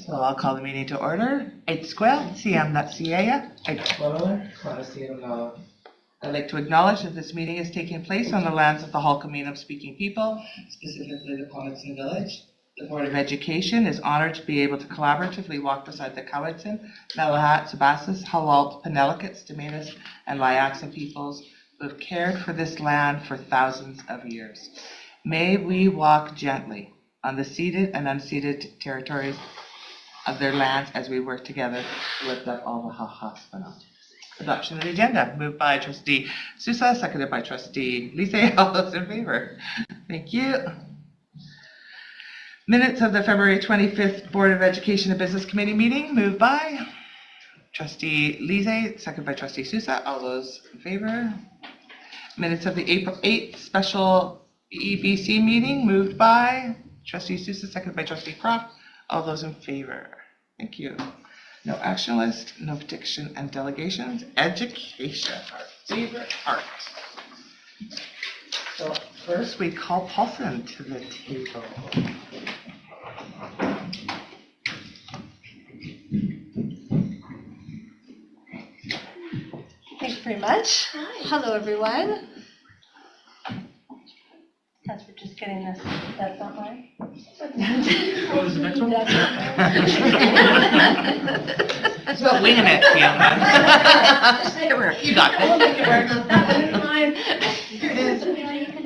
So I'll call the meeting to order. CM.ca. I'd like to acknowledge that this meeting is taking place on the lands of the Halkominam speaking people, specifically the Quemetsin village. The Board of Education is honored to be able to collaboratively walk beside the Quemetsin, Malahat, Sabasis, Halalt, Penelakits, Demenas, and Lyaksan peoples who have cared for this land for thousands of years. May we walk gently on the ceded and unceded territories of their lands as we work together to lift up all the Hahaspanot. Adoption of the agenda, moved by Trustee Sousa, seconded by Trustee Lise. All those in favor? Thank you. Minutes of the February 25th Board of Education and Business Committee meeting, moved by Trustee Lise, seconded by Trustee Sousa. All those in favor? Minutes of the April 8th special BEBC meeting, moved by Trustee Sousa, seconded by Trustee Croft. All those in favor? Thank you. No action list, no petition and delegations. Education, our favorite part. So first we call Paulson to the table. Thank you very much. Hi. Hello, everyone. As we're just getting this, that's not mine. What was the next one? It's about winging it, Fiona. You got it. That one is mine. Here it is.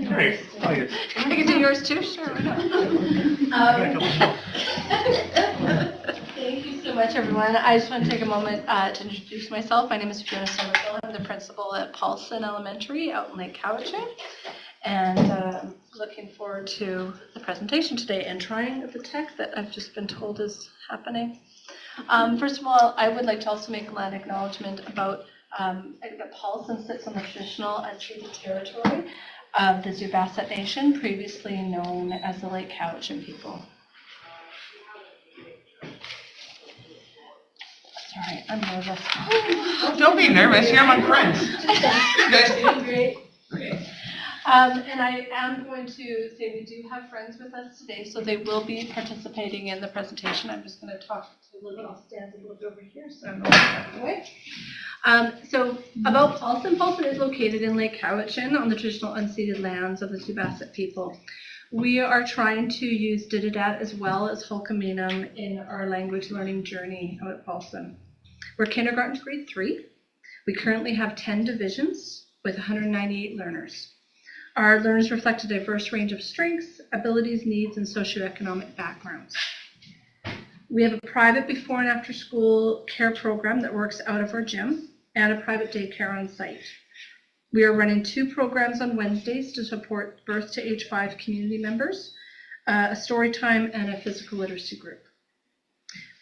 Great. I can do yours too? Sure. Thank you so much, everyone. I just want to take a moment to introduce myself. My name is Fiona Somerville. I'm the principal at Paulson Elementary out in Lake Cowichan. And looking forward to the presentation today and trying the tech that I've just been told is happening. First of all, I would like to also make an acknowledgement about that Paulson sits on the traditional unceded territory of the Zubasat Nation, previously known as the Lake Cowichan people. Sorry, I'm nervous. Oh, don't be nervous, you're among friends. Great. And I am going to say we do have friends with us today, so they will be participating in the presentation. I'm just going to talk to Lily. I'll stand a little bit over here so I'm not out of the way. So about Paulson. Paulson is located in Lake Cowichan on the traditional unceded lands of the Zubasat people. We are trying to use Didadat as well as Halkominam in our language learning journey out at Paulson. We're kindergarten to grade 3. We currently have 10 divisions with 198 learners. Our learners reflect a diverse range of strengths, abilities, needs, and socioeconomic backgrounds. We have a private before and after school care program that works out of our gym and a private daycare on site. We are running 2 programs on Wednesdays to support birth to age 5 community members, a story time, and a physical literacy group.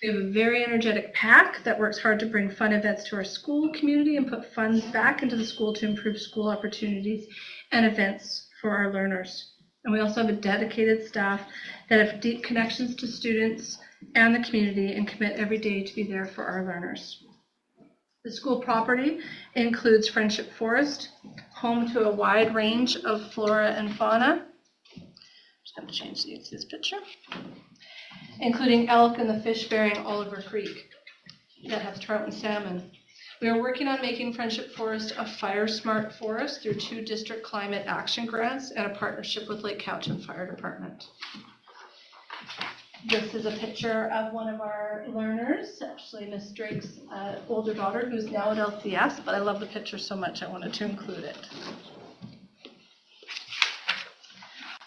We have a very energetic pack that works hard to bring fun events to our school community and put funds back into the school to improve school opportunities and events for our learners. And we also have a dedicated staff that have deep connections to students and the community and commit every day to be there for our learners. The school property includes Friendship Forest, home to a wide range of flora and fauna. I'm just going to change this picture. Including elk and the fish-bearing Oliver Creek that have trout and salmon. We are working on making Friendship Forest a fire-smart forest through 2 district climate action grants and a partnership with Lake Cowichan Fire Department. This is a picture of one of our learners, actually Miss Drake's older daughter, who's now at LCS, but I love the picture so much I wanted to include it.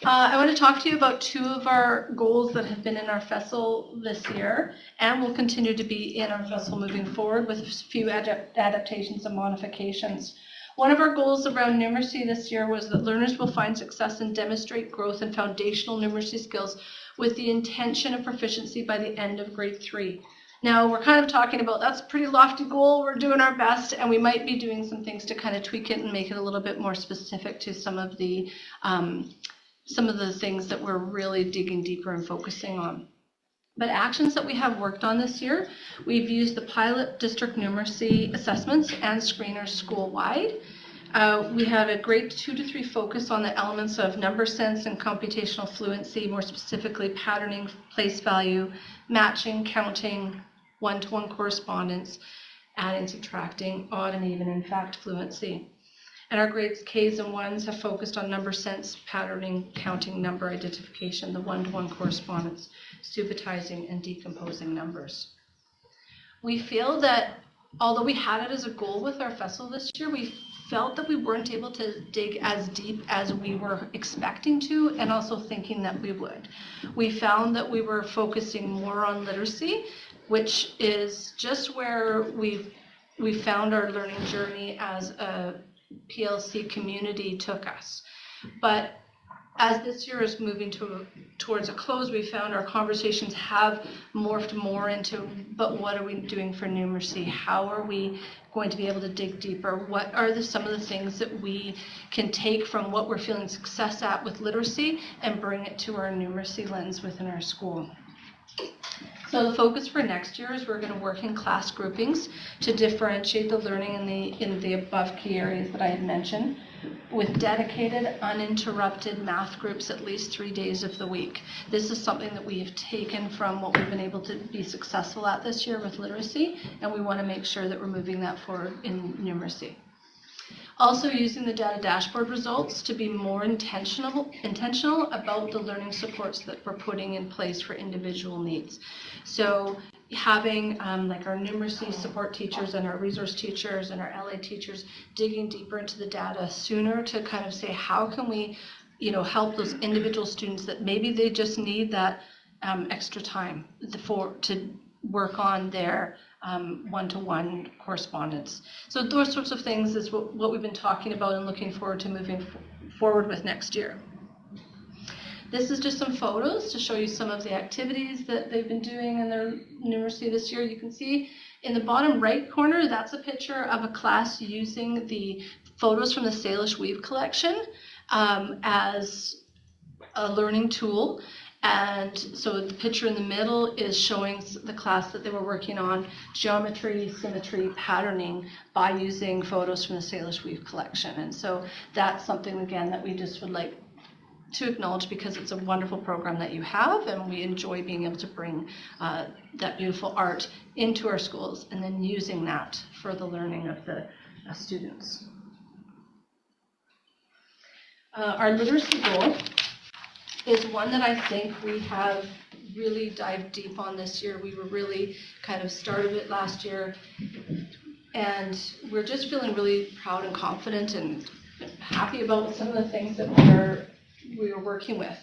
I want to talk to you about 2 of our goals that have been in our FESL this year and will continue to be in our FESL moving forward with a few adaptations and modifications. One of our goals around numeracy this year was that learners will find success and demonstrate growth in foundational numeracy skills with the intention of proficiency by the end of grade 3. Now, we're kind of talking about that's a pretty lofty goal. We're doing our best, and we might be doing some things to kind of tweak it and make it a little bit more specific to some of the things that we're really digging deeper and focusing on. But actions that we have worked on this year, we've used the pilot district numeracy assessments and screeners school-wide. We had a grade 2 to 3 focus on the elements of number sense and computational fluency, more specifically patterning, place value, matching, counting, one-to-one correspondence, adding, subtracting, odd and even, in fact, fluency. And our grades Ks and 1s have focused on number sense, patterning, counting, number identification, the one-to-one correspondence, subitizing, and decomposing numbers. We feel that although we had it as a goal with our festival this year, we felt that we weren't able to dig as deep as we were expecting to and also thinking that we would. We found that we were focusing more on literacy, which is just where we found our learning journey as a PLC community took us. But as this year is moving towards a close, we found our conversations have morphed more into, but what are we doing for numeracy? How are we going to be able to dig deeper? What are some of the things that we can take from what we're feeling success at with literacy and bring it to our numeracy lens within our school? So the focus for next year is we're going to work in class groupings to differentiate the learning in the above key areas that I had mentioned, with dedicated, uninterrupted math groups at least 3 days of the week. This is something that we have taken from what we've been able to be successful at this year with literacy, and we want to make sure that we're moving that forward in numeracy. Also using the data dashboard results to be more intentional about the learning supports that we're putting in place for individual needs. So having like our numeracy support teachers and our resource teachers and our LA teachers digging deeper into the data sooner to kind of say, how can we, help those individual students that maybe they just need that extra time to work on their one-to-one correspondence. So those sorts of things is what we've been talking about and looking forward to moving forward with next year. This is just some photos to show you some of the activities that they've been doing in their numeracy this year. You can see in the bottom right corner, that's a picture of a class using the photos from the Salish Weave collection as a learning tool. And so the picture in the middle is showing the class that they were working on geometry, symmetry, patterning by using photos from the Salish Weave collection. And so that's something, again, that we just would like to acknowledge because it's a wonderful program that you have, and we enjoy being able to bring that beautiful art into our schools and then using that for the learning of the students. Our literacy goal is one that I think we have really dived deep on this year. We were really kind of started it last year, and we're just feeling really proud and confident and happy about some of the things that we are working with.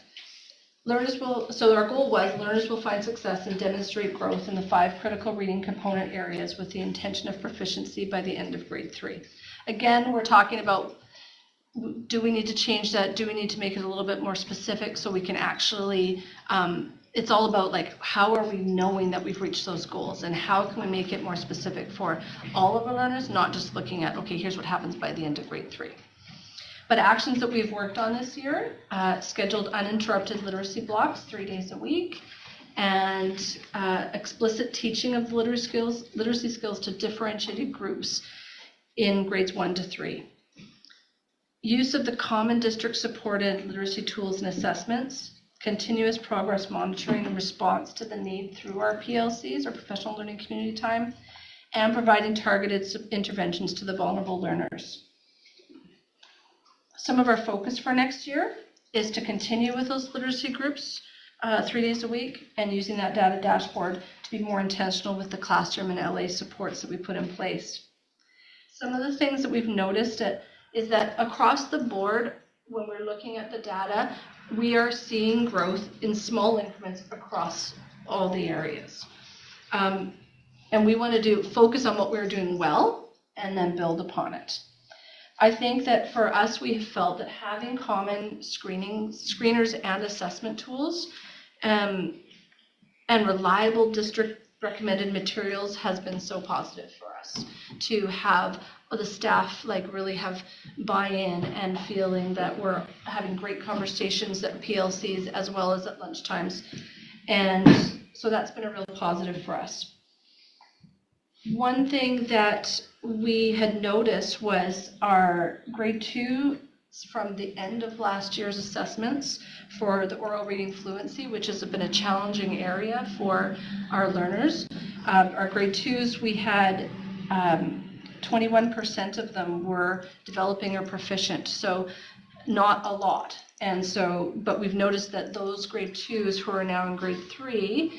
So our goal was learners will find success and demonstrate growth in the 5 critical reading component areas with the intention of proficiency by the end of grade 3. Again, we're talking about, do we need to change that? Do we need to make it a little bit more specific so we can actually, it's all about like, how are we knowing that we've reached those goals, and how can we make it more specific for all of our learners, not just looking at, okay, here's what happens by the end of grade 3. But actions that we've worked on this year, scheduled uninterrupted literacy blocks 3 days a week, and explicit teaching of literacy skills to differentiated groups in grades 1 to 3. Use of the common district supported literacy tools and assessments, continuous progress monitoring in response to the need through our PLCs, or professional learning community time, and providing targeted interventions to the vulnerable learners. Some of our focus for next year is to continue with those literacy groups 3 days a week, and using that data dashboard to be more intentional with the classroom and LA supports that we put in place. Some of the things that we've noticed is that across the board, when we're looking at the data, we are seeing growth in small increments across all the areas. And we want to focus on what we're doing well and then build upon it. I think that for us, we have felt that having common screeners and assessment tools and reliable district recommended materials has been so positive for us to have the staff really have buy-in and feeling that we're having great conversations at PLCs as well as at lunchtimes. And so that's been a real positive for us. One thing that we had noticed was our grade 2 from the end of last year's assessments for the oral reading fluency, which has been a challenging area for our learners. Our grade 2s, we had 21% of them were developing or proficient, so not a lot. And so, but we've noticed that those grade 2s who are now in grade 3,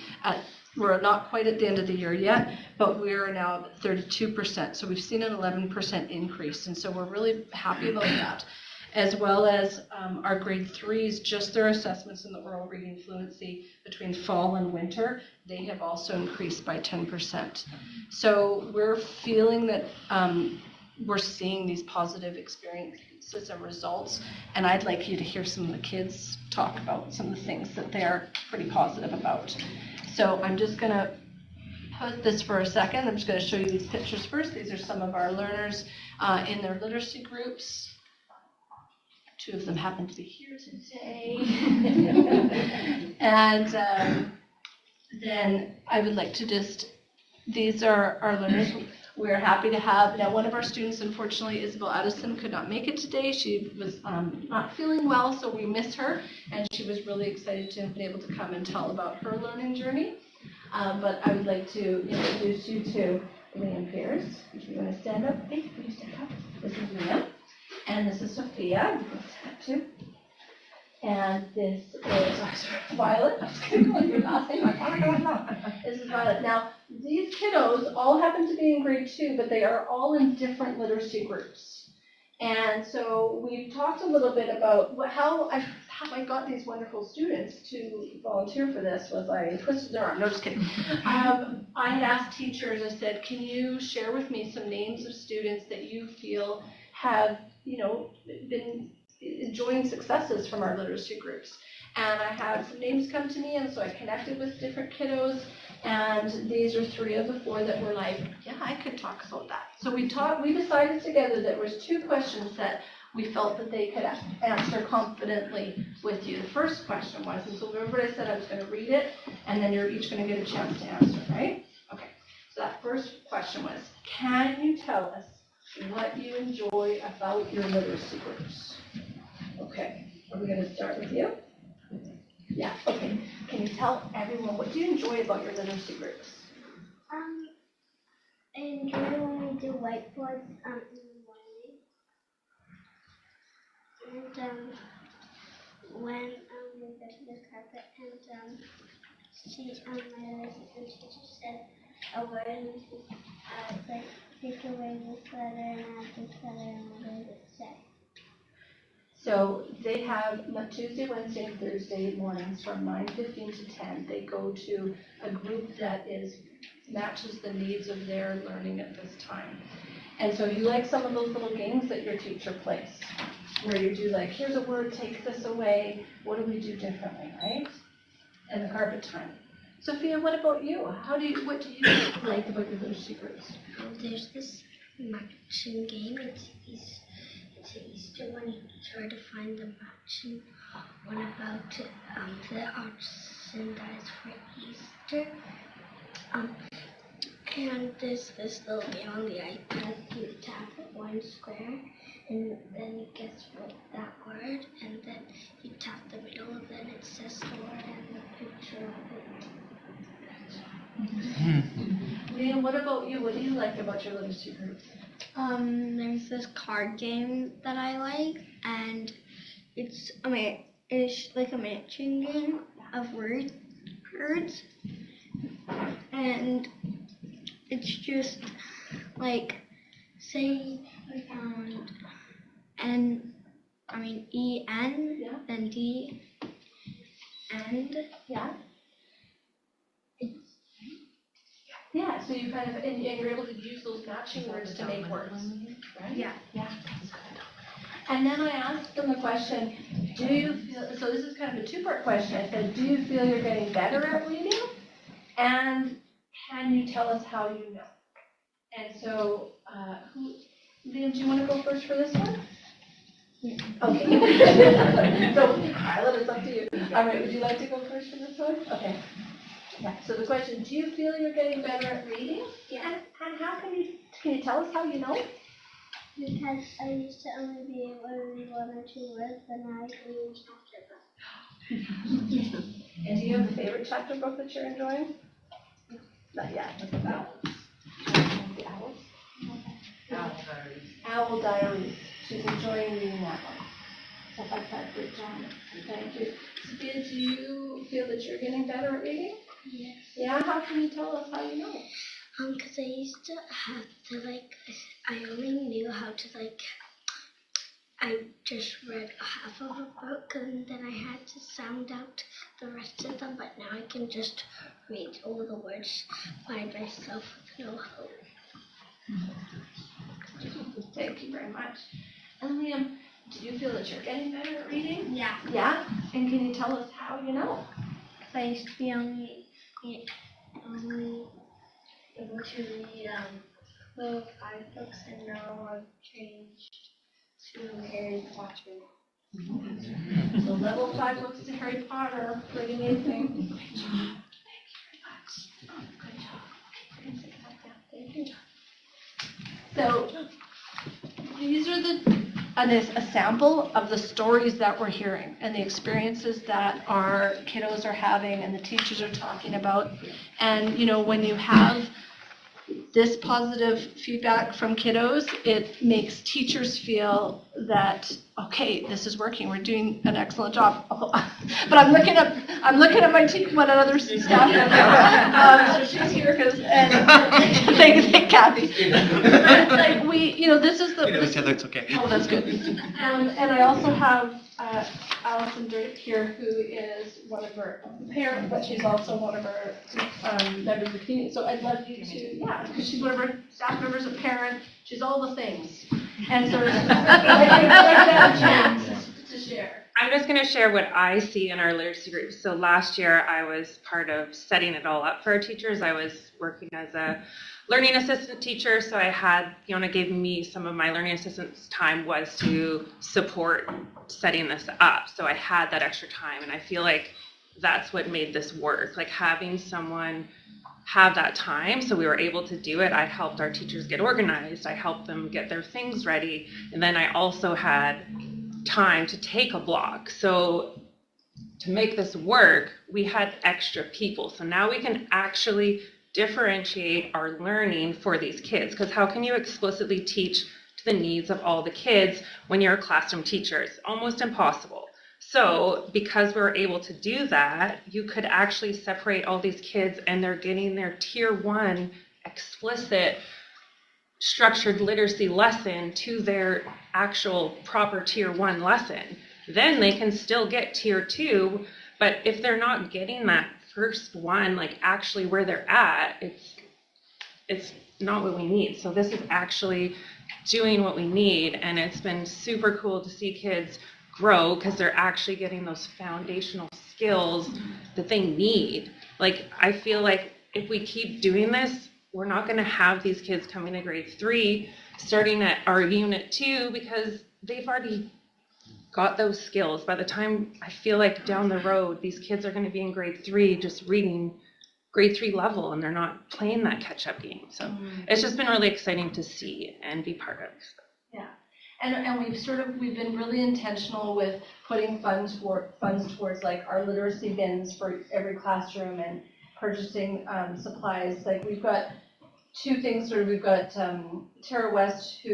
we're not quite at the end of the year yet, but we're now at 32%. So we've seen an 11% increase, and so we're really happy about that. As well as our grade 3s, just their assessments in the oral reading fluency between fall and winter, they have also increased by 10%. So we're feeling that we're seeing these positive experiences and results, and I'd like you to hear some of the kids talk about some of the things that they're pretty positive about. So I'm just going to put this for a second. I'm just going to show you these pictures first. These are some of our learners in their literacy groups. 2 of them happen to be here today. And then I would like to these are our learners we're happy to have. Now, one of our students, unfortunately, Isabel Addison, could not make it today. She was not feeling well, so we miss her, and she was really excited to have been able to come and tell about her learning journey. But I would like to introduce you to Liam Pierce. If you want to stand up, please. Will you stand up? This is Liam. And this is Sophia, too. And this is Violet. I was going to call your last name. I don't know. This is Violet. Now, these kiddos all happen to be in grade 2, but they are all in different literacy groups. And so we've talked a little bit about how I got these wonderful students to volunteer for this. Was I twisted their arm? No, just kidding. I had asked teachers, I said, can you share with me some names of students that you feel have been enjoying successes from our literacy groups? And I had some names come to me, and so I connected with different kiddos, and these are 3 of the 4 that were like, yeah, I could talk about that. So we decided together that there was 2 questions that we felt that they could answer confidently with you. The first question was, and so remember I said I was going to read it, and then you're each going to get a chance to answer, right? Okay, so that first question was, can you tell us what you enjoy about your literacy groups? Okay, are we going to start with you? Yeah, okay. Can you tell everyone, what do you enjoy about your literacy groups? I enjoy when we do whiteboards in the morning. And when we go to the carpet and my literacy teacher said a word and like take away this letter and add this letter and what does it say? So they have Tuesday, Wednesday, and Thursday mornings from 9:15 to 10. They go to a group that matches the needs of their learning at this time. And so you like some of those little games that your teacher plays, where you do like, here's a word, take this away. What do we do differently, right? And the carpet time. Sophia, what about you? What do you like about your literacy groups? There's this matching game. It's Easter when you try to find the matching one about the oxen that is for Easter. And there's this little game on the iPad. You tap one square, and then you guess what that word, and then you tap the middle, and then it says the word and the picture of it. Liam, what about you? What do you like about your literacy group? There's this card game that I like, and it's like a matching game of words, and it's just like say EN, Yeah. then D, and Yeah. Yeah, so you kind of, and you're able to use those matching words to make words, right? Yeah. Yeah, that's good. And then I asked them the question, do you feel, so this is kind of a 2-part question. I said, do you feel you're getting better at reading? And can you tell us how you know? And so, Liam, do you want to go first for this one? Yeah. Okay. So, Violet, it's up to you. All right, would you like to go first for this one? Okay. Yeah, so the question, do you feel you're getting better at reading? Yeah. And how can you tell us how you know? Because I used to only be able to read 1 or 2 words, but now I can read chapter book. And do you have a favorite chapter book that you're enjoying? Not yet. What's the owls? The owls? Owl Diaries. She's enjoying reading that one. So like that, great job. Thank you. Sophia, do you feel that you're getting better at reading? Yes. Yeah, how can you tell us how you know? Because I used to have to I only knew how to I just read half of a book and then I had to sound out the rest of them, but now I can just read all the words by myself with no help. Thank you very much. And Liam, do you feel that you're getting better at reading? Yeah. Yeah? And can you tell us how you know? I used to be only able to read little 5 books, and now I've changed to Harry Potter. So level 5 books to Harry Potter. Pretty amazing. Great job. Thank you very much. Good job. Okay, we're gonna take that down. Thank you. So these are a sample of the stories that we're hearing and the experiences that our kiddos are having and the teachers are talking about. And when you have this positive feedback from kiddos, it makes teachers feel that, okay, this is working, we're doing an excellent job. But I'm looking at my one another staff member, so she's here thank Kathy. This is the. That's okay. Oh, that's good. And I also have Allison Dirk here, who is one of our parents, but she's also one of our members of the community. So I'd love you to, because she's one of our staff members, a parent, she's all the things. And so I'd like to have a chance to share. I'm just going to share what I see in our literacy group. So last year I was part of setting it all up for our teachers. I was working as a learning assistant teacher, so I had, Fiona gave me some of my learning assistant's time was to support setting this up. So I had that extra time, and I feel like that's what made this work, like having someone have that time. So we were able to do it. I helped our teachers get organized. I helped them get their things ready. And then I also had time to take a block. So to make this work, we had extra people. So now we can actually differentiate our learning for these kids, because how can you explicitly teach to the needs of all the kids when you're a classroom teacher? It's almost impossible. So because we're able to do that, you could actually separate all these kids and they're getting their tier 1 explicit structured literacy lesson to their actual proper tier 1 lesson. Then they can still get tier 2, but if they're not getting that first one, like actually where they're at, it's not what we need. So this is actually doing what we need, and it's been super cool to see kids grow because they're actually getting those foundational skills that they need. Like, I feel like if we keep doing this, we're not going to have these kids coming to grade 3 starting at our unit 2 because they've already got those skills. By the time, I feel like down the road, these kids are going to be in grade 3 just reading grade 3 level, and they're not playing that catch-up game. So it's just been really exciting to see and be part of. Yeah, and we've been really intentional with putting funds towards like our literacy bins for every classroom and purchasing supplies. Like we've got 2 things. We've got Terra West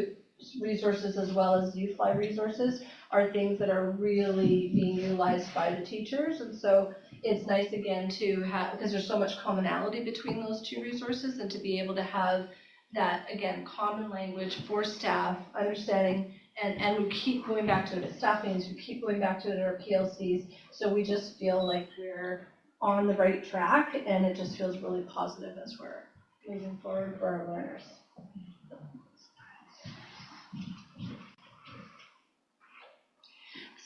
resources as well as Youth Fly resources are things that are really being utilized by the teachers, and so it's nice again to have, because there's so much commonality between those 2 resources, and to be able to have that, again, common language for staff, understanding, and we keep going back to it at staff meetings, we keep going back to it at our PLCs, so we just feel like we're on the right track, and it just feels really positive as we're moving forward for our learners.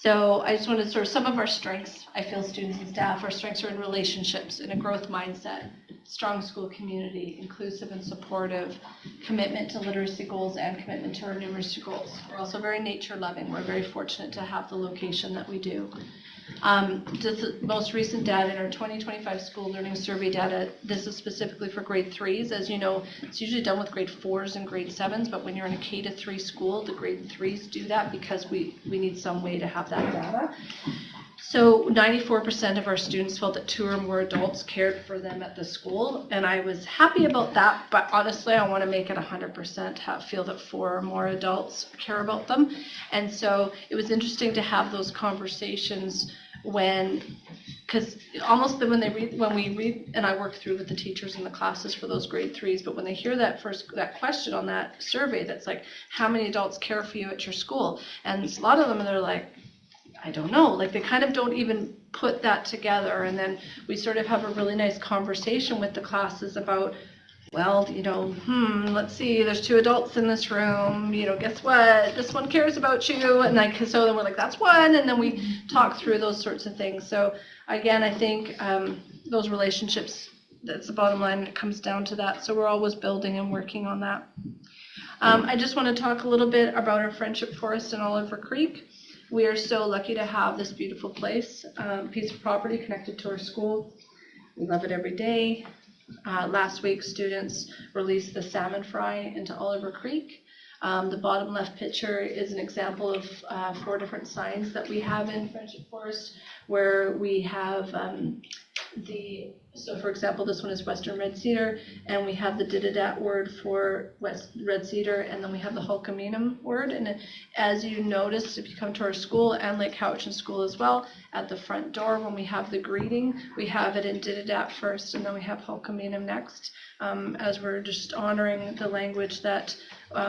So I just want to some of our strengths, I feel students and staff, our strengths are in relationships, in a growth mindset, strong school community, inclusive and supportive, commitment to literacy goals and commitment to our numeracy goals. We're also very nature loving. We're very fortunate to have the location that we do. Just the most recent data in our 2025 school learning survey data, this is specifically for grade 3s. As you know, it's usually done with grade 4s and grade 7s, but when you're in a K-3 school, the grade 3s do that because we need some way to have that data. So 94% of our students felt that 2 or more adults cared for them at the school, and I was happy about that, but honestly I want to make it 100% feel that 4 or more adults care about them. And so it was interesting to have those conversations because almost when we read, and I work through with the teachers in the classes for those grade 3s, but when they hear that question on that survey that's like, how many adults care for you at your school? And a lot of them, they're like, I don't know, like they kind of don't even put that together. And then we sort of have a really nice conversation with the classes about, well, let's see, there's 2 adults in this room, guess what, this one cares about you, and so then we're like, that's one, and then we talk through those sorts of things. So again, I think those relationships, that's the bottom line, it comes down to that. So we're always building and working on that. I just want to talk a little bit about our Friendship Forest in Oliver Creek. We are so lucky to have this beautiful place, piece of property connected to our school. We love it every day. Last week, students released the salmon fry into Oliver Creek. The bottom left picture is an example of 4 different signs that we have in Friendship Forest, where we have so for example, this one is Western Red Cedar, and we have the Didadat word for West Red Cedar, and then we have the Hulkaminum word. And as you notice, if you come to our school and Lake Cowichan School as well, at the front door when we have the greeting, we have it in Didadat first, and then we have Hulkaminum next, as we're just honoring the language that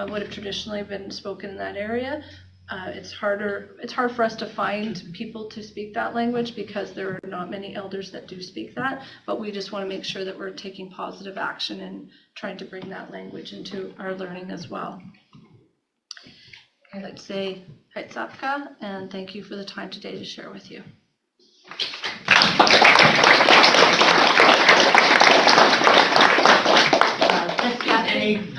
would have traditionally been spoken in that area. It's hard for us to find people to speak that language because there are not many elders that do speak that, but we just want to make sure that we're taking positive action and trying to bring that language into our learning as well. I'd like to say Haitsapka, and thank you for the time today to share with you.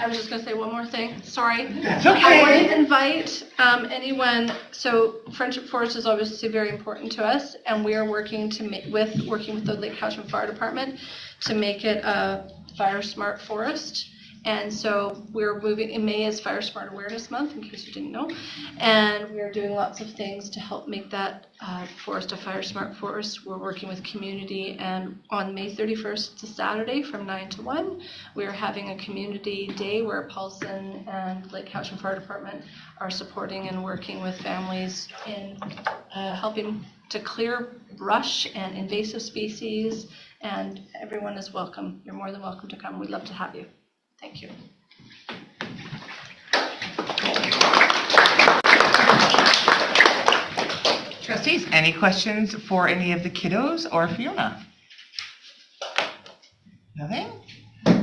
I was just going to say one more thing. Sorry. That's okay. I want to invite anyone. So Friendship Forest is obviously very important to us, and we are working with the Lake Cowichan Fire Department to make it a fire smart forest. And so we're moving, in May is Fire Smart Awareness Month, in case you didn't know. And we're doing lots of things to help make that forest a fire smart forest. We're working with community, and on May 31st, it's a Saturday from 9 to 1, we're having a community day where Paulson and Lake Cowichan Fire Department are supporting and working with families in helping to clear brush and invasive species, and everyone is welcome. You're more than welcome to come. We'd love to have you. Thank you. Trustees, any questions for any of the kiddos or Fiona? Nothing?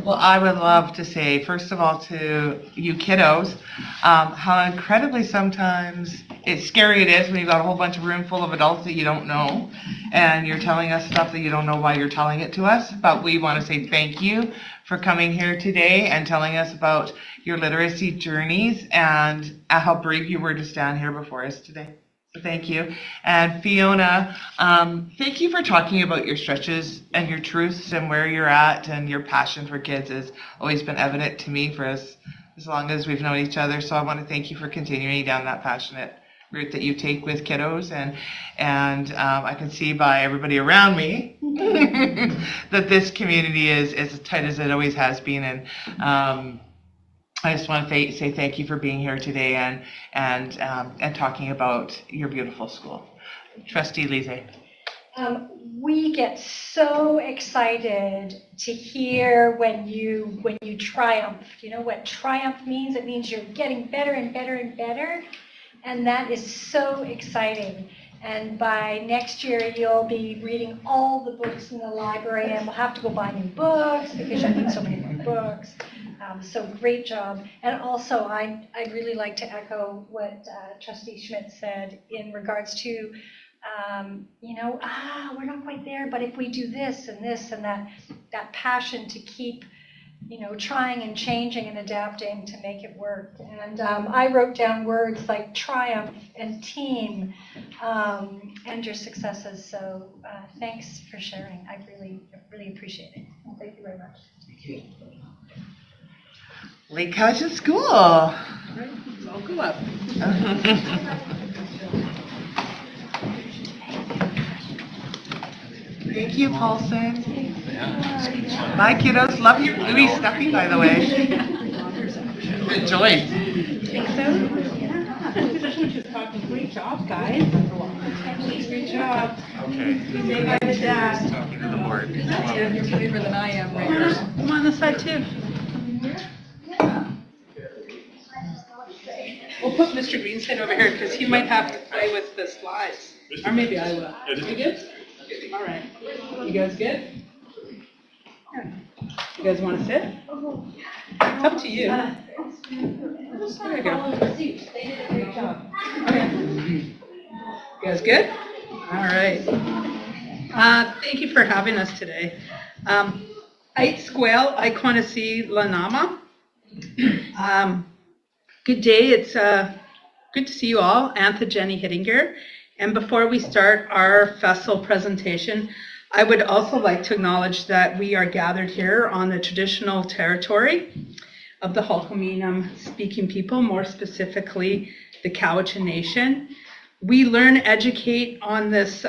Well, I would love to say, first of all, to you kiddos, how incredibly sometimes scary it is when you've got a whole bunch of room full of adults that you don't know, and you're telling us stuff that you don't know why you're telling it to us. But we want to say thank you for coming here today and telling us about your literacy journeys and how brave you were to stand here before us today. So thank you. And Fiona, thank you for talking about your stretches and your truths and where you're at, and your passion for kids has always been evident to me for as long as we've known each other. So I want to thank you for continuing down that passionate route that you take with kiddos, and I can see by everybody around me that this community is as tight as it always has been, and I just want to say thank you for being here today and talking about your beautiful school. Trustee Lise. We get so excited to hear when you triumph. You know what triumph means? It means you're getting better and better and better. And that is so exciting. And by next year, you'll be reading all the books in the library, and we'll have to go buy new books because you need so many more books. So great job. And also, I'd really like to echo what Trustee Schmidt said in regards to, we're not quite there, but if we do this and this and that passion to keep trying and changing and adapting to make it work. And I wrote down words like triumph and team and your successes. So thanks for sharing. I really, really appreciate it. Thank you very much. Thank you. Lake Cowichan School. All right, I'll go up. Thank you, Paulson. Bye, kiddos. Love your bluey stuffy, by the way. Enjoy. Think so? Yeah. Great job, guys. Great job. Okay. Say bye to Dad. Talking to the board. You're braver than I am right now. Come on this side too. We'll put Mr. Greenspan over here because he might have to play with the slides. Or maybe I will. You good? All right. You guys good? You guys want to sit? It's up to you. There we go. Great job. Okay. You guys good? All right. Thank you for having us today. Ait Squale, I Konasi Lanama. Good day. It's good to see you all. Antha Jenny Hittinger. And before we start our festival presentation, I would also like to acknowledge that we are gathered here on the traditional territory of the Hul'qumi'num speaking people, more specifically the Cowichan Nation. We learn, educate on this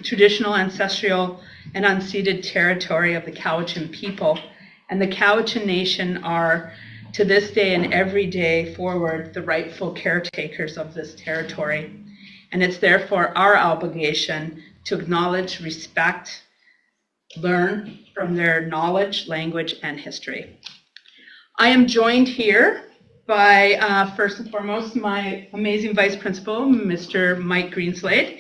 traditional, ancestral, and unceded territory of the Cowichan people. And the Cowichan Nation are, to this day and every day forward, the rightful caretakers of this territory. And it's therefore our obligation to acknowledge, respect, learn from their knowledge, language, and history. I am joined here by, first and foremost, my amazing Vice Principal, Mr. Mike Greenslade,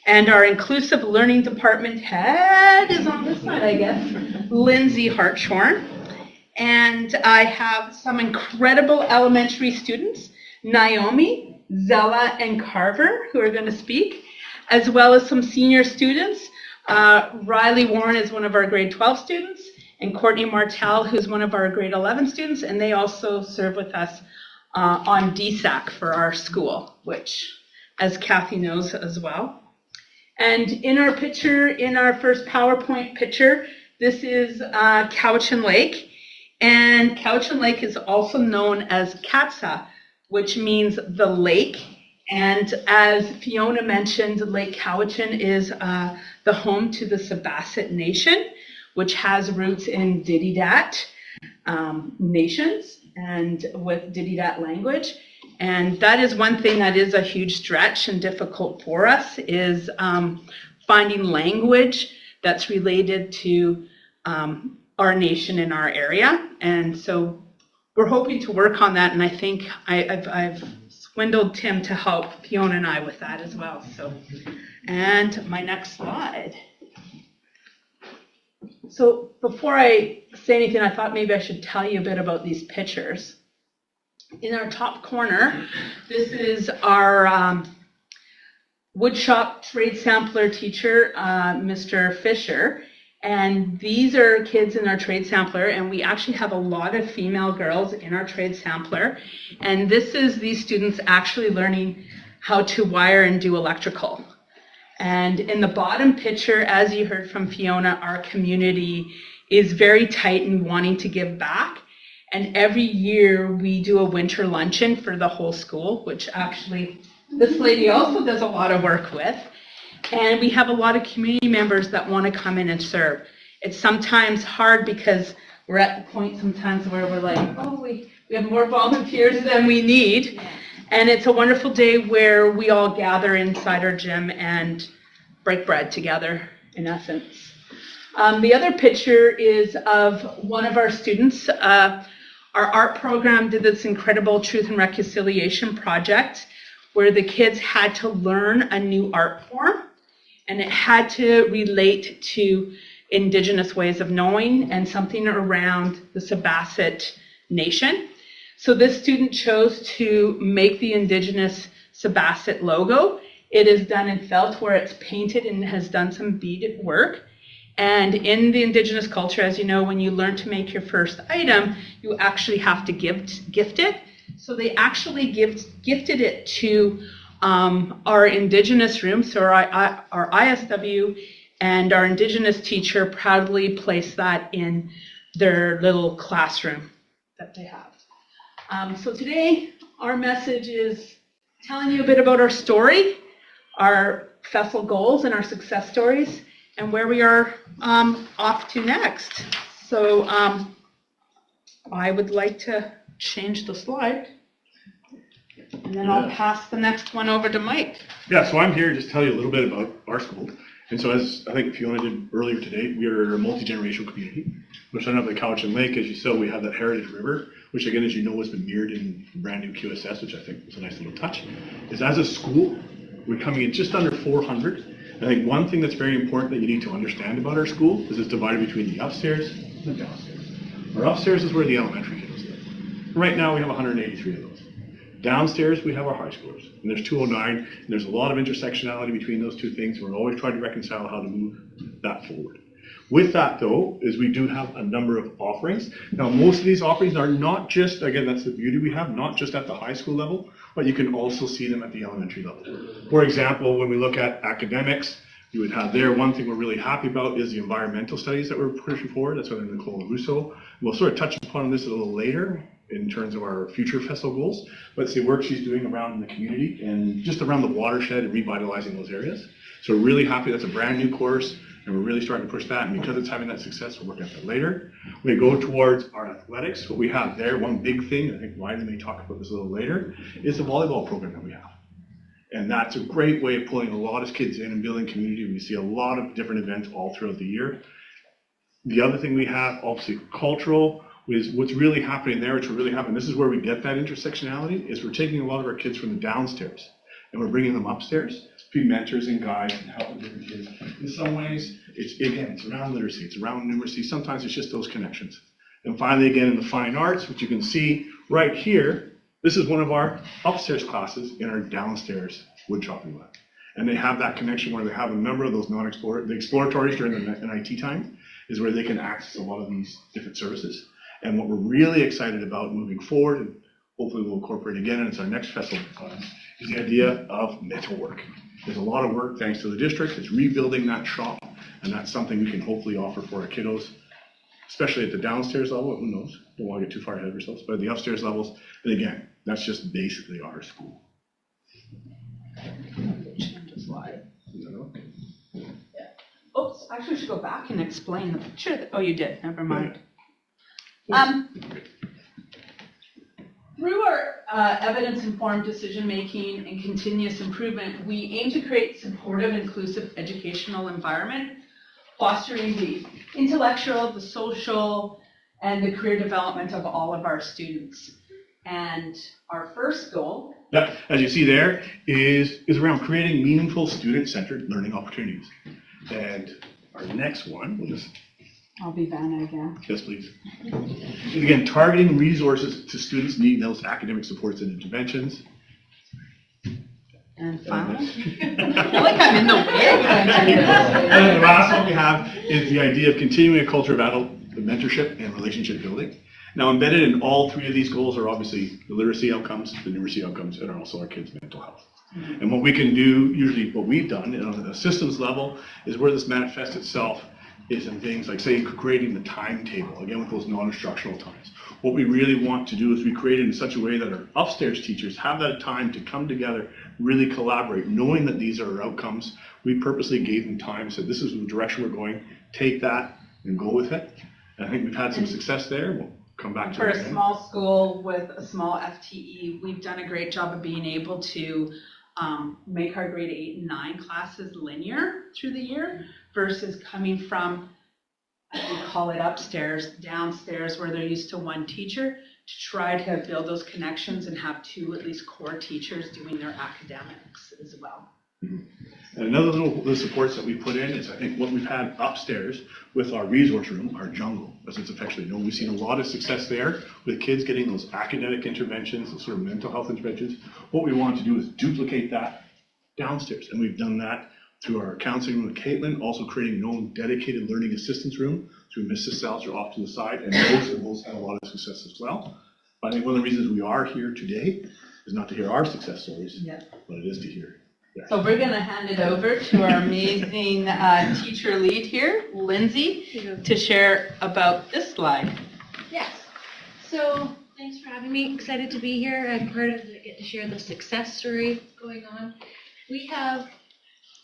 and our Inclusive Learning Department head is on this side, I guess, Lindsay Hartshorn. And I have some incredible elementary students, Naomi, Zella, and Carver, who are going to speak, as well as some senior students. Riley Warren is one of our grade 12 students, and Courtney Martell, who's one of our grade 11 students, and they also serve with us on DSAC for our school, which, as Kathy knows as well. And in our picture, in our first PowerPoint picture, this is Cowichan Lake, and Cowichan Lake is also known as Katsa, which means the lake. And as Fiona mentioned, Lake Cowichan is the home to the Sabasset Nation, which has roots in Dididat nations and with Dididat language. And that is one thing that is a huge stretch and difficult for us, is finding language that's related to our nation in our area. And so we're hoping to work on that, and I think I've swindled Tim to help Fiona and I with that as well. So, and my next slide. So before I say anything, I thought maybe I should tell you a bit about these pictures. In our top corner, this is our woodshop trade sampler teacher, Mr. Fisher. And these are kids in our trade sampler, and we actually have a lot of female girls in our trade sampler. And this is these students actually learning how to wire and do electrical. And in the bottom picture, as you heard from Fiona, our community is very tight and wanting to give back. And every year we do a winter luncheon for the whole school, which actually this lady also does a lot of work with. And we have a lot of community members that want to come in and serve. It's sometimes hard because we're at the point sometimes where we're like, oh, we have more volunteers than we need. And it's a wonderful day where we all gather inside our gym and break bread together, in essence. The other picture is of one of our students. Our art program did this incredible Truth and Reconciliation project where the kids had to learn a new art form, and it had to relate to Indigenous ways of knowing and something around the Sabasset Nation. So this student chose to make the Indigenous Sabasset logo. It is done in felt where it's painted and has done some beaded work. And in the Indigenous culture, as you know, when you learn to make your first item, you actually have to gift it. So they actually gifted it to our Indigenous room. So our ISW and our Indigenous teacher proudly placed that in their little classroom that they have. So today, our message is telling you a bit about our story, our FESL goals and our success stories, and where we are off to next. So I would like to change the slide, and then I'll pass the next one over to Mike. Yeah, so I'm here to just tell you a little bit about our school. And so as I think Fiona did earlier today, we are a multi-generational community. We're starting up the Cowichan Lake. As you saw, we have that Heritage River, which again, as you know, has been mirrored in the brand new QSS, which I think was a nice little touch. Is as a school, we're coming in just under 400. I think one thing that's very important that you need to understand about our school is it's divided between the upstairs and the downstairs. Our upstairs is where the elementary kids live. Right now, we have 183 of those. Downstairs, we have our high schoolers, and there's 209, and there's a lot of intersectionality between those two things. We're always trying to reconcile how to move that forward. With that, though, is we do have a number of offerings. Now, most of these offerings are not just, again, that's the beauty we have, not just at the high school level, but you can also see them at the elementary level. For example, when we look at academics, you would have there, one thing we're really happy about is the environmental studies that we're pushing forward. That's under Nicole Russo. We'll sort of touch upon this a little later in terms of our future FESL goals, but it's the work she's doing around in the community and just around the watershed and revitalizing those areas. So we're really happy. That's a brand new course, and we're really starting to push that. And because it's having that success, we'll work at that later. We go towards our athletics. What we have there, one big thing, I think Ryan may talk about this a little later, is the volleyball program that we have. And that's a great way of pulling a lot of kids in and building community. We see a lot of different events all throughout the year. The other thing we have, obviously cultural, is what's really happening there, which will really happen. This is where we get that intersectionality, is we're taking a lot of our kids from the downstairs and we're bringing them upstairs to be mentors and guides and helping different kids. In some ways, it's around literacy, it's around numeracy. Sometimes it's just those connections. And finally, again, in the fine arts, which you can see right here, this is one of our upstairs classes in our downstairs wood chopping lab. And they have that connection where they have a number of those the exploratories during the NIT time is where they can access a lot of these different services. And what we're really excited about moving forward, and hopefully we'll incorporate again, and it's our next festival, is the idea of mental work. There's a lot of work thanks to the district. It's rebuilding that shop, and that's something we can hopefully offer for our kiddos, especially at the downstairs level. Who knows? Don't want to get too far ahead of ourselves, but at the upstairs levels. And again, that's just basically our school. Change the slide. Yeah. Oops, actually, we should go back and explain the picture. Oh, you did. Never mind. Through our evidence-informed decision-making and continuous improvement, we aim to create supportive, inclusive educational environment, fostering the intellectual, the social, and the career development of all of our students. And our first goal, as you see there, is around creating meaningful student-centered learning opportunities. And our next one, we'll just I'll be Vanna again. Yes, please. And again, targeting resources to students needing those academic supports and interventions. And finally, I feel like I'm in the way. And then the last one we have is the idea of continuing a culture of adult mentorship and relationship building. Now, embedded in all three of these goals are obviously the literacy outcomes, the numeracy outcomes, and also our kids' mental health. Mm-hmm. And what we can do, usually what we've done on the systems level, is where this manifests itself is in things like, say, creating the timetable, again, with those non-instructional times. What we really want to do is we create it in such a way that our upstairs teachers have that time to come together, really collaborate, knowing that these are our outcomes. We purposely gave them time, said this is the direction we're going, take that and go with it. And I think we've had some success there. We'll come back to it. For a small school with a small FTE, we've done a great job of being able to make our grade 8 and 9 classes linear through the year versus coming from, we call it upstairs, downstairs, where they're used to one teacher, to try to build those connections and have 2 at least core teachers doing their academics as well. Mm-hmm. And another little the supports that we put in is, I think, what we've had upstairs with our resource room, our jungle, as it's affectionately known. We've seen a lot of success there with kids getting those academic interventions, those sort of mental health interventions. What we want to do is duplicate that downstairs, and we've done that to our counseling room with Caitlin, also creating our own dedicated learning assistance room through Mrs. Salzer off to the side, and those had a lot of success as well. But I think one of the reasons we are here today is not to hear our success stories, but it is to hear theirs. So we're going to hand it over to our amazing teacher lead here, Lindsay, to share about this slide. Yes. So thanks for having me. Excited to be here. I'm part of the get to share the success story going on. We have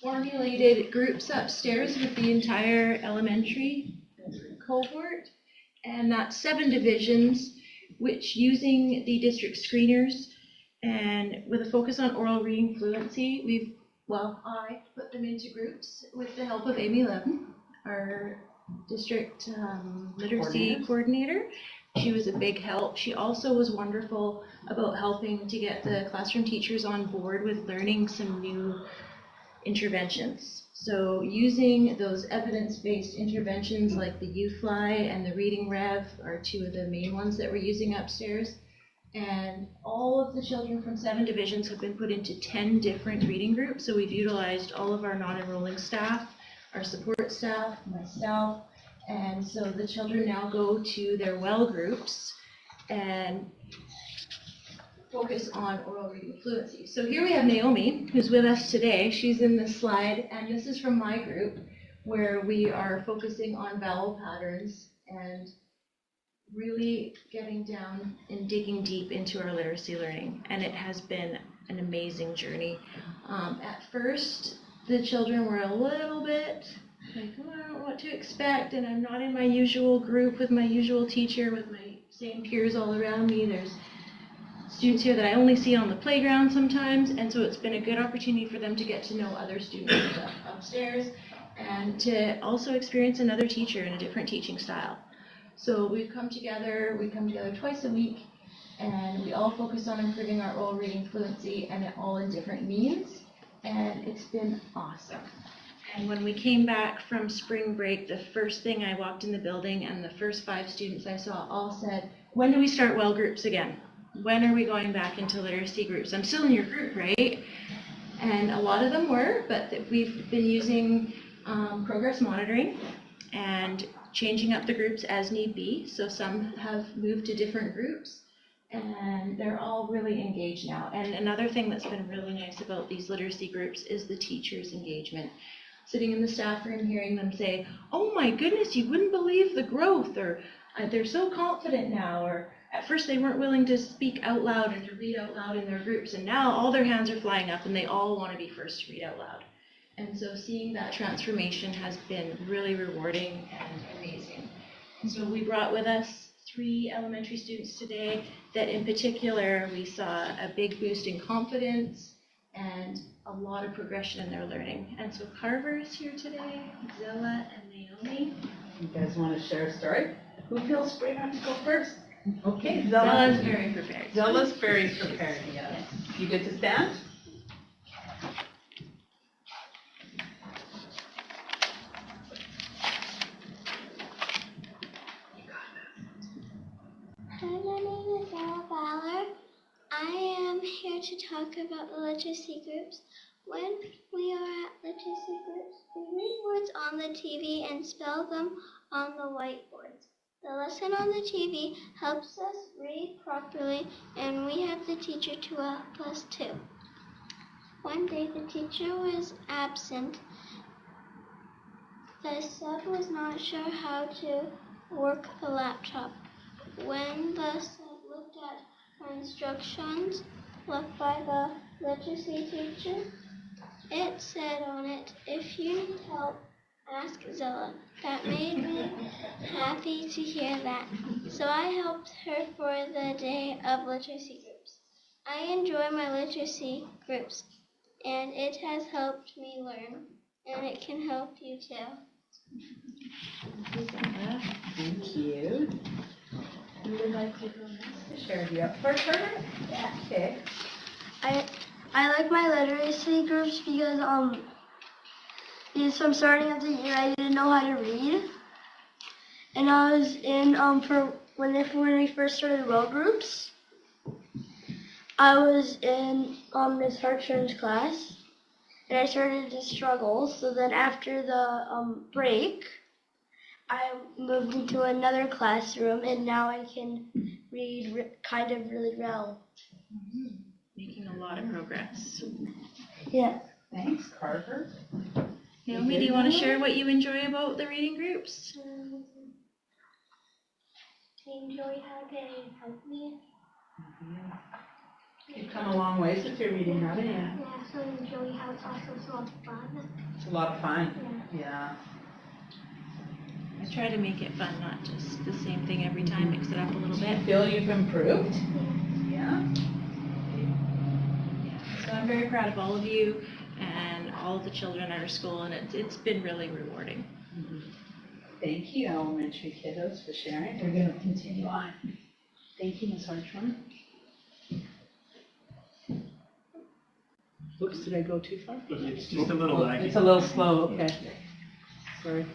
formulated groups upstairs with the entire elementary cohort, and that's 7 divisions, which using the district screeners and with a focus on oral reading fluency, I put them into groups with the help of Amy Levin, our district literacy coordinator. She was a big help. She also was wonderful about helping to get the classroom teachers on board with learning some new interventions. So using those evidence-based interventions like the U-Fly and the Reading Rev are 2 of the main ones that we're using upstairs. And all of the children from 7 divisions have been put into 10 different reading groups. So we've utilized all of our non-enrolling staff, our support staff, myself, and so the children now go to their well groups and focus on oral reading fluency. So here we have Naomi, who's with us today. She's in this slide, and this is from my group, where we are focusing on vowel patterns and really getting down and digging deep into our literacy learning. And it has been an amazing journey. At first, the children were a little bit like, oh, I don't know what to expect, and I'm not in my usual group with my usual teacher, with my same peers all around me. There's students here that I only see on the playground sometimes, and so it's been a good opportunity for them to get to know other students upstairs and to also experience another teacher in a different teaching style. So we come together twice a week, and we all focus on improving our oral reading fluency, and it all in different means, and it's been awesome. And when we came back from spring break, the first thing I walked in the building, and the first 5 students I saw all said, when do we start well groups again? When are we going back into literacy groups? I'm still in your group, right? And a lot of them were, but we've been using progress monitoring and changing up the groups as need be. So some have moved to different groups, and they're all really engaged now. And another thing that's been really nice about these literacy groups is the teachers' engagement. Sitting in the staff room, hearing them say, oh my goodness, you wouldn't believe the growth, or they're so confident now, or at first they weren't willing to speak out loud and to read out loud in their groups, and now all their hands are flying up and they all want to be first to read out loud. And so seeing that transformation has been really rewarding and amazing. And so we brought with us 3 elementary students today that in particular we saw a big boost in confidence and a lot of progression in their learning. And so Carver is here today, Zilla and Naomi. You guys want to share a story? Who feels brave enough to go first? Okay, Zilla. Zilla's very prepared. Zilla's very prepared, yes. You good to stand? Hi, my name is Zara Ballard. I am here to talk about the literacy groups. When we are at literacy groups, we read words on the TV and spell them on the whiteboards. The lesson on the TV helps us read properly, and we have the teacher to help us too. One day the teacher was absent. The sub was not sure how to work the laptop. When the sub looked at her instructions left by the literacy teacher, it said on it, if you need help, ask Zilla. That made me happy to hear that. So I helped her for the day of literacy groups. I enjoy my literacy groups, and it has helped me learn, and it can help you too. Thank you. Who would like to go next to share? You up first, Carver? Yeah. Okay. I like my literacy groups because from starting of the year I didn't know how to read, and I was in when we first started well groups. I was in Miss Hartshorn's class, and I started to struggle. So then after the break, I moved into another classroom, and now I can read kind of really well. Making a lot of progress. Yeah. Thanks, Carter. Naomi, do you want to share what you enjoy about the reading groups? I enjoy how they help me. You've come a long ways with your reading, haven't you? Yeah, so I enjoy how it's also so much fun. It's a lot of fun. Yeah. I try to make it fun, not just the same thing every time, mix it up a little bit. Feel you've improved? Yeah. So I'm very proud of all of you and all of the children at our school, and it's been really rewarding. Thank you, elementary kiddos, for sharing. We're going to continue on. Thank you, Ms. Hartshorn. Oops, did I go too far? It's just a little laggy. It's a little slow, okay. Sorry.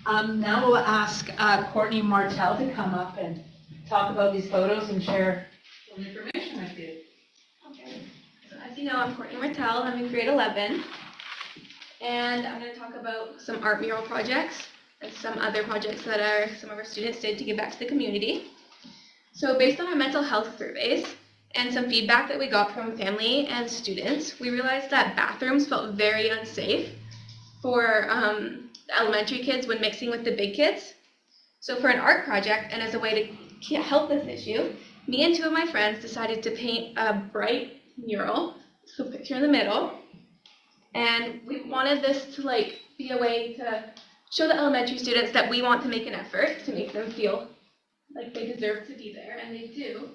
Now we'll ask Courtney Martell to come up and talk about these photos and share some information with you. Okay. So as you know, I'm Courtney Martell. I'm in grade 11. And I'm going to talk about some art mural projects and some other projects that some of our students did to give back to the community. So based on our mental health surveys and some feedback that we got from family and students, we realized that bathrooms felt very unsafe for the elementary kids when mixing with the big kids. So for an art project and as a way to help this issue, me and two of my friends decided to paint a bright mural, so picture in the middle, and we wanted this to be a way to show the elementary students that we want to make an effort to make them feel like they deserve to be there, and they do.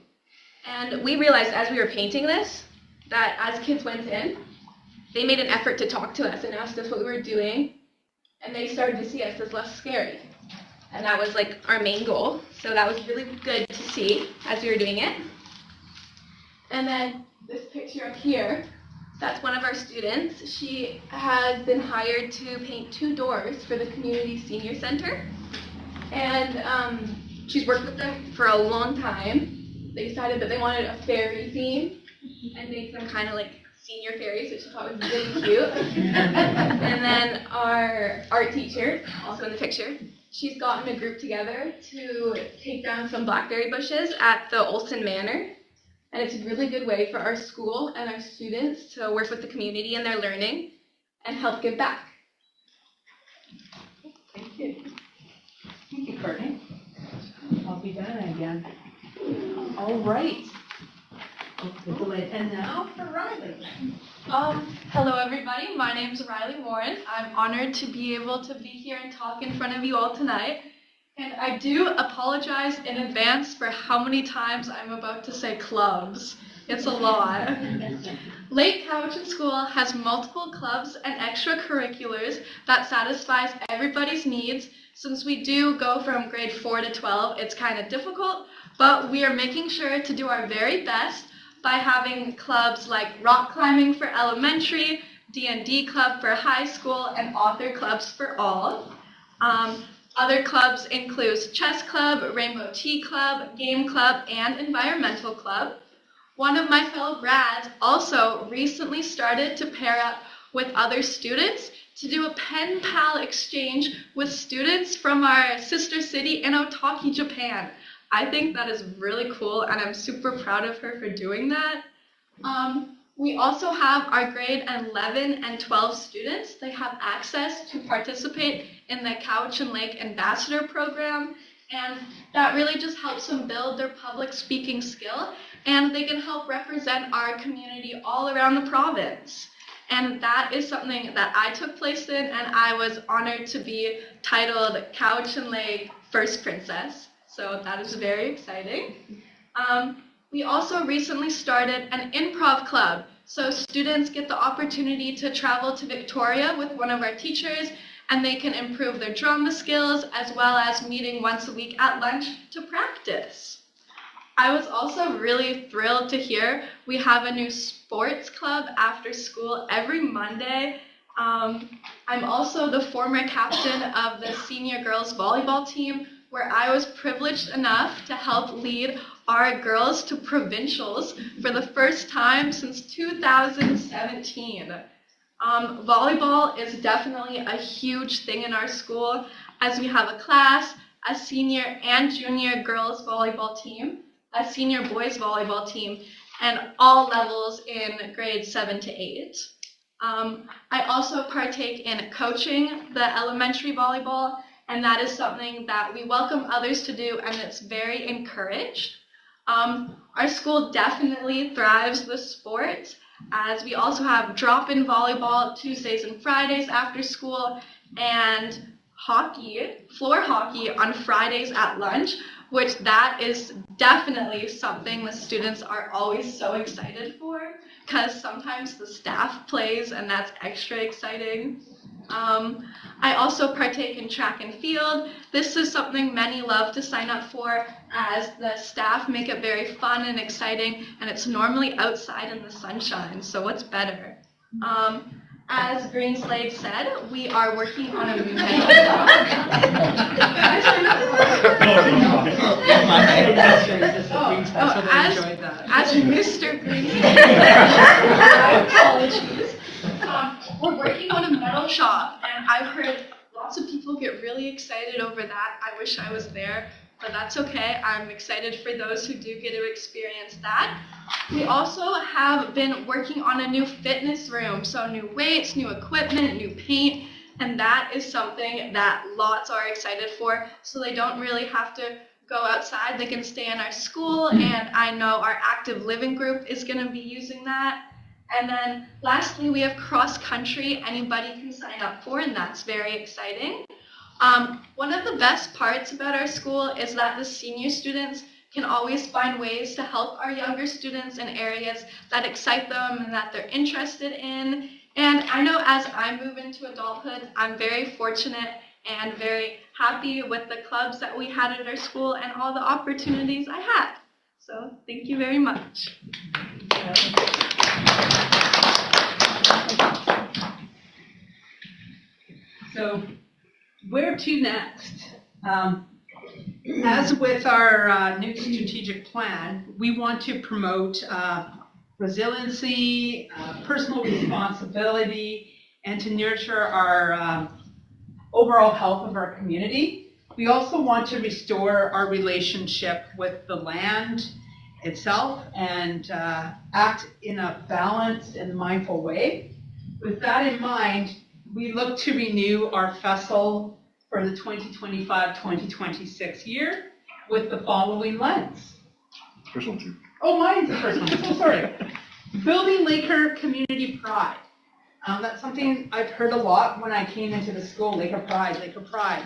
And we realized as we were painting this, that as kids went in, they made an effort to talk to us and asked us what we were doing, and they started to see us as less scary. And that was our main goal. So that was really good to see as we were doing it. And then this picture up here, that's one of our students. She has been hired to paint 2 doors for the community senior center. And she's worked with them for a long time. They decided that they wanted a fairy theme and make them kind of like senior fairies, which she thought was really cute. And then our art teacher, also in the picture, she's gotten a group together to take down some blackberry bushes at the Olson Manor. And it's a really good way for our school and our students to work with the community in their learning and help give back. Thank you. Thank you, Courtney. I'll be done again. All right. And now for Riley. Hello everybody, my name is Riley Warren. I'm honored to be able to be here and talk in front of you all tonight. And I do apologize in advance for how many times I'm about to say clubs. It's a lot. Lake Cowichan School has multiple clubs and extracurriculars that satisfies everybody's needs. Since we do go from grade 4 to 12, it's kind of difficult, but we are making sure to do our very best by having clubs like rock climbing for elementary, D&D club for high school, and author clubs for all. Other clubs include chess club, rainbow tea club, game club, and environmental club. One of my fellow grads also recently started to pair up with other students to do a pen pal exchange with students from our sister city in Otaki, Japan. I think that is really cool, and I'm super proud of her for doing that. We also have our grade 11 and 12 students. They have access to participate in the Cowichan Lake Ambassador Program, and that really just helps them build their public speaking skill, and they can help represent our community all around the province. And that is something that I took place in, and I was honored to be titled Cowichan Lake First Princess. So that is very exciting. We also recently started an improv club. So students get the opportunity to travel to Victoria with one of our teachers, and they can improve their drama skills as well as meeting once a week at lunch to practice. I was also really thrilled to hear we have a new sports club after school every Monday. I'm also the former captain of the senior girls volleyball team, where I was privileged enough to help lead our girls to provincials for the first time since 2017. Volleyball is definitely a huge thing in our school, as we have a class, a senior and junior girls volleyball team, a senior boys volleyball team, and all levels in grades 7 to 8. I also partake in coaching the elementary volleyball, and that is something that we welcome others to do, and it's very encouraged. Our school definitely thrives with sports, as we also have drop-in volleyball Tuesdays and Fridays after school, and hockey, floor hockey on Fridays at lunch, which that is definitely something the students are always so excited for, because sometimes the staff plays and that's extra exciting. I also partake in track and field. This is something many love to sign up for, as the staff make it very fun and exciting, and it's normally outside in the sunshine, so what's better? As Green Slade said, we are working on a mental as Mr. Green Slade, apologies. We're working on a metal shop, and I've heard lots of people get really excited over that. I wish I was there, but that's okay. I'm excited for those who do get to experience that. We also have been working on a new fitness room, so new weights, new equipment, new paint, and that is something that lots are excited for, so they don't really have to go outside. They can stay in our school, and I know our active living group is going to be using that. And then lastly, we have cross country anybody can sign up for, and that's very exciting. One of the best parts about our school is that the senior students can always find ways to help our younger students in areas that excite them and that they're interested in. And I know as I move into adulthood, I'm very fortunate and very happy with the clubs that we had at our school and all the opportunities I had. So thank you very much. So, where to next? As with our new strategic plan, we want to promote resiliency, personal responsibility, and to nurture our overall health of our community. We also want to restore our relationship with the land itself and act in a balanced and mindful way. With that in mind, we look to renew our FESL for the 2025-2026 year with the following lens. First one, too. Oh, mine's the first one. So sorry. Building Laker community pride. That's something I've heard a lot when I came into the school, Laker pride, Laker pride.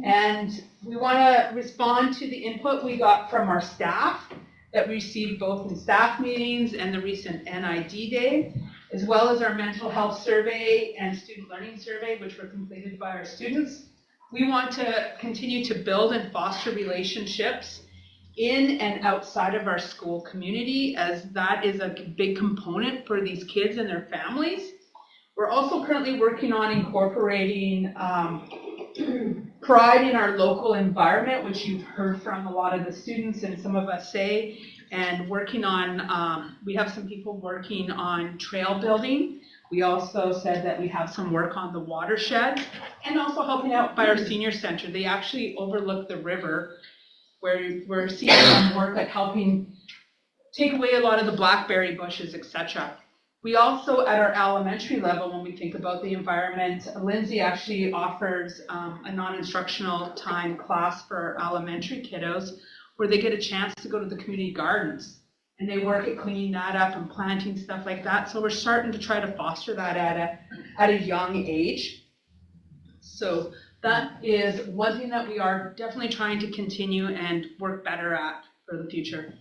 And we want to respond to the input we got from our staff that we received both in staff meetings and the recent NID day, as well as our mental health survey and student learning survey, which were completed by our students. We want to continue to build and foster relationships in and outside of our school community, as that is a big component for these kids and their families. We're also currently working on incorporating pride in our local environment, which you've heard from a lot of the students and some of us say, and working on, we have some people working on trail building. We also said that we have some work on the watershed, and also helping out by our senior center. They actually overlook the river, where we're seeing some work at helping take away a lot of the blackberry bushes, etc. We also, at our elementary level, when we think about the environment, Lindsay actually offers a non-instructional time class for our elementary kiddos, where they get a chance to go to the community gardens, and they work at cleaning that up and planting stuff like that. So we're starting to try to foster that at a young age. So that is one thing that we are definitely trying to continue and work better at for the future.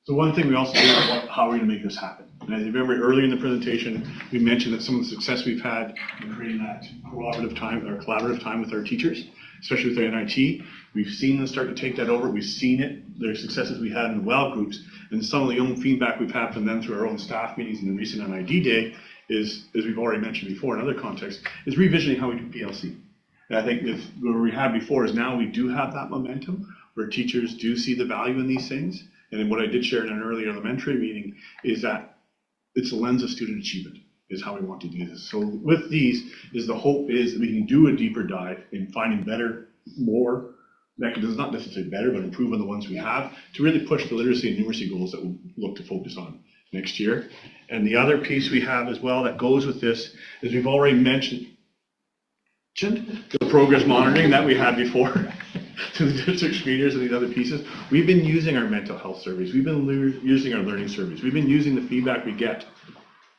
So one thing we also do is how are we going to make this happen? And as you remember earlier in the presentation, we mentioned that some of the success we've had in creating that collaborative time with our teachers, especially with their NIT. We've seen them start to take that over. We've seen it, their successes we had in the WELL groups, and some of the own feedback we've had from them through our own staff meetings in the recent NID day is, as we've already mentioned before in other contexts, is revisiting how we do PLC. And I think what we had before is now we do have that momentum where teachers do see the value in these things. And what I did share in an earlier elementary meeting is that it's a lens of student achievement. is how we want to do this. So with these, the hope is that we can do a deeper dive in finding better, more mechanisms, not necessarily better, but improve on the ones we have to really push the literacy and numeracy goals that we'll look to focus on next year. And the other piece we have as well that goes with this is we've already mentioned the progress monitoring that we had before to the district screeners and these other pieces. We've been using our mental health surveys. We've been using our learning surveys. We've been using the feedback we get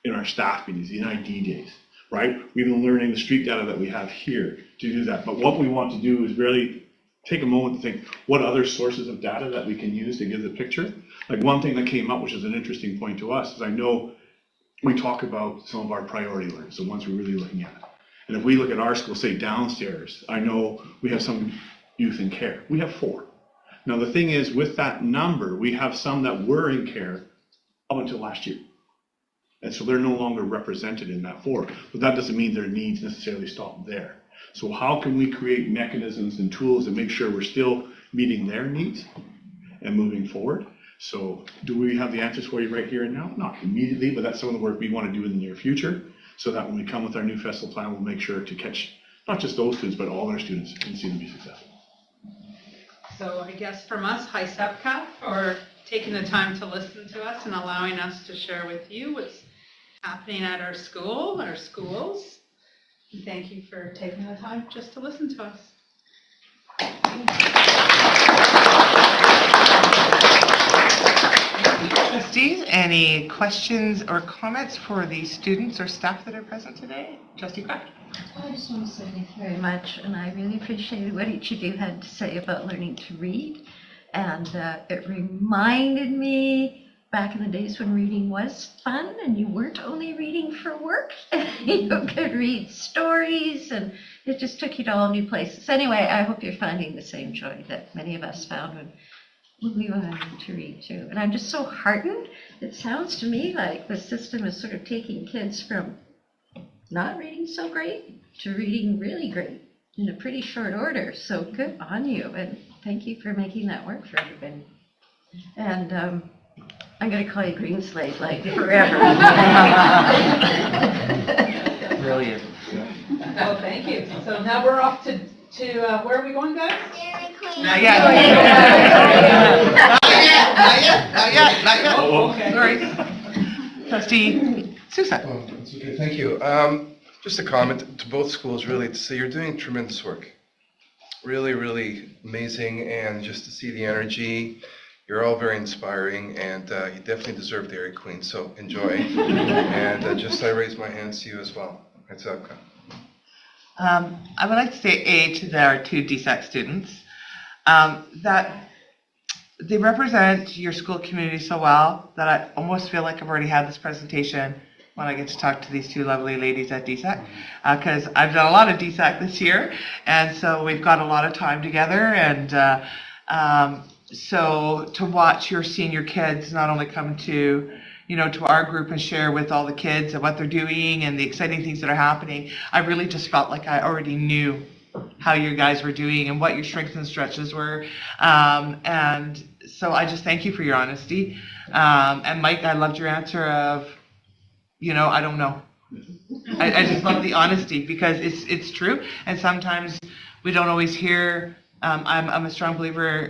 in our staff meetings, in ID days, right? We've been learning the street data that we have here to do that. But what we want to do is really take a moment to think what other sources of data that we can use to give the picture. Like one thing that came up, which is an interesting point to us, is I know we talk about some of our priority learners, the ones we're really looking at. And if we look at our school, say downstairs, I know we have some youth in care. We have 4. Now the thing is, with that number, we have some that were in care up until last year. And so they're no longer represented in that 4. But that doesn't mean their needs necessarily stop there. So how can we create mechanisms and tools that make sure we're still meeting their needs and moving forward? So do we have the answers for you right here and now? Not immediately, but that's some of the work we want to do in the near future, so that when we come with our new festival plan, we'll make sure to catch not just those students, but all our students and see them be successful. So I guess from us, hi Sepka, for taking the time to listen to us and allowing us to share with you what's happening at our school, our schools. And thank you for taking the time just to listen to us. Trustees, any questions or comments for the students or staff that are present today? Trustee Craft? I just want to say thank you very much, and I really appreciated what each of you had to say about learning to read. And it reminded me back in the days when reading was fun and you weren't only reading for work. You could read stories and it just took you to all new places. Anyway, I hope you're finding the same joy that many of us found when we learned to read too. And I'm just so heartened. It sounds to me like the system is sort of taking kids from not reading so great to reading really great in a pretty short order. So good on you, and thank you for making that work for everybody. And I'm going to call you Green Slate like forever. Brilliant. Oh, thank you. So now we're off to where are we going, guys? Dairy Queen. Not yet. Not yet. Oh, okay. Sorry. Trustee Sousa. Oh, that's okay, thank you. Just a comment to both schools, really, to say you're doing tremendous work. Really, really amazing, and just to see the energy. You're all very inspiring, and you definitely deserve Dairy Queen, so enjoy. And just I raise my hands to you as well. That's okay. I would like to say to our 2 DSAC students that they represent your school community so well that I almost feel like I've already had this presentation when I get to talk to these 2 lovely ladies at DSAC, because I've done a lot of DSAC this year, and so we've got a lot of time together, and so to watch your senior kids not only come to our group and share with all the kids and what they're doing and the exciting things that are happening, I really just felt like I already knew how you guys were doing and what your strengths and stretches were. And so I just thank you for your honesty. And Mike, I loved your answer of, I don't know. I just love the honesty because it's true. And sometimes we don't always hear. I'm a strong believer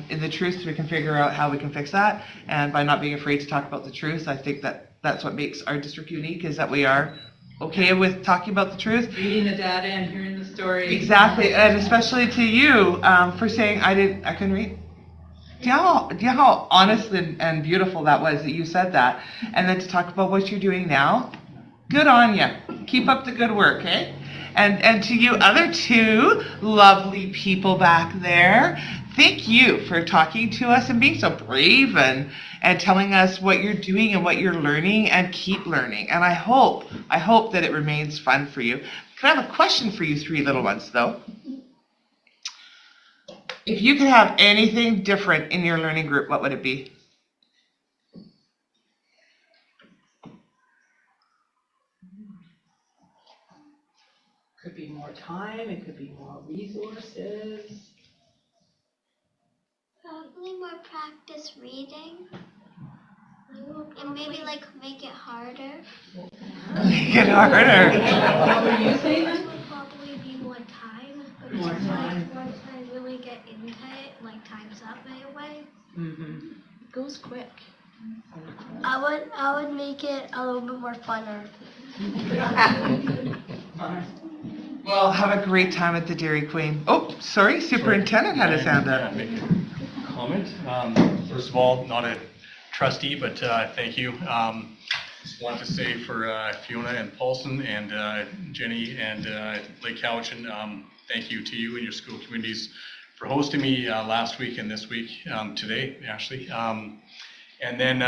in the truth. We can figure out how we can fix that. And by not being afraid to talk about the truth, I think that's what makes our district unique, is that we are okay with talking about the truth. Reading the data and hearing the stories. Exactly, and especially to you for saying I couldn't read. Do you know how honest and beautiful that was that you said that, and then to talk about what you're doing now? Good on you. Keep up the good work, eh? And to you other 2 lovely people back there, thank you for talking to us and being so brave and telling us what you're doing and what you're learning, and keep learning. And I hope that it remains fun for you. Can I have a question for you 3 little ones, though? If you could have anything different in your learning group, what would it be? Could be more time, it could be more resources. Probably more practice reading. And maybe make it harder. Make it harder. What were you saying? It would probably be more time, but it's like once I really get into it, like time's up right away. It goes quick. I would make it a little bit more funner. Well, have a great time at the Dairy Queen. Oh, sorry, Superintendent had his hand up. Make a comment. First of all, not a trustee, but thank you. Just wanted to say for Fiona and Paulson and Jenny and Lake Cowichan, thank you to you and your school communities for hosting me last week and this week, today actually. And then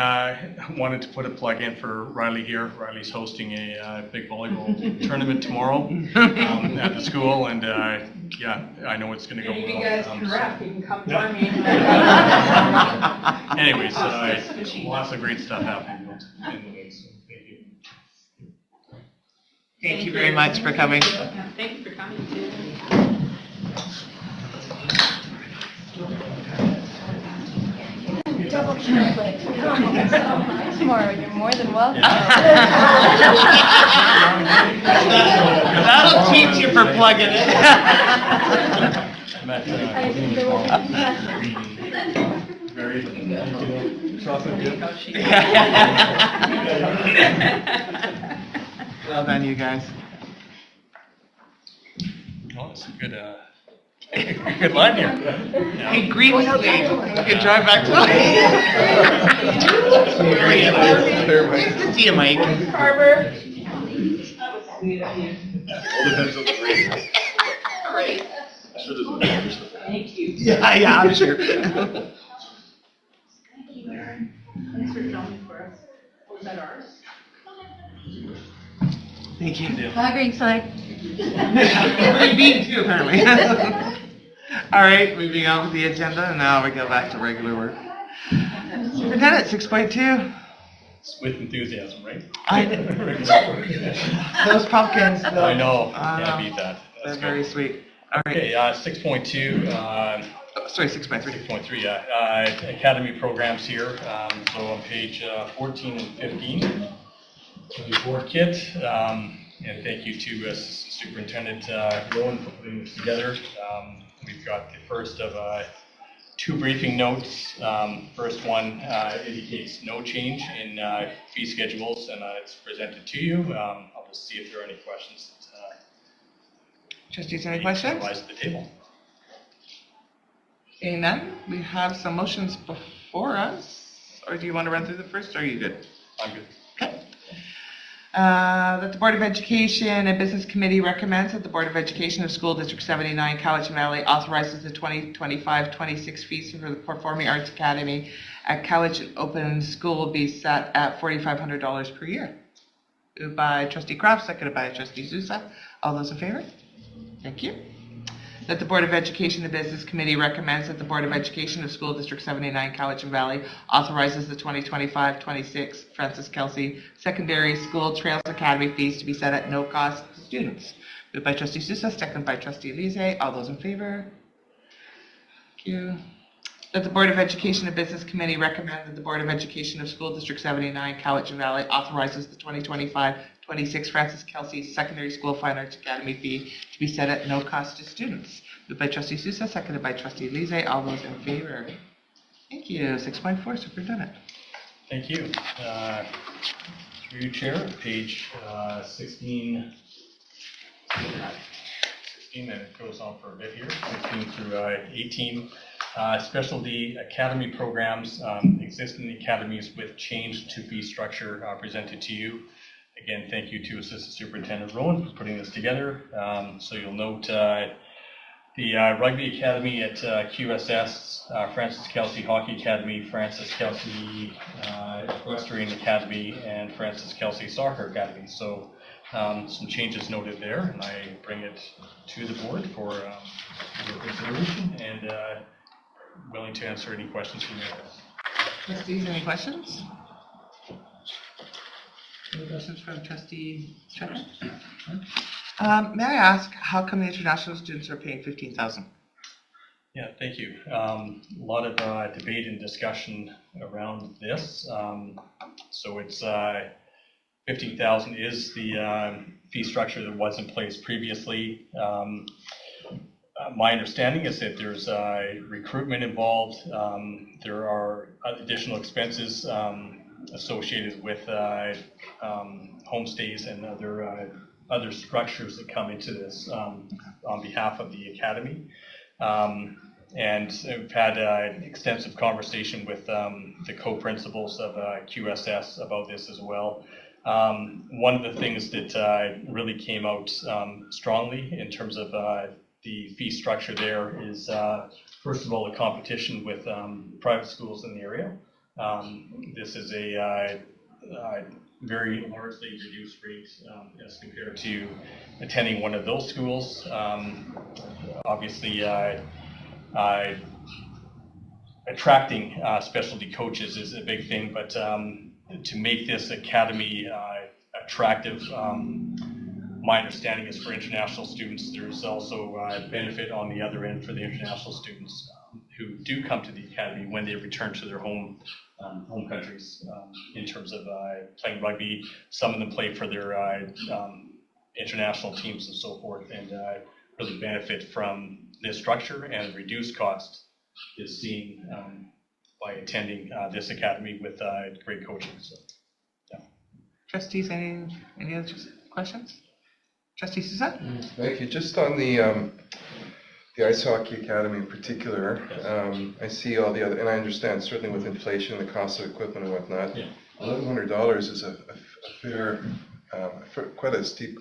wanted to put a plug in for Riley here. Riley's hosting a big volleyball tournament tomorrow at the school, and yeah, I know it's going to go well. If you guys can ref, you can come join me. Anyways, lots of great stuff happening in the week, so thank you. Thank you very much for coming. Thank you for coming too. Double triplet. Tomorrow, you're more than welcome. That'll teach you for plugging it. Well done, you guys. Well, it's a good, good line here. Yeah. Hey, Greenslade, you can drive back to Nice to see you, Mike. Carver. All depends on the grade. Great. Sure there's a numbers with that. Thank you. Yeah, I'm sure. Thanks for filming for us. Was that ours? Thank you. Hi, Greenside. We're being too, apparently. All right, moving on with the agenda, and now we go back to regular work. Superintendent, 6.2. With enthusiasm, right? Those pumpkins, though. I know, I can't know. beat that. They're That's very good. sweet. All right. Okay, 6.2, Sorry, 6.3. 6.3, yeah, academy programs here, so on page 14 and 15. So the board kit, and thank you to Assistant Superintendent Rowan for putting this together. We've got the first of two briefing notes. First one indicates no change in fee schedules, and it's presented to you. I'll just see if there are any questions. Trustees, any questions? Rise to the table. Seeing none, we have some motions before us. Or do you want to run through the first, or are you good? I'm good. Okay. That the Board of Education and Business Committee recommends that the Board of Education of School District 79, Cowichan Valley authorizes the 2025-26 fees for the Performing Arts Academy at Cowichan Open School will be set at $4,500 per year. Moved by Trustee Kraft, seconded by Trustee Sousa. All those in favor? Thank you. That the Board of Education and Business Committee recommends that the Board of Education of School District 79, Cowichan Valley authorizes the 2025-26 Francis Kelsey Secondary School Trails Academy fees to be set at no cost to students. Moved by Trustee Sousa, seconded by Trustee Elise. All those in favor? Thank you. That the Board of Education and Business Committee recommend that the Board of Education of School District 79, Cowichan Valley authorizes the 2025-26 Francis Kelsey Secondary School Fine Arts Academy fee to be set at no cost to students. Moved by Trustee Sousa, seconded by Trustee Elise. All those in favor? Thank you. 6.4, Superintendent. Thank you. Through you, Chair, page 16. 16, and it goes on for a bit here, 16 through 18. Specialty academy programs, existing academies with change to fee structure presented to you. Again, thank you to Assistant Superintendent Rowan for putting this together. So you'll note the Rugby Academy at QSS, Francis Kelsey Hockey Academy, Francis Kelsey Equestrian Academy, and Francis Kelsey Soccer Academy. So some changes noted there, and I bring it to the board for your consideration, and willing to answer any questions from you. Trustees, any questions? Any questions from Trustee Stratton? May I ask, how come the international students are paying $15,000? Yeah, thank you. A lot of debate and discussion around this. So it's $15,000 is the fee structure that was in place previously. My understanding is that there's recruitment involved. There are additional expenses associated with homestays and other structures that come into this on behalf of the academy. And we've had an extensive conversation with the co-principals of QSS about this as well. One of the things that really came out strongly in terms of the fee structure there is, first of all, the competition with private schools in the area. This is a very largely reduced rate as compared to attending one of those schools. Obviously, attracting specialty coaches is a big thing, but to make this academy attractive, my understanding is for international students, there's also a benefit on the other end for the international students who do come to the academy when they return to their home countries in terms of playing rugby. Some of them play for their international teams and so forth, and really benefit from this structure, and reduced cost is seen by attending this academy with great coaching. So, yeah. Trustees, any other questions? Trustee Sousa? Thank you. Just on the Ice Hockey Academy in particular, I see all the other, and I understand certainly with inflation, the cost of equipment and whatnot, Yeah. $1,100 is a fair, quite a steep,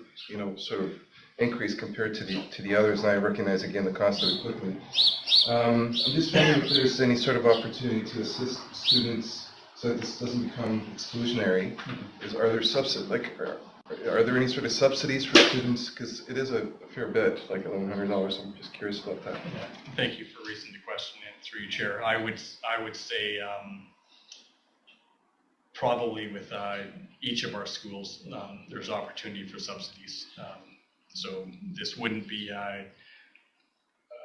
sort of increase compared to the others, and I recognize again the cost of equipment. I'm just wondering if there's any sort of opportunity to assist students so that this doesn't become exclusionary. Are there any sort of subsidies for students? Because it is a fair bit, like $1,100. I'm just curious about that. Yeah. Thank you for raising the question, and through you, Chair. I would say probably with each of our schools, there's opportunity for subsidies. So this wouldn't be a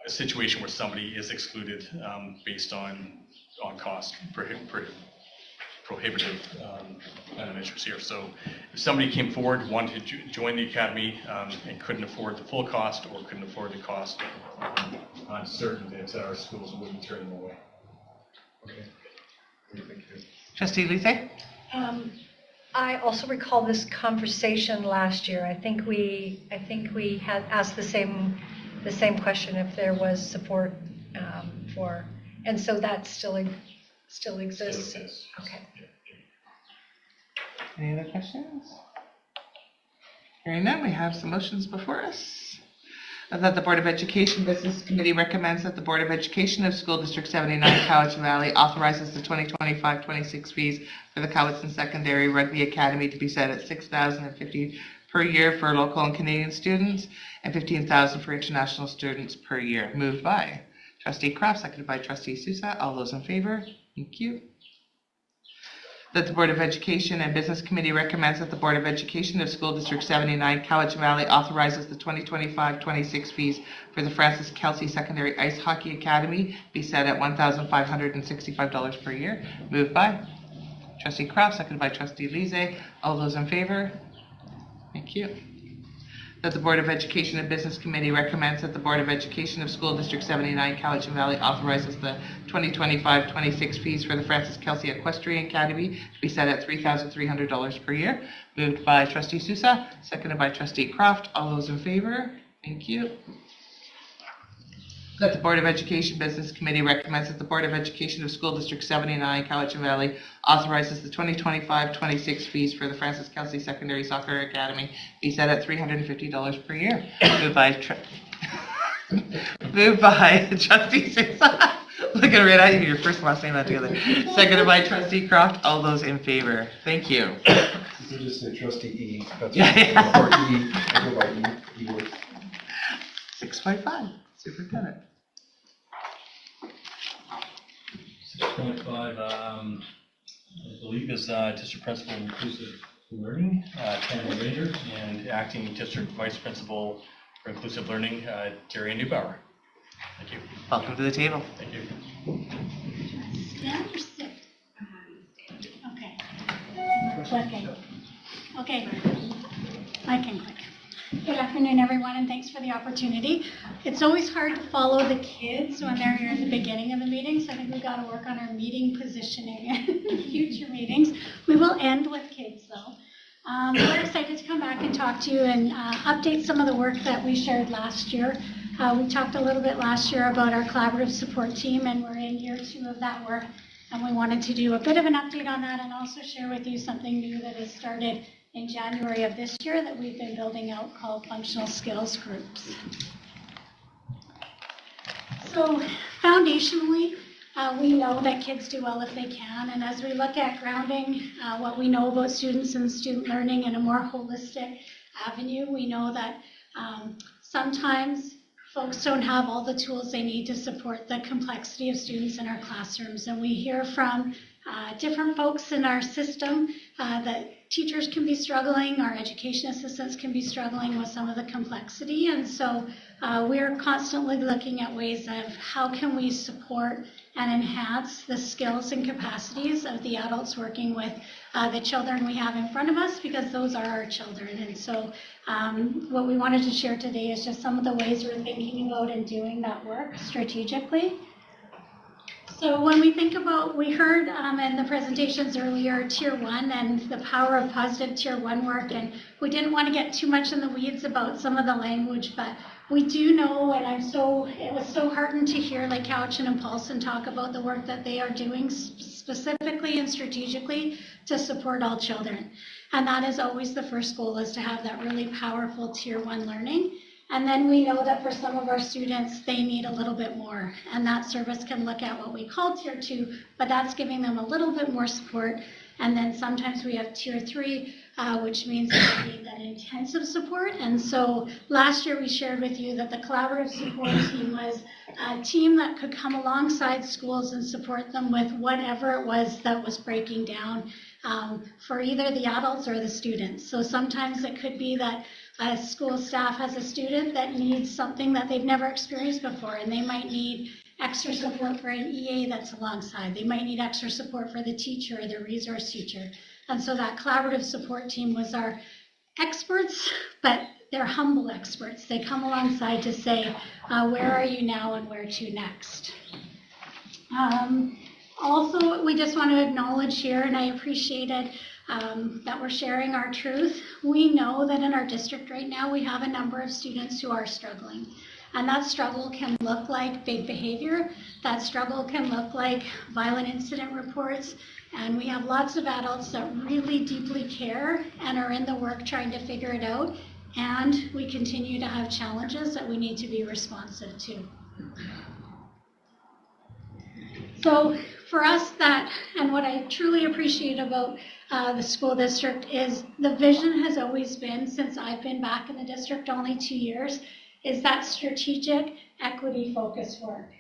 situation where somebody is excluded based on cost, prohibitive measures here. So if somebody came forward, wanted to join the academy and couldn't afford the full cost or couldn't afford the cost, I'm certain that our schools wouldn't turn them away. Okay. Thank you. Trustee Lise? I also recall this conversation last year. I think we had asked the same question if there was support for, and so that still exists. Okay. Any other questions? Hearing none, we have some motions before us. That the Board of Education Business Committee recommends that the Board of Education of School District 79 Cowichan Valley authorizes the 2025-26 fees for the Cowichan Secondary Rugby Academy to be set at $6,050 per year for local and Canadian students and $15,000 for international students per year. Moved by Trustee Kraft, seconded by Trustee Sousa. All those in favor? Thank you. That the Board of Education and Business Committee recommends that the Board of Education of School District 79 Cowichan Valley authorizes the 2025-26 fees for the Francis Kelsey Secondary Ice Hockey Academy be set at $1,565 per year. Moved by Trustee Kraft, seconded by Trustee Lise. All those in favor? Thank you. That the Board of Education and Business Committee recommends that the Board of Education of School District 79 Cowichan Valley authorizes the 2025-26 fees for the Francis Kelsey Equestrian Academy to be set at $3,300 per year. Moved by Trustee Sousa, seconded by Trustee Kraft. All those in favor? Thank you. That the Board of Education Business Committee recommends that the Board of Education of School District 79 Cowichan Valley authorizes the 2025-26 fees for the Francis Kelsey Secondary Soccer Academy be set at $350 per year. Moved by Trustee Sousa. Looking right at you, your first and last name out together. Seconded by Trustee Kraft. All those in favor? Thank you. You can just say Trustee E. That's Yeah. or E. I go by E. 6.5. Superintendent. 6.5, I believe is District Principal of Inclusive Learning, Tamara Ranger, and Acting District Vice Principal for Inclusive Learning, Darian Neubauer. Thank you. Welcome to the table. Thank you. Stand or sit? Okay. Okay. Okay, I can click. Good afternoon, everyone, and thanks for the opportunity. It's always hard to follow the kids when they're here at the beginning of the meeting, so I think we've got to work on our meeting positioning in future meetings. We will end with kids, though. We're excited to come back and talk to you and update some of the work that we shared last year. We talked a little bit last year about our collaborative support team, and we're in year 2 of that work. And we wanted to do a bit of an update on that and also share with you something new that has started in January of this year that we've been building out called functional skills groups. So foundationally, we know that kids do well if they can. And as we look at grounding what we know about students and student learning in a more holistic avenue, we know that sometimes folks don't have all the tools they need to support the complexity of students in our classrooms. And we hear from different folks in our system that teachers can be struggling, our education assistants can be struggling with some of the complexity. And so we're constantly looking at ways of how can we support and enhance the skills and capacities of the adults working with the children we have in front of us, because those are our children. And so what we wanted to share today is just some of the ways we're thinking about and doing that work strategically. So when we think about, we heard in the presentations earlier, Tier 1 and the power of positive Tier 1 work, and we didn't want to get too much in the weeds about some of the language, but we do know, and it was so heartened to hear like Couchin and Paulson talk about the work that they are doing specifically and strategically to support all children. And that is always the first goal, is to have that really powerful Tier 1 learning. And then we know that for some of our students, they need a little bit more. And that service can look at what we call Tier 2, but that's giving them a little bit more support. And then sometimes we have Tier 3, which means they need that intensive support. And so last year we shared with you that the collaborative support team was a team that could come alongside schools and support them with whatever it was that was breaking down for either the adults or the students. So sometimes it could be that a school staff has a student that needs something that they've never experienced before, and they might need extra support for an EA that's alongside. They might need extra support for the teacher or the resource teacher. And so that collaborative support team was our experts, but they're humble experts. They come alongside to say, where are you now and where to next? Also, we just want to acknowledge here, and I appreciate it, that we're sharing our truth. We know that in our district right now, we have a number of students who are struggling. And that struggle can look like big behavior. That struggle can look like violent incident reports. And we have lots of adults that really deeply care and are in the work trying to figure it out. And we continue to have challenges that we need to be responsive to. So for us, that, and what I truly appreciate about the school district is the vision has always been, since I've been back in the district only 2 years, is that strategic equity focused work.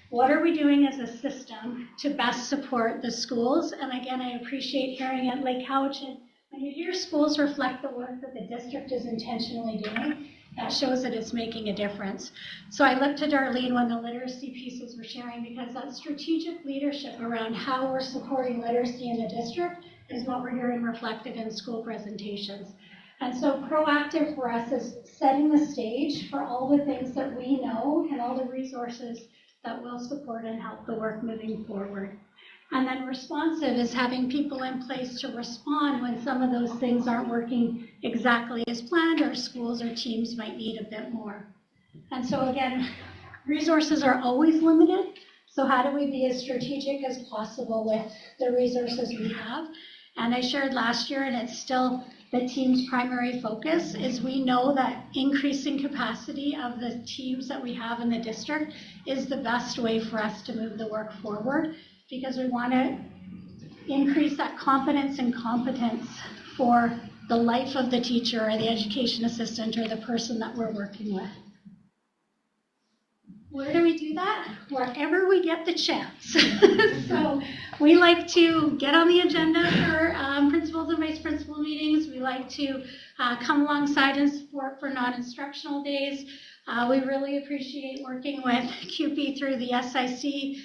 What are we doing as a system to best support the schools? And again, I appreciate hearing it like Couchin. When you hear schools reflect the work that the district is intentionally doing, that shows that it's making a difference. So I looked to Darlene when the literacy pieces were sharing, because that strategic leadership around how we're supporting literacy in the district is what we're hearing reflected in school presentations. And so proactive for us is setting the stage for all the things that we know and all the resources that will support and help the work moving forward. And then responsive is having people in place to respond when some of those things aren't working exactly as planned, or schools or teams might need a bit more. And so again, resources are always limited. So how do we be as strategic as possible with the resources we have? And I shared last year, and it's still the team's primary focus, is we know that increasing capacity of the teams that we have in the district is the best way for us to move the work forward, because we want to increase that confidence and competence for the life of the teacher or the education assistant or the person that we're working with. Where do we do that? Wherever we get the chance. So we like to get on the agenda for principals and vice principal meetings. We like to come alongside and support for non-instructional days. We really appreciate working with CUPE through the SIC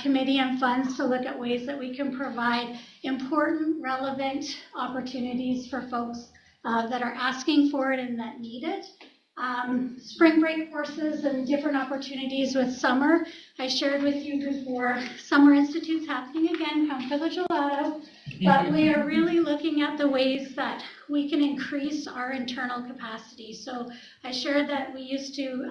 committee and funds to look at ways that we can provide important, relevant opportunities for folks that are asking for it and that need it. Spring break courses and different opportunities with summer. I shared with you before, Summer Institute's happening again, come for the gelato. But we are really looking at the ways that we can increase our internal capacity. So I shared that we used to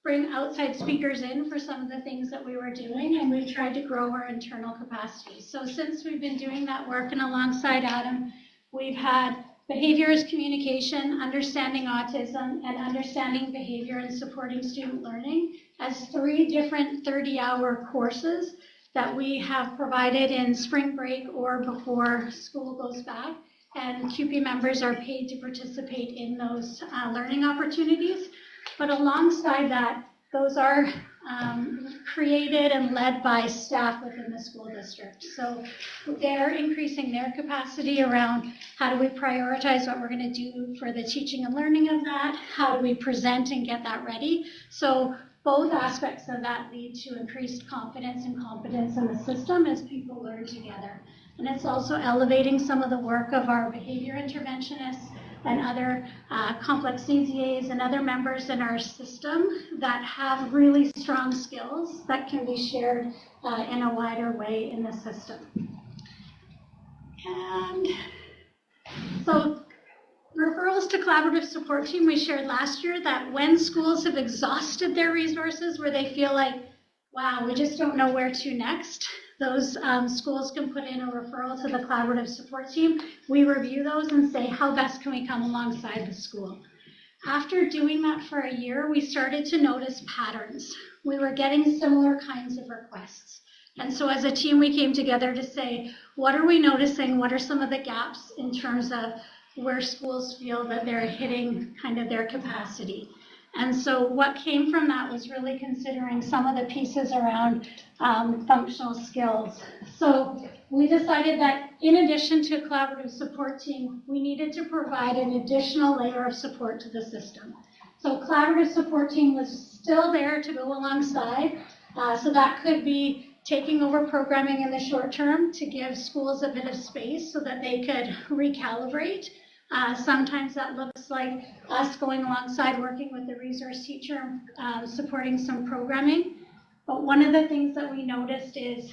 bring outside speakers in for some of the things that we were doing, and we tried to grow our internal capacity. So since we've been doing that work and alongside Adam, we've had behaviorist communication, understanding autism, and understanding behavior and supporting student learning as 3 different 30-hour courses that we have provided in spring break or before school goes back. And CUPE members are paid to participate in those learning opportunities. But alongside that, those are created and led by staff within the school district. So they're increasing their capacity around how do we prioritize what we're going to do for the teaching and learning of that, how do we present and get that ready. So both aspects of that lead to increased confidence and competence in the system as people learn together. And it's also elevating some of the work of our behavior interventionists and other complex CZAs and other members in our system that have really strong skills that can be shared in a wider way in the system. And so referrals to collaborative support team, we shared last year that when schools have exhausted their resources where they feel like, wow, we just don't know where to next, those schools can put in a referral to the collaborative support team. We review those and say, how best can we come alongside the school? After doing that for a year, we started to notice patterns. We were getting similar kinds of requests. And so as a team, we came together to say, what are we noticing? What are some of the gaps in terms of where schools feel that they're hitting kind of their capacity? And so what came from that was really considering some of the pieces around functional skills. So we decided that in addition to a collaborative support team, we needed to provide an additional layer of support to the system. So collaborative support team was still there to go alongside. So that could be taking over programming in the short term to give schools a bit of space so that they could recalibrate. Sometimes that looks like us going alongside working with the resource teacher, supporting some programming. But one of the things that we noticed is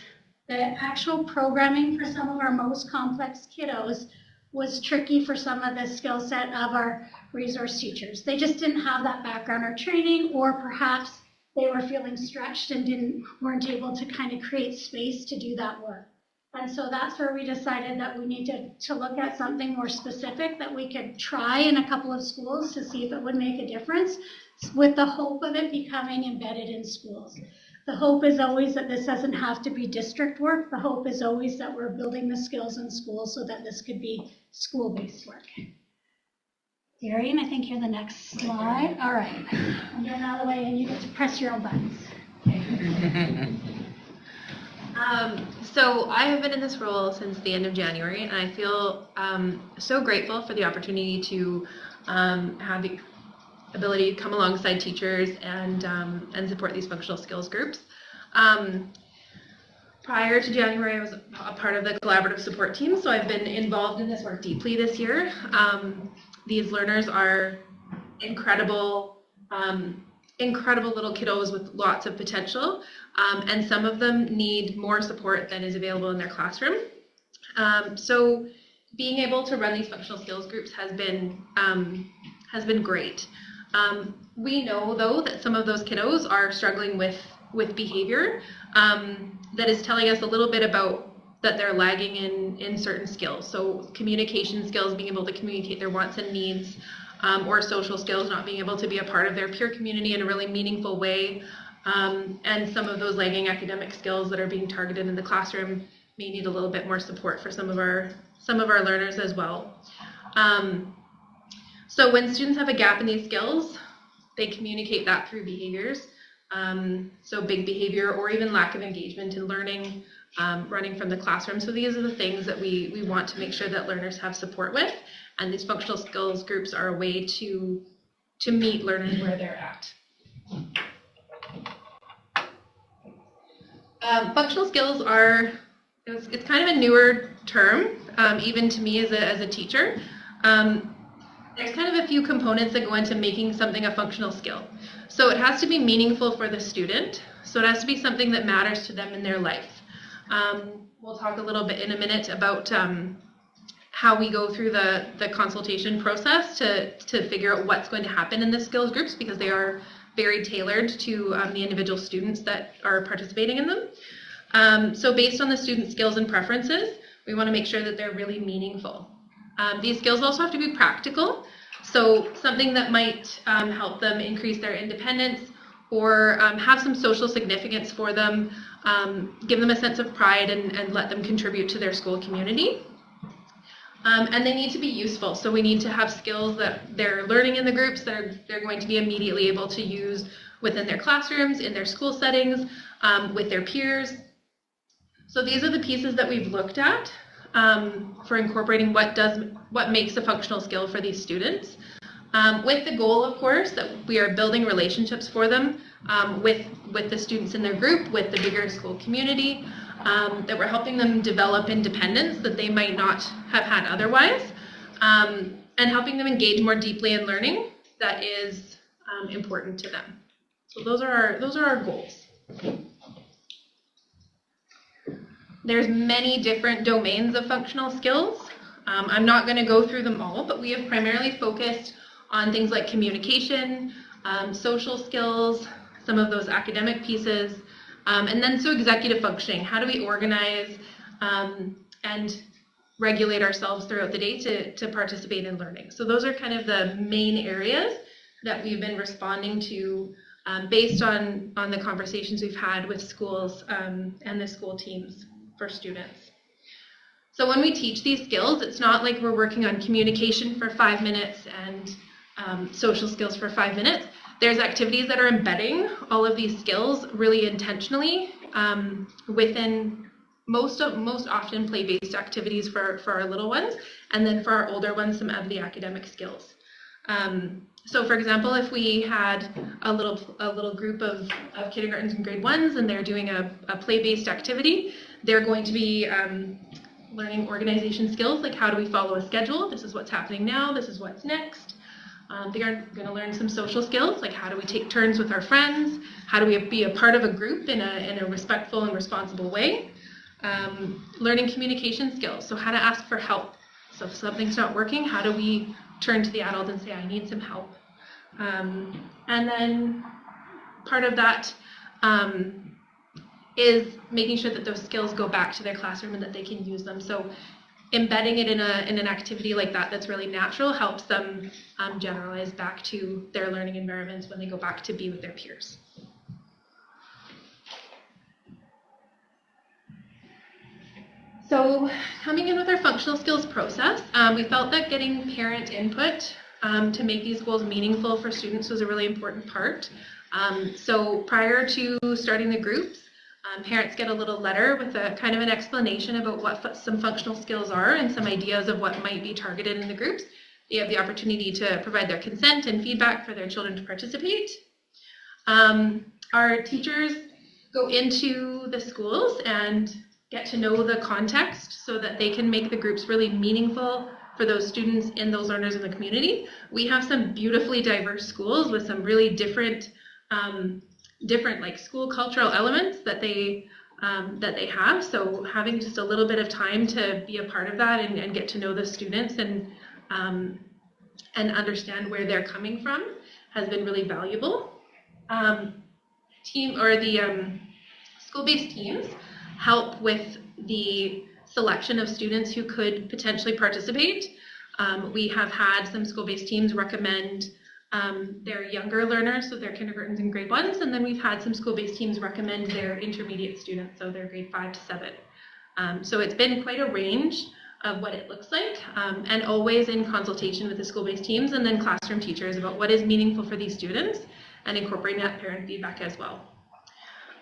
the actual programming for some of our most complex kiddos was tricky for some of the skill set of our resource teachers. They just didn't have that background or training, or perhaps they were feeling stretched and weren't able to kind of create space to do that work. And so that's where we decided that we needed to look at something more specific that we could try in a couple of schools to see if it would make a difference, with the hope of it becoming embedded in schools. The hope is always that this doesn't have to be district work. The hope is always that we're building the skills in schools so that this could be school-based work. Darian, I think you're the next slide. All right, I'm getting out of the way and you get to press your own buttons. So I have been in this role since the end of January, and I feel so grateful for the opportunity to have the ability to come alongside teachers and support these functional skills groups. Prior to January, I was a part of the collaborative support team, so I've been involved in this work deeply this year. These learners are incredible little kiddos with lots of potential, and some of them need more support than is available in their classroom. So being able to run these functional skills groups has been great. We know, though, that some of those kiddos are struggling with behavior that is telling us a little bit about that they're lagging in certain skills. So communication skills, being able to communicate their wants and needs, or social skills, not being able to be a part of their peer community in a really meaningful way, and some of those lagging academic skills that are being targeted in the classroom may need a little bit more support for some of our learners as well. So when students have a gap in these skills, they communicate that through behaviors. So big behavior or even lack of engagement in learning, running from the classroom. So these are the things that we want to make sure that learners have support with. And these functional skills groups are a way to meet learners where they're at. Functional skills it's kind of a newer term, even to me as a teacher. there's kind of a few components that go into making something a functional skill. So it has to be meaningful for the student. So it has to be something that matters to them in their life. We'll talk a little bit in a minute about how we go through the consultation process to figure out what's going to happen in the skills groups, because they are very tailored to the individual students that are participating in them. So based on the student skills and preferences, we want to make sure that they're really meaningful. These skills also have to be practical, so something that might help them increase their independence or have some social significance for them, give them a sense of pride and let them contribute to their school community. And they need to be useful, so we need to have skills that they're learning in the groups that they're going to be immediately able to use within their classrooms, in their school settings, with their peers. So these are the pieces that we've looked at for incorporating what makes a functional skill for these students, with the goal, of course, that we are building relationships for them with the students in their group, with the bigger school community, that we're helping them develop independence that they might not have had otherwise, and helping them engage more deeply in learning that is important to them. So those are our goals. There's many different domains of functional skills. I'm not going to go through them all, but we have primarily focused on things like communication, social skills, some of those academic pieces, and then so executive functioning. How do we organize and regulate ourselves throughout the day to participate in learning? So those are kind of the main areas that we've been responding to based on the conversations we've had with schools and the school teams for students. So when we teach these skills, it's not like we're working on communication for 5 minutes and social skills for 5 minutes. There's activities that are embedding all of these skills really intentionally within most often play-based activities for our little ones, and then for our older ones, some of the academic skills. So for example, if we had a little group of kindergartens and grade ones and they're doing a play-based activity, they're going to be learning organization skills, like how do we follow a schedule? This is what's happening now, this is what's next. They are going to learn some social skills, like how do we take turns with our friends? How do we be a part of a group in a respectful and responsible way? Learning communication skills, so how to ask for help. So if something's not working, how do we turn to the adult and say, I need some help? And then part of that is making sure that those skills go back to their classroom and that they can use them. So embedding it in an activity like that that's really natural helps them generalize back to their learning environments when they go back to be with their peers. So coming in with our functional skills process, we felt that getting parent input to make these goals meaningful for students was a really important part. So prior to starting the groups, parents get a little letter with a kind of an explanation about what some functional skills are and some ideas of what might be targeted in the groups. They have the opportunity to provide their consent and feedback for their children to participate. Our teachers go into the schools and get to know the context so that they can make the groups really meaningful for those students and those learners in the community. We have some beautifully diverse schools with some really different like school cultural elements that they have. So having just a little bit of time to be a part of that and get to know the students and understand where they're coming from has been really valuable. School-based teams help with the selection of students who could potentially participate. We have had some school-based teams recommend their younger learners, so their kindergartens and grade ones, and then we've had some school-based teams recommend their intermediate students, so their grade 5 to 7. So it's been quite a range of what it looks like, and always in consultation with the school-based teams and then classroom teachers about what is meaningful for these students and incorporating that parent feedback as well.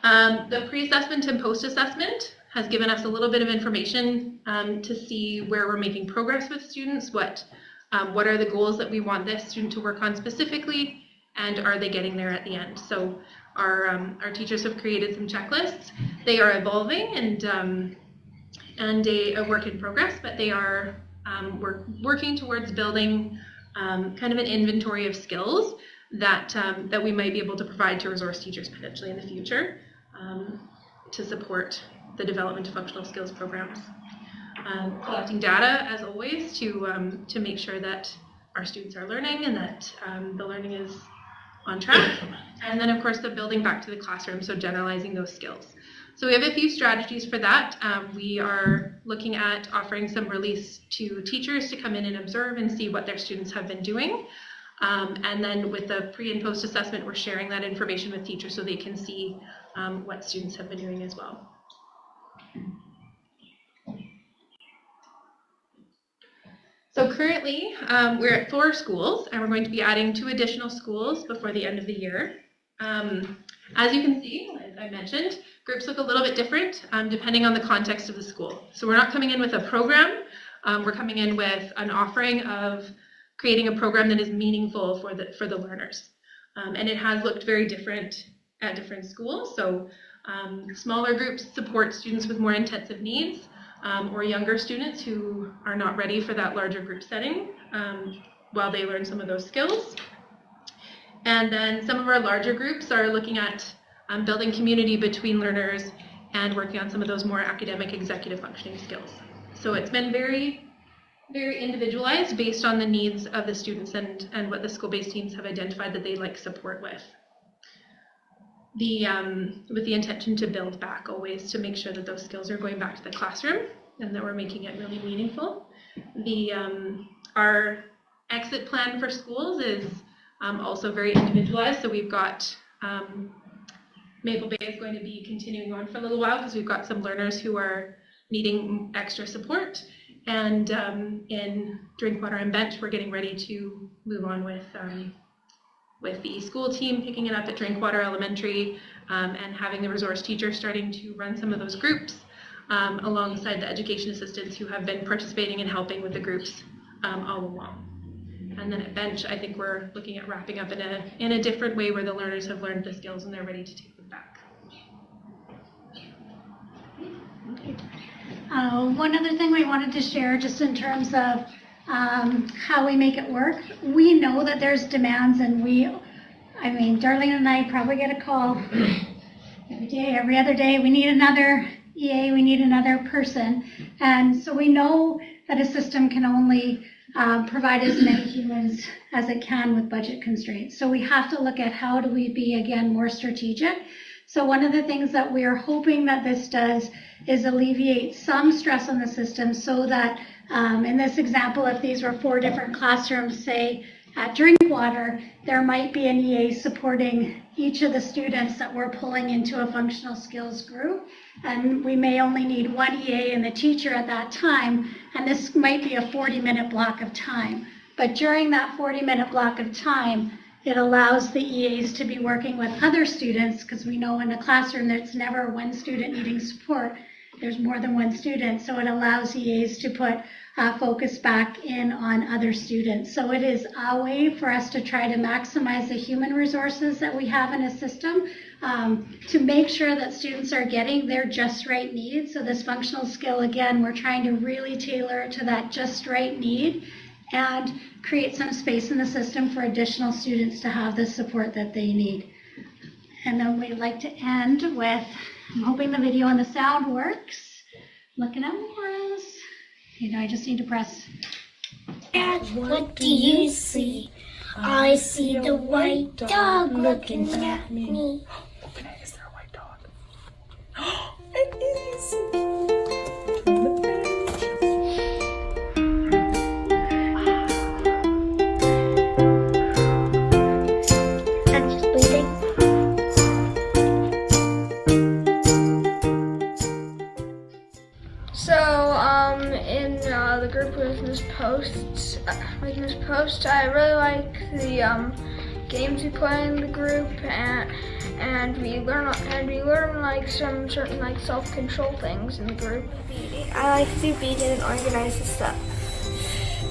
The pre-assessment and post-assessment has given us a little bit of information to see where we're making progress with students, what are the goals that we want this student to work on specifically, and are they getting there at the end? So our teachers have created some checklists. They are evolving and a work in progress, but they are we're working towards building kind of an inventory of skills that we might be able to provide to resource teachers potentially in the future to support the development of functional skills programs. Collecting data, as always, to make sure that our students are learning and that the learning is on track. And then, of course, the building back to the classroom, so generalizing those skills. So we have a few strategies for that. We are looking at offering some release to teachers to come in and observe and see what their students have been doing. And then with the pre and post assessment, we're sharing that information with teachers so they can see what students have been doing as well. So currently, we're at 4 schools, and we're going to be adding 2 additional schools before the end of the year. As you can see, as I mentioned, groups look a little bit different depending on the context of the school. So we're not coming in with a program, we're coming in with an offering of creating a program that is meaningful for the learners. And it has looked very different at different schools. So smaller groups support students with more intensive needs, or younger students who are not ready for that larger group setting while they learn some of those skills. And then some of our larger groups are looking at building community between learners and working on some of those more academic executive functioning skills. So it's been very, very individualized based on the needs of the students and what the school-based teams have identified that they'd like support with. With the intention to build back always to make sure that those skills are going back to the classroom and that we're making it really meaningful. Our exit plan for schools is also very individualized. So we've got Maple Bay is going to be continuing on for a little while because we've got some learners who are needing extra support. And in Drinkwater and Bench, we're getting ready to move on with the school team picking it up at Drinkwater Elementary and having the resource teachers starting to run some of those groups alongside the education assistants who have been participating and helping with the groups all along. And then at Bench, I think we're looking at wrapping up in a different way where the learners have learned the skills and they're ready to take them back. One other thing we wanted to share just in terms of how we make it work. We know that there's demands and Darlene and I probably get a call every day, every other day. We need another EA, we need another person. And so we know that a system can only provide as many humans as it can with budget constraints. So we have to look at how do we be, again, more strategic. So one of the things that we are hoping that this does is alleviate some stress on the system so that in this example, if these were 4 different classrooms, say at Drinkwater, there might be an EA supporting each of the students that we're pulling into a functional skills group. And we may only need 1 EA and the teacher at that time, and this might be a 40-minute block of time. But during that 40-minute block of time, it allows the EAs to be working with other students, because we know in a classroom there's never one student needing support. There's more than one student, so it allows EAs to put focus back in on other students. So it is a way for us to try to maximize the human resources that we have in a system to make sure that students are getting their just right needs. So this functional skill, again, we're trying to really tailor it to that just right need and create some space in the system for additional students to have the support that they need. And then we'd like to end with, I'm hoping the video and the sound works. Looking at Morris. I just need to press. Dad, what do you see? I see the white dog looking at me. Is there a white dog? It is! The group with Miss Post, I really like the games we play in the group, and we learn like some certain like self-control things in the group. I like to do beading and organize the stuff,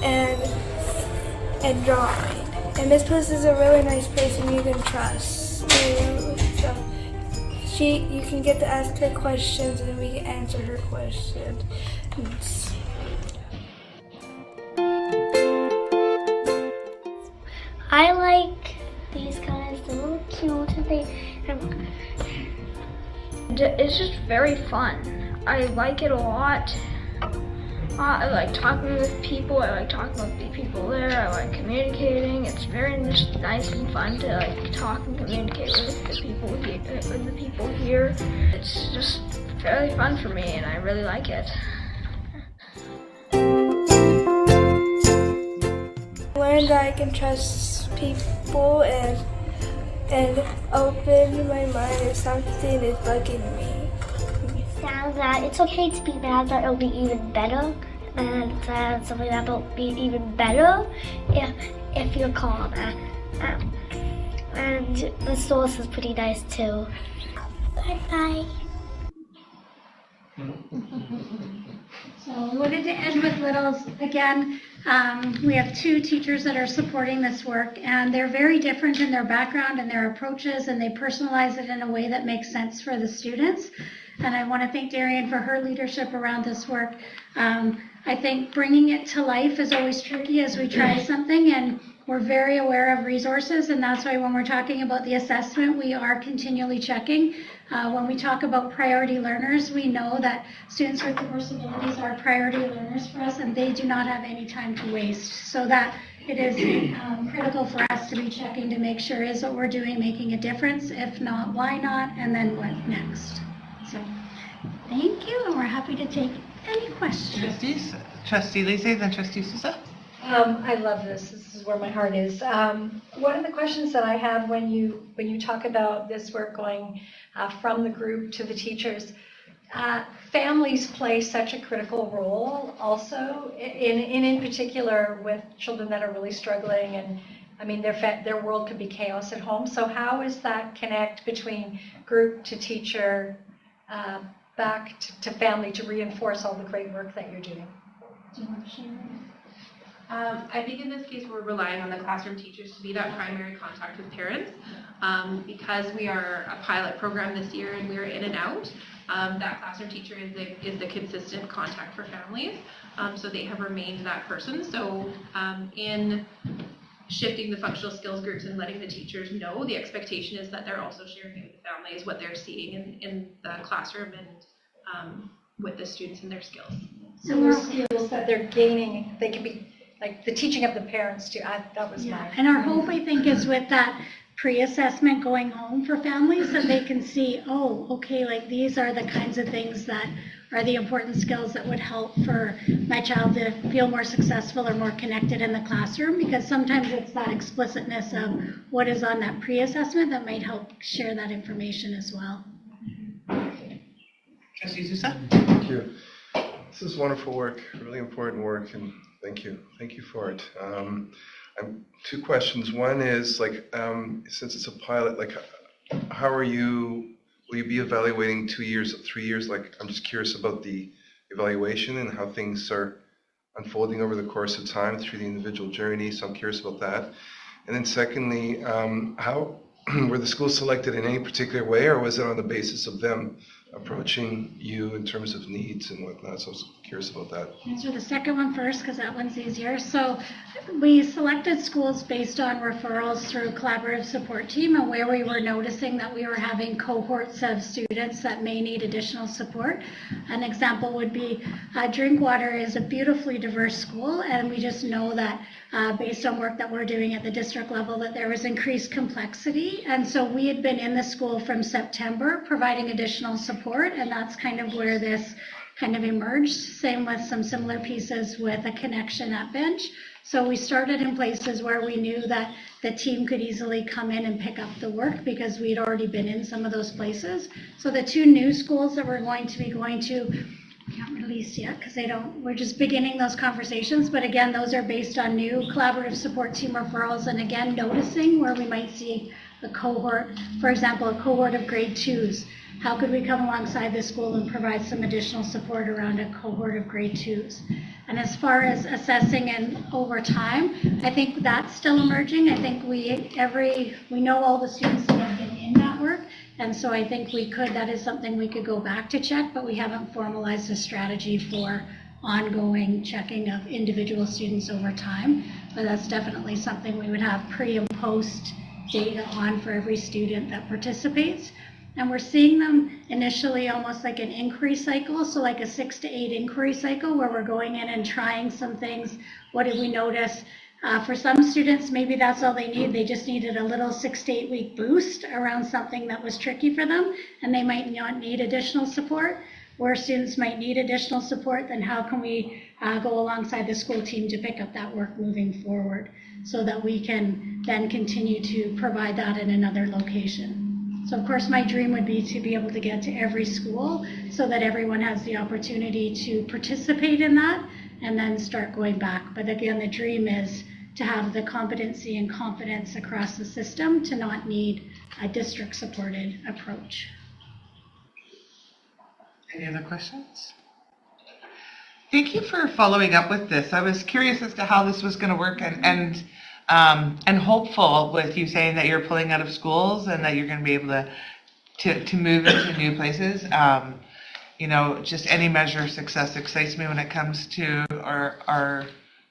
and drawing. And Miss Post is a really nice person you can trust. So you can get to ask her questions, and we can answer her questions. It's just very fun. I like it a lot. I like talking with people. I like talking with the people there. I like communicating. It's very just nice and fun to like talk and communicate with the people here. It's just fairly fun for me, and I really like it. Learned that I can trust people and open my mind if something is bugging me. Now that it's okay to be mad, that it'll be even better, and something that will be even better if you're calm. And the source is pretty nice too. Bye. So we wanted to end with littles again. We have 2 teachers that are supporting this work, and they're very different in their background and their approaches, and they personalize it in a way that makes sense for the students. And I want to thank Darian for her leadership around this work. I think bringing it to life is always tricky as we try something, and we're very aware of resources, and that's why when we're talking about the assessment, we are continually checking. When we talk about priority learners, we know that students with diverse abilities are priority learners for us, and they do not have any time to waste. So that it is critical for us to be checking to make sure is what we're doing making a difference. If not, why not? And then what next? So thank you, and we're happy to take any questions. Trustees, Trustee Lizzie, then Trustee Sousa. I love this. This is where my heart is. One of the questions that I have when you talk about this work going from the group to the teachers, families play such a critical role also, in particular with children that are really struggling, and I mean their world could be chaos at home. So how is that connect between group to teacher, back to family to reinforce all the great work that you're doing? Do you want to share? I think in this case we're relying on the classroom teachers to be that primary contact with parents. Because we are a pilot program this year and we're in and out, that classroom teacher is the consistent contact for families. So they have remained that person. So in shifting the functional skills groups and letting the teachers know, the expectation is that they're also sharing with the families what they're seeing in the classroom and with the students and their skills. So those skills that they're gaining, they can be like the teaching of the parents too. That was my. And our hope, I think, is with that pre-assessment going home for families, that they can see, oh, okay, like these are the kinds of things that are the important skills that would help for my child to feel more successful or more connected in the classroom, because sometimes it's that explicitness of what is on that pre-assessment that might help share that information as well. Trustee Sousa. Thank you. This is wonderful work, really important work, and thank you. Thank you for it. Two questions. One is, like, since it's a pilot, like, how will you be evaluating 2 years, 3 years? Like, I'm just curious about the evaluation and how things are unfolding over the course of time through the individual journey, so I'm curious about that. And then secondly, how were the schools selected in any particular way, or was it on the basis of them approaching you in terms of needs and whatnot? So I was curious about that. Answer the second one first, because that one's easier. So we selected schools based on referrals through collaborative support team, and where we were noticing that we were having cohorts of students that may need additional support. An example would be Drinkwater is a beautifully diverse school, and we just know that based on work that we're doing at the district level, that there was increased complexity. And so we had been in the school from September providing additional support, and that's kind of where this kind of emerged. Same with some similar pieces with a connection at Bench. So we started in places where we knew that the team could easily come in and pick up the work because we'd already been in some of those places. So the two new schools that we're going to be going to, we haven't released yet because we're just beginning those conversations. But again, those are based on new collaborative support team referrals, and again, noticing where we might see a cohort, for example, a cohort of grade 2s. How could we come alongside the school and provide some additional support around a cohort of grade 2s? And as far as assessing and over time, I think that's still emerging. I think we know all the students that have been in that work. And so I think that is something we could go back to check, but we haven't formalized a strategy for ongoing checking of individual students over time. But that's definitely something we would have pre and post data on for every student that participates. And we're seeing them initially almost like an inquiry cycle, so like a 6 to 8 inquiry cycle where we're going in and trying some things. What did we notice? For some students, maybe that's all they need. They just needed a little 6 to 8 week boost around something that was tricky for them, and they might not need additional support. Where students might need additional support, then how can we go alongside the school team to pick up that work moving forward so that we can then continue to provide that in another location. So of course my dream would be to be able to get to every school so that everyone has the opportunity to participate in that and then start going back. But again, the dream is to have the competency and confidence across the system to not need a district supported approach. Any other questions? Thank you for following up with this. I was curious as to how this was going to work and hopeful with you saying that you're pulling out of schools and that you're going to be able to move into new places. You know, just any measure of success excites me when it comes to our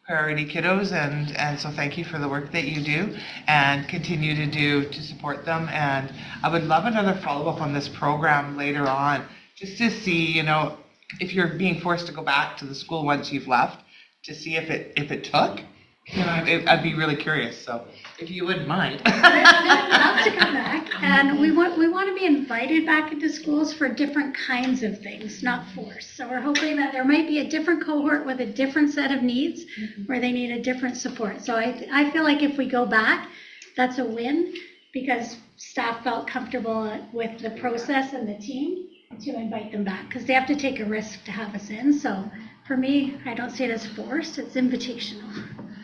priority kiddos, and so thank you for the work that you do and continue to do to support them. And I would love another follow-up on this program later on, just to see, you know, if you're being forced to go back to the school once you've left, to see if it took. You know, I'd be really curious. So if you wouldn't mind. I'd love to come back, and we want to be invited back into schools for different kinds of things, not forced. So we're hoping that there might be a different cohort with a different set of needs where they need a different support. So I feel like if we go back, that's a win because staff felt comfortable with the process and the team to invite them back because they have to take a risk to have us in. So for me, I don't see it as forced, it's invitational.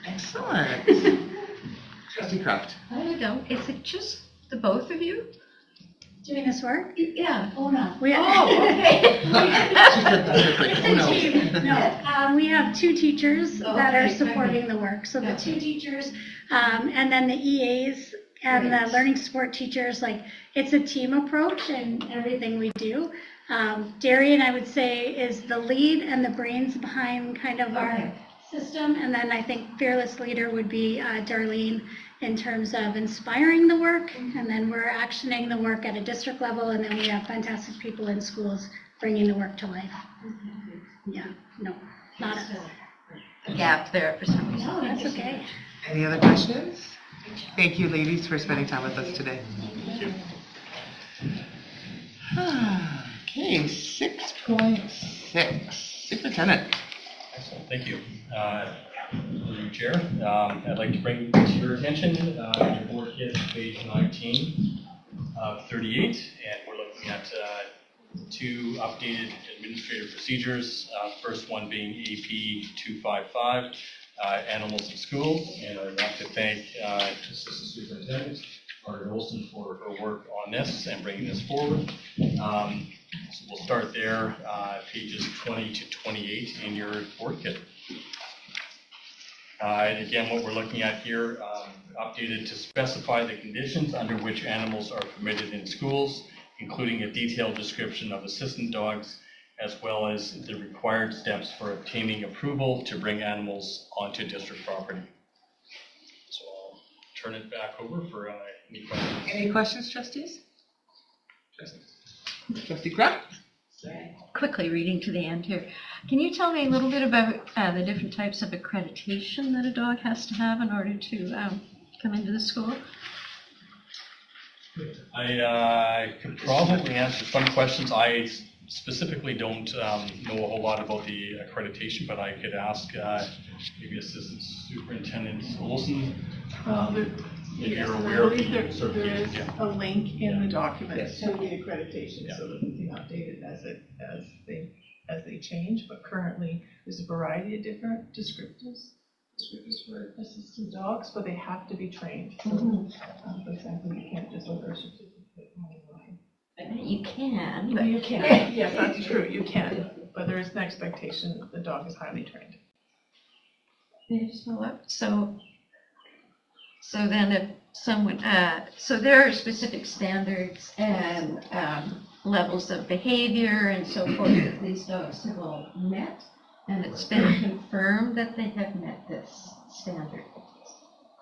Excellent. Trustee Kraft. I don't. Is it just the both of you? Doing this work? Yeah. Oh, no. Okay. It's a team. No, we have 2 teachers that are supporting the work. So the 2 teachers and then the EAs and the learning support teachers, like it's a team approach in everything we do. Darian, I would say, is the lead and the brains behind kind of our system. And then I think fearless leader would be Darlene in terms of inspiring the work. And then we're actioning the work at a district level. And then we have fantastic people in schools bringing the work to life. Yeah, no, not us. A gap there for some reason. No, that's okay. Any other questions? Thank you, ladies, for spending time with us today. Thank you. Okay, 6.6. Superintendent. Excellent, thank you. Through you, Chair, I'd like to bring to your attention your board kit, page 19 of 38, and we're looking at 2 updated administrative procedures. First one being AP 255, Animals in School, and I'd like to thank Assistant Superintendent Margaret Olson for her work on this and bringing this forward. So we'll start there, pages 20 to 28 in your board kit. And again, what we're looking at here, updated to specify the conditions under which animals are permitted in schools, including a detailed description of assistant dogs, as well as the required steps for obtaining approval to bring animals onto district property. So I'll turn it back over for any questions. Any questions, trustees? Trustee Kraft? Quickly reading to the end here. Can you tell me a little bit about the different types of accreditation that a dog has to have in order to come into the school? I could probably answer some questions. I specifically don't know a whole lot about the accreditation, but I could ask maybe Assistant Superintendent Olson. If you're aware of the certification. There is a link in the documents to the accreditation so that we can update it as they change. But currently, there's a variety of different descriptors for assistant dogs, but they have to be trained. So, for example, you can't just order a certificate online. You can. You can. Yes, that's true. You can, but there is an expectation that the dog is highly trained. So then if someone, so there are specific standards and levels of behavior and so forth that these dogs have all met, and it's been confirmed that they have met this standard.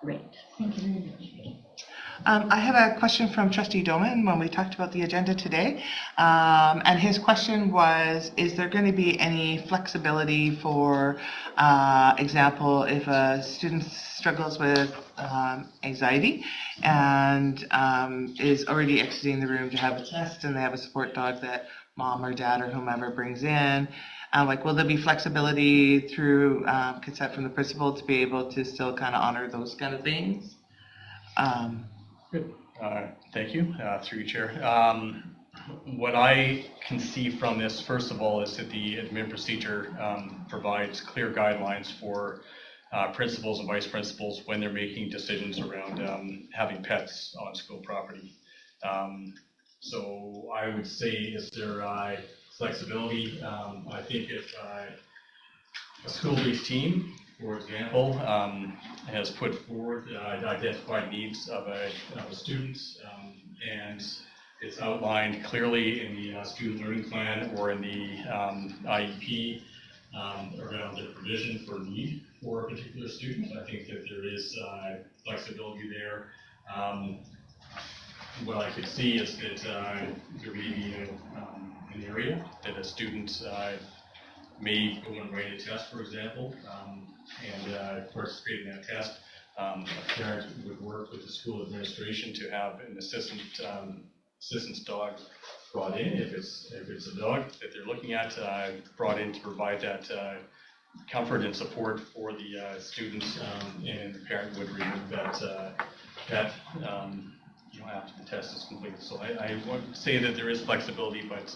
Great. Thank you very much. I have a question from Trustee Doman when we talked about the agenda today. And his question was, is there going to be any flexibility for example, if a student struggles with anxiety and is already exiting the room to have a test and they have a support dog that mom or dad or whomever brings in, like, will there be flexibility through consent from the principal to be able to still kind of honor those kind of things? Good. Thank you, through you, Chair. What I can see from this, first of all, is that the admin procedure provides clear guidelines for principals and vice principals when they're making decisions around having pets on school property. So I would say, is there flexibility? I think if a school-based team, for example, has put forward identified needs of a student, and it's outlined clearly in the student learning plan or in the IEP around the provision for need for a particular student. I think that there is flexibility there. What I could see is that there may be an area that a student may go and write a test, for example, and participate in that test. A parent would work with the school administration to have an assistance dog brought in, if it's a dog that they're looking at, brought in to provide that comfort and support for the students, and the parent would remove that pet after the test is completed. So I would say that there is flexibility, but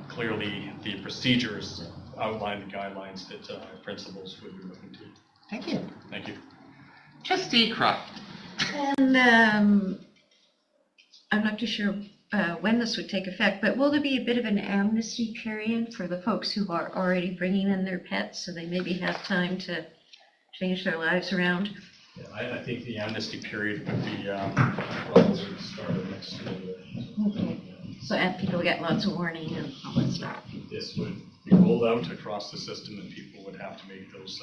clearly the procedures outline the guidelines that principals would be looking to. Thank you. Thank you. Trustee Croft. And I'm not too sure when this would take effect, but will there be a bit of an amnesty period for the folks who are already bringing in their pets so they maybe have time to change their lives around? Yeah, I think the amnesty period would be probably the start of next year. Okay. So and people get lots of warning and all that stuff. This would be rolled out across the system, and people would have to make those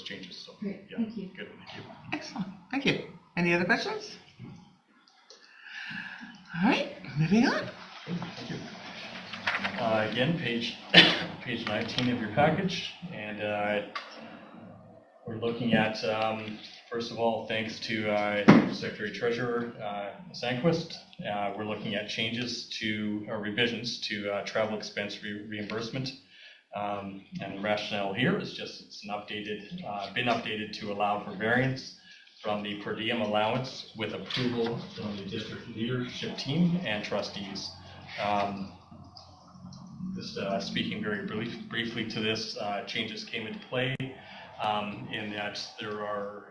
changes. So, great. Yeah, thank you. Good. Thank you. Excellent. Thank you. Any other questions? All right, moving on. Thank you. Again, page 19 of your package, and we're looking at, first of all, thanks to Secretary Treasurer Sandquist, we're looking at changes to, or revisions to travel expense reimbursement. And the rationale here is just it's been updated to allow for variance from the per diem allowance with approval from the district leadership team and trustees. Just speaking very briefly to this, changes came into play in that there are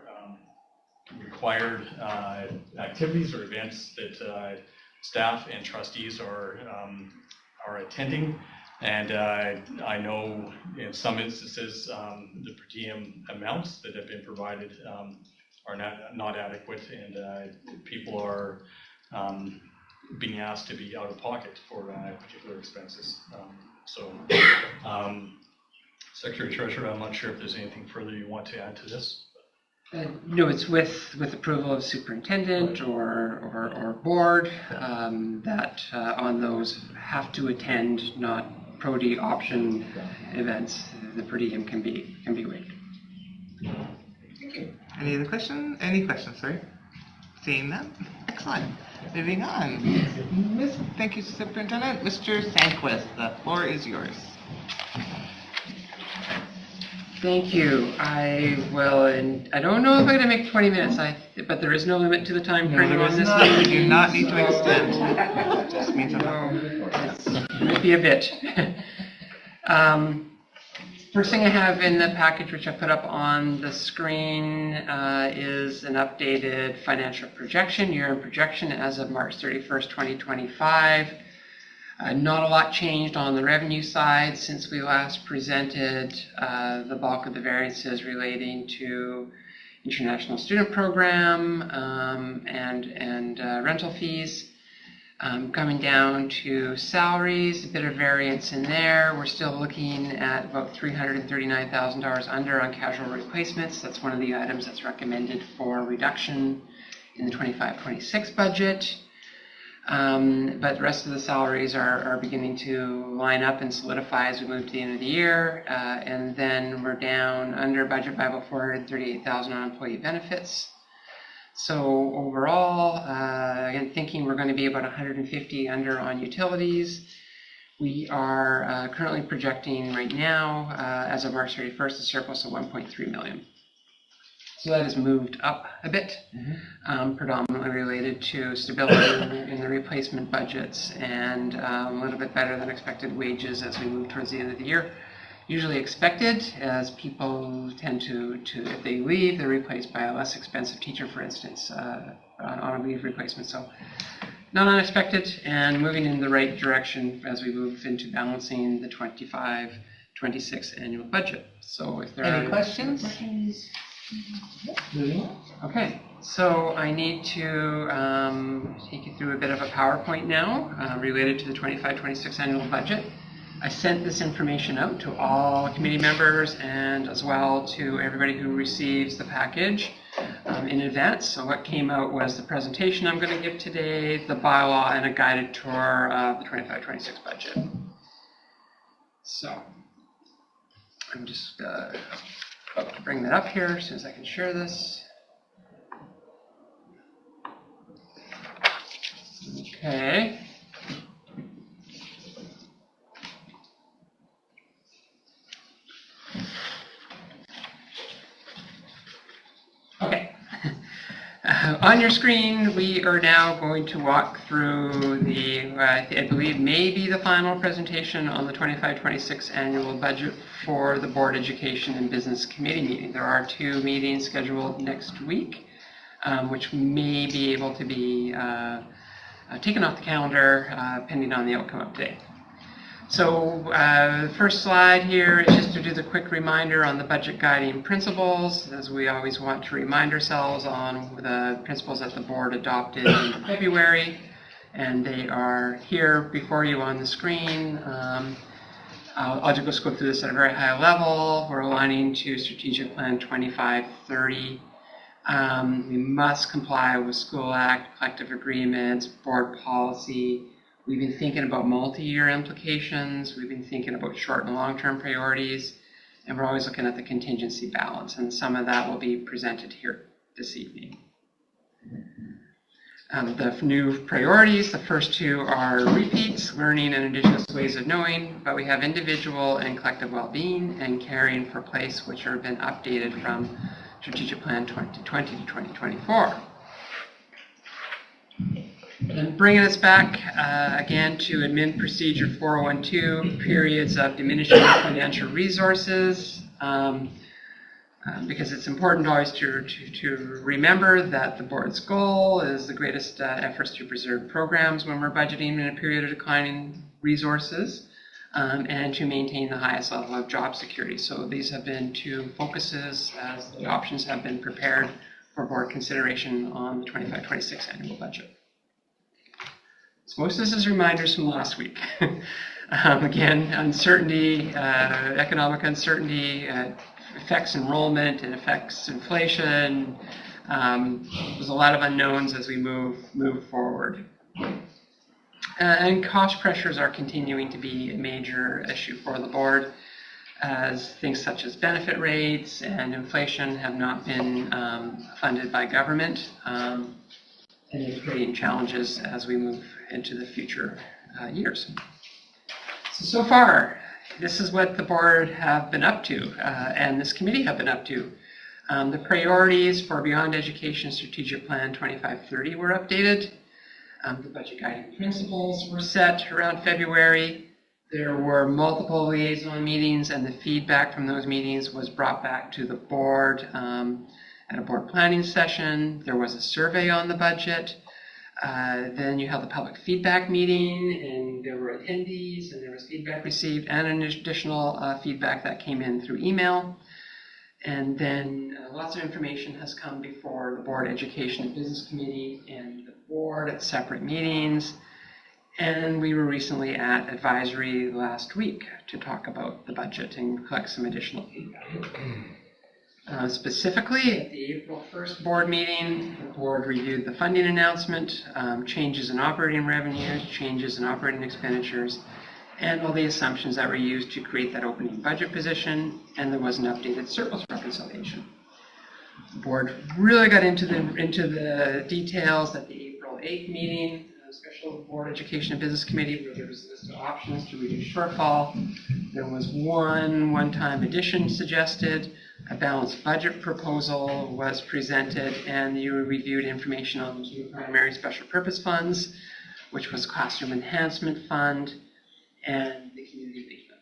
required activities or events that staff and trustees are attending, and I know in some instances the per diem amounts that have been provided are not adequate, and people are being asked to be out of pocket for particular expenses. Secretary Treasurer, I'm not sure if there's anything further you want to add to this. No, it's with approval of superintendent or board that on those have to attend, not pro diem option events, the per diem can be waived. Okay. Any other questions? Any questions, sorry? Seeing none? Excellent. Moving on. Thank you, Superintendent. Mr. Sandquist, the floor is yours. Thank you. I will, and I don't know if I'm going to make 20 minutes, but there is no limit to the time frame on this. You do not need to extend. Just means it might be a bit. First thing I have in the package, which I put up on the screen, is an updated financial projection, year-end projection as of March 31st, 2025. Not a lot changed on the revenue side since we last presented. The bulk of the variances relating to international student program and rental fees. Coming down to salaries, a bit of variance in there. We're still looking at about $339,000 under on casual replacements. That's one of the items that's recommended for reduction in the 25-26 budget. But the rest of the salaries are beginning to line up and solidify as we move to the end of the year. And then we're down under budget by about $438,000 on employee benefits. So overall, again, thinking we're going to be about 150 under on utilities. We are currently projecting right now, as of March 31st, a surplus of $1.3 million. So that has moved up a bit, predominantly related to stability in the replacement budgets and a little bit better than expected wages as we move towards the end of the year. Usually expected, as people tend to if they leave, they're replaced by a less expensive teacher, for instance, on a leave replacement. So not unexpected, and moving in the right direction as we move into balancing the 25-26 annual budget. So if there Any are questions? Okay, so I need to take you through a bit of a PowerPoint now related to the 25-26 annual budget. I sent this information out to all committee members and as well to everybody who receives the package in advance. So what came out was the presentation I'm going to give today, the bylaw, and a guided tour of the 25-26 budget. So I'm just about to bring that up here as soon as I can share this. Okay. Okay. On your screen, we are now going to walk through the, I believe, maybe the final presentation on the 25-26 annual budget for the Board Education and Business Committee meeting. There are 2 meetings scheduled next week, which may be able to be taken off the calendar pending on the outcome of today. So the first slide here is just to do the quick reminder on the budget guiding principles, as we always want to remind ourselves on the principles that the board adopted in February, and they are here before you on the screen. I'll just go through this at a very high level. We're aligning to Strategic Plan 2530. We must comply with School Act, collective agreements, board policy. We've been thinking about multi-year implications. We've been thinking about short and long-term priorities. And we're always looking at the contingency balance. And some of that will be presented here this evening. The new priorities, the first 2 are repeats, learning and indigenous ways of knowing, but we have individual and collective well-being and caring for place, which have been updated from Strategic Plan 2020 to 2024. And bringing us back again to Admin Procedure 4012, periods of diminishing financial resources, because it's important always to remember that the board's goal is the greatest efforts to preserve programs when we're budgeting in a period of declining resources, and to maintain the highest level of job security. So these have been 2 focuses as the options have been prepared for board consideration on the 25-26 annual budget. So most of this is reminders from last week. Again, uncertainty, economic uncertainty affects enrollment, it affects inflation. There's a lot of unknowns as we move forward. And cost pressures are continuing to be a major issue for the board, as things such as benefit rates and inflation have not been funded by government. And it's creating challenges as we move into the future years. So far, this is what the board have been up to, and this committee have been up to. The priorities for Beyond Education Strategic Plan 2530 were updated. The budget guiding principles were set around February. There were multiple liaison meetings, and the feedback from those meetings was brought back to the board at a board planning session. There was a survey on the budget. Then you held the public feedback meeting, and there were attendees, and there was feedback received, and an additional feedback that came in through email. And then lots of information has come before the Board Education and Business Committee and the board at separate meetings. And we were recently at advisory last week to talk about the budget and collect some additional feedback. Specifically, at the April 1st board meeting, the board reviewed the funding announcement, changes in operating revenues, changes in operating expenditures, and all the assumptions that were used to create that opening budget position, and there was an updated surplus reconciliation. The board really got into the details at the April 8th meeting, Special Board Education and Business Committee, where there was a list of options to reduce shortfall. There was one-time addition suggested, a balanced budget proposal was presented, and you reviewed information on the two primary special purpose funds, which was Classroom Enhancement Fund and the Community Engagement.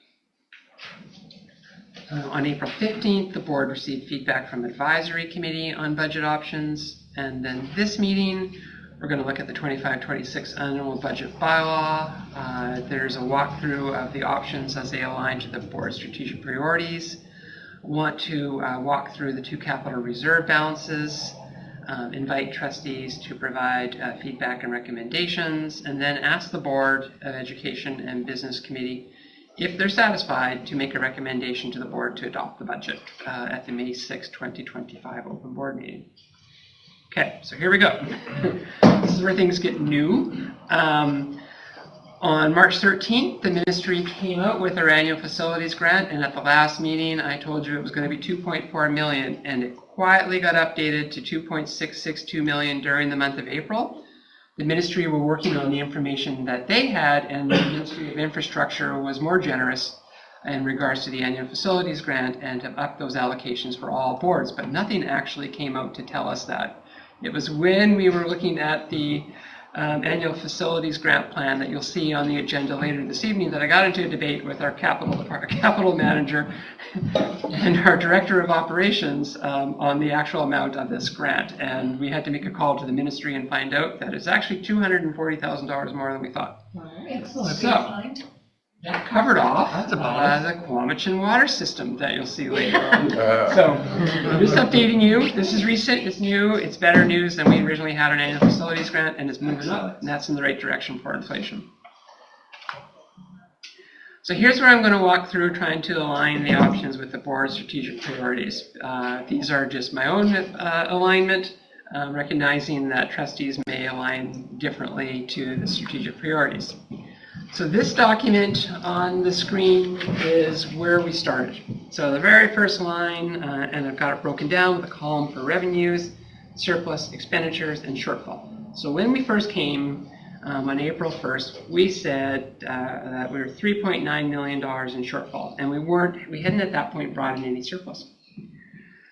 On April 15th, the board received feedback from Advisory Committee on budget options, and then this meeting, we're going to look at the 25-26 annual budget bylaw. There's a walkthrough of the options as they align to the board's strategic priorities. Want to walk through the two capital reserve balances, invite trustees to provide feedback and recommendations, and then ask the Board of Education and Business Committee, if they're satisfied, to make a recommendation to the board to adopt the budget at the May 6, 2025 open board meeting. Okay, so here we go. This is where things get new. On March 13th, the ministry came out with our annual facilities grant, and at the last meeting, I told you it was going to be $2.4 million, and it quietly got updated to $2.662 million during the month of April. The ministry were working on the information that they had, and the Ministry of Infrastructure was more generous in regards to the annual facilities grant and have upped those allocations for all boards, but nothing actually came out to tell us that. It was when we were looking at the annual facilities grant plan that you'll see on the agenda later this evening that I got into a debate with our capital manager and our director of operations on the actual amount of this grant. And we had to make a call to the ministry and find out that it's actually $240,000 more than we thought. Excellent. So, that covered off the Quamachin water system that you'll see later on. So, just updating you, this is recent, it's new, it's better news than we originally had an annual facilities grant, and it's moving up, and that's in the right direction for inflation. So here's where I'm going to walk through trying to align the options with the board's strategic priorities. These are just my own alignment, recognizing that trustees may align differently to the strategic priorities. So this document on the screen is where we started. So the very first line, and I've got it broken down with a column for revenues, surplus, expenditures, and shortfall. So when we first came on April 1st, we said that we were $3.9 million in shortfall, and we hadn't at that point brought in any surplus.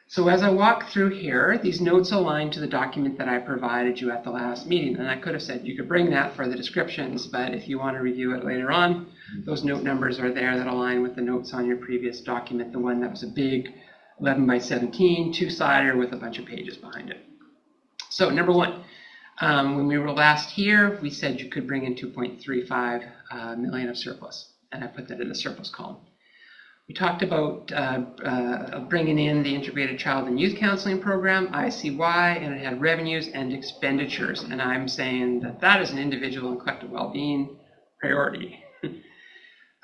So as I walk through here, these notes align to the document that I provided you at the last meeting. And I could have said you could bring that for the descriptions, but if you want to review it later on, those note numbers are there that align with the notes on your previous document, the one that was a big 11 by 17, two-sider with a bunch of pages behind it. So number one, when we were last here, we said you could bring in $2.35 million of surplus, and I put that in the surplus column. We talked about bringing in the Integrated Child and Youth Counseling Program, ICY, and it had revenues and expenditures. And I'm saying that that is an individual and collective well-being priority.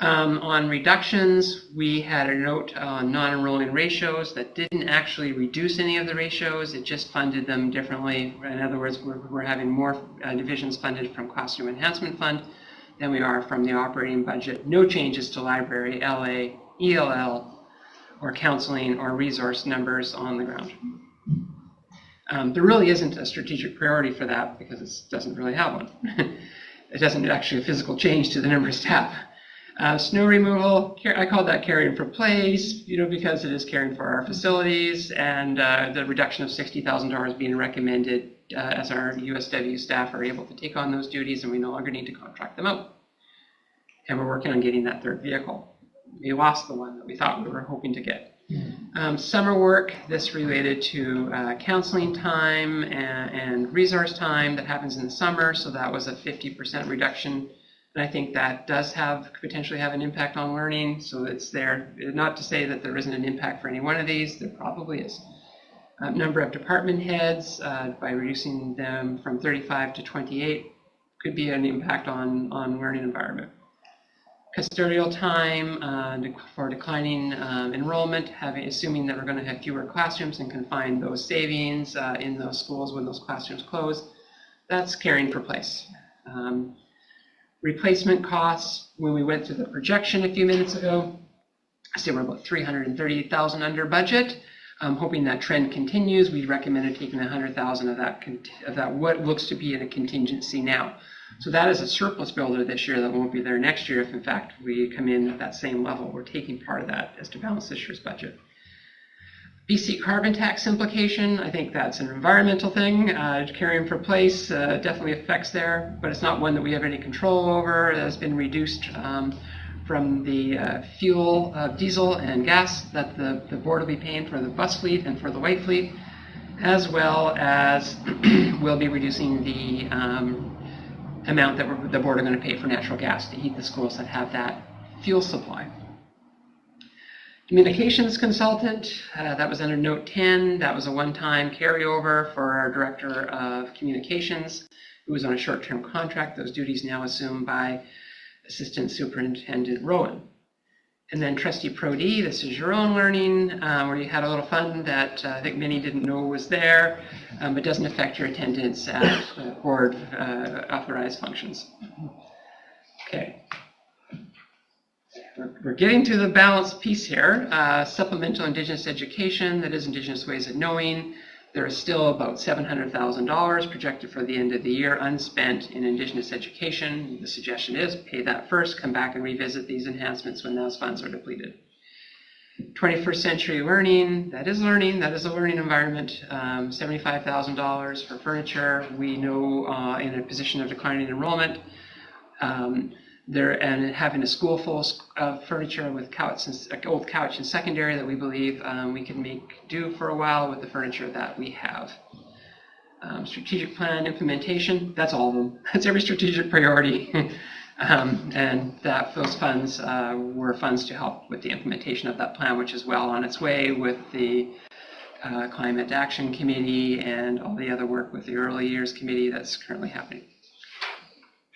On reductions, we had a note on non-enrolling ratios that didn't actually reduce any of the ratios. It just funded them differently. In other words, we're having more divisions funded from Classroom Enhancement Fund than we are from the operating budget. No changes to library, LA, ELL, or counseling or resource numbers on the ground. There really isn't a strategic priority for that because it doesn't really have one. It doesn't actually a physical change to the number of staff. Snow removal, I call that caring for place, because it is caring for our facilities, and the reduction of $60,000 being recommended as our USW staff are able to take on those duties and we no longer need to contract them out. And we're working on getting that third vehicle. We lost the one that we thought we were hoping to get. Summer work, this related to counseling time and resource time that happens in the summer, so that was a 50% reduction. And I think that does potentially have an impact on learning, so it's there. Not to say that there isn't an impact for any one of these, there probably is. Number of department heads, by reducing them from 35 to 28. could be an impact on learning environment. Custodial time for declining enrollment, assuming that we're going to have fewer classrooms and can find those savings in those schools when those classrooms close. That's caring for place. Replacement costs, when we went through the projection a few minutes ago, I say we're about $330,000 under budget. Hoping that trend continues, we recommended taking $100,000 of that what looks to be in a contingency now. So that is a surplus builder this year that won't be there next year if in fact we come in at that same level. We're taking part of that as to balance this year's budget. BC carbon tax implication, I think that's an environmental thing. Caring for place definitely affects there, but it's not one that we have any control over. It has been reduced from the fuel, diesel and gas that the board will be paying for the bus fleet and for the white fleet, as well as we'll be reducing the amount that the board are going to pay for natural gas to heat the schools that have that fuel supply. Communications consultant, that was under note 10. That was a one-time carryover for our director of communications who was on a short-term contract. Those duties now assumed by Assistant Superintendent Rowan. And then Trustee Pro-D, this is your own learning, where you had a little fun that I think many didn't know was there, but doesn't affect your attendance at board authorized functions. Okay. We're getting to the balanced piece here. Supplemental Indigenous education, that is Indigenous ways of knowing. There is still about $700,000 projected for the end of the year unspent in Indigenous education. The suggestion is pay that first, come back and revisit these enhancements when those funds are depleted. 21st century learning, that is a learning environment. $75,000 for furniture. We know in a position of declining enrollment, and having a school full of furniture with old couch in secondary that we believe we can make do for a while with the furniture that we have. Strategic plan implementation, that's all of them. That's every strategic priority. And those funds were funds to help with the implementation of that plan, which is well on its way with the Climate Action Committee and all the other work with the Early Years Committee that's currently happening.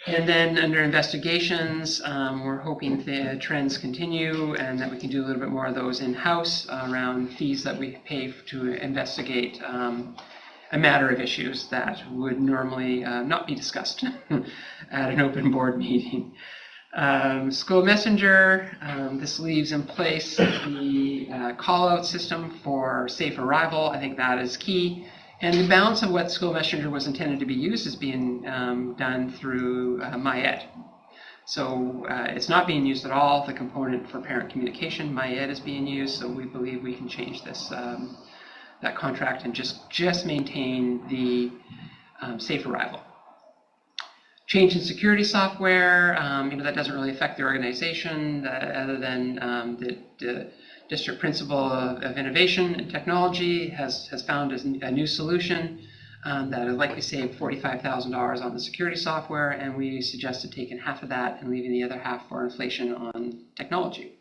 And then under investigations, we're hoping the trends continue and that we can do a little bit more of those in-house around fees that we pay to investigate a matter of issues that would normally not be discussed at an open board meeting. School messenger, this leaves in place the call-out system for safe arrival. I think that is key. And the balance of what School Messenger was intended to be used is being done through MyEd. So it's not being used at all. The component for parent communication, MyEd, is being used. So we believe we can change this that contract and just maintain the safe arrival. Change in security software, that doesn't really affect the organization other than the District Principal of Innovation and Technology has found a new solution that will likely save $45,000 on the security software, and we suggested taking half of that and leaving the other half for inflation on technology.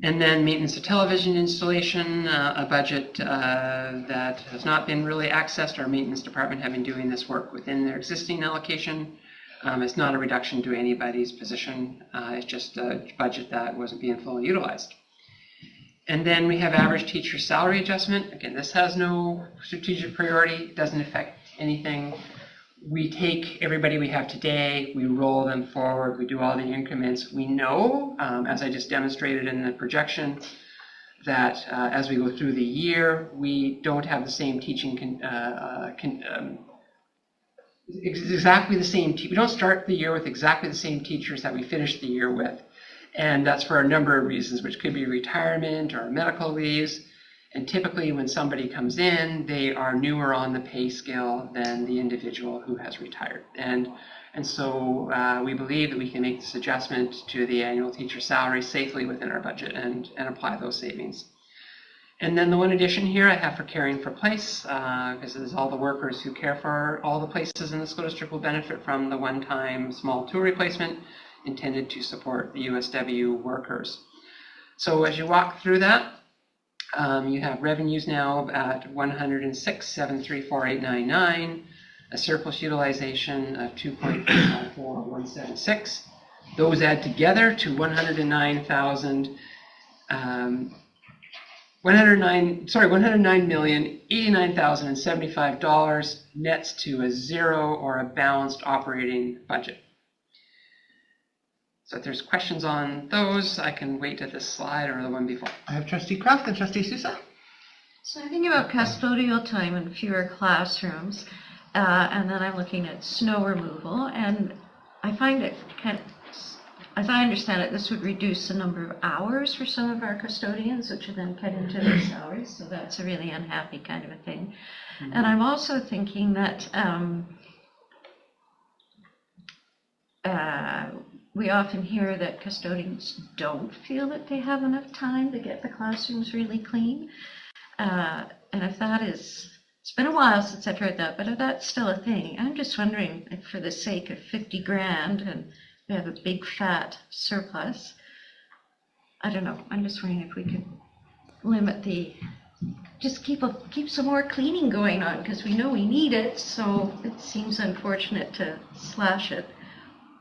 And then maintenance of television installation, a budget that has not been really accessed. Our maintenance department have been doing this work within their existing allocation. It's not a reduction to anybody's position. It's just a budget that wasn't being fully utilized. And then we have average teacher salary adjustment. Again, this has no strategic priority. It doesn't affect anything. We take everybody we have today, we roll them forward, we do all the increments. We know, as I just demonstrated in the projection, that as we go through the year, we don't have the same teaching, exactly the same, we don't start the year with exactly the same teachers that we finished the year with. And that's for a number of reasons, which could be retirement or medical leaves. And typically when somebody comes in, they are newer on the pay scale than the individual who has retired. And so we believe that we can make this adjustment to the annual teacher salary safely within our budget and apply those savings. And then the one addition here I have for caring for place, because it is all the workers who care for all the places in the school district will benefit from the one-time small tool replacement intended to support the USW workers. So as you walk through that, you have revenues now at $106,734,899, a surplus utilization of 2.4176. Those add together to $109,089,075 nets to a zero or a balanced operating budget. So if there's questions on those, I can wait to this slide or the one before. I have Trustee Kraft and Trustee Sousa. So I think about custodial time and fewer classrooms, and then I'm looking at snow removal, and I find it kind of, as I understand it, this would reduce the number of hours for some of our custodians, which would then cut into their salaries, so that's a really unhappy kind of a thing. Mm-hmm. And I'm also thinking that we often hear that custodians don't feel that they have enough time to get the classrooms really clean. And if that is, it's been a while since I've heard that, but if that's still a thing, I'm just wondering if for the sake of 50 grand and we have a big fat surplus, I don't know, I'm just wondering if we could limit just keep some more cleaning going on, because we know we need it, so it seems unfortunate to slash it.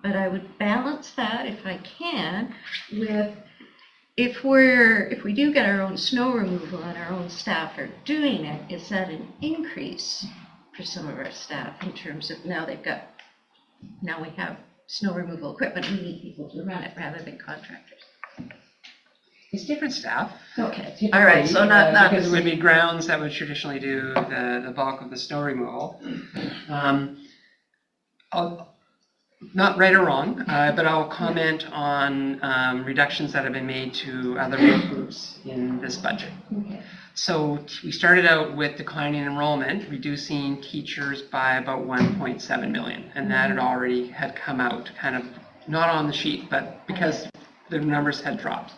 But I would balance that, if I can, with if we do get our own snow removal and our own staff are doing it, is that an increase for some of our staff in terms of now we have snow removal equipment, we need people to run it rather than contractors? It's different staff. Okay. All right. So not because it would be grounds that would traditionally do the bulk of the snow removal. Not right or wrong, but I'll comment on reductions that have been made to other work groups in this budget. Okay. So we started out with declining enrollment, reducing teachers by about 1.7 million, and that had come out, kind of not on the sheet, but because the numbers had dropped.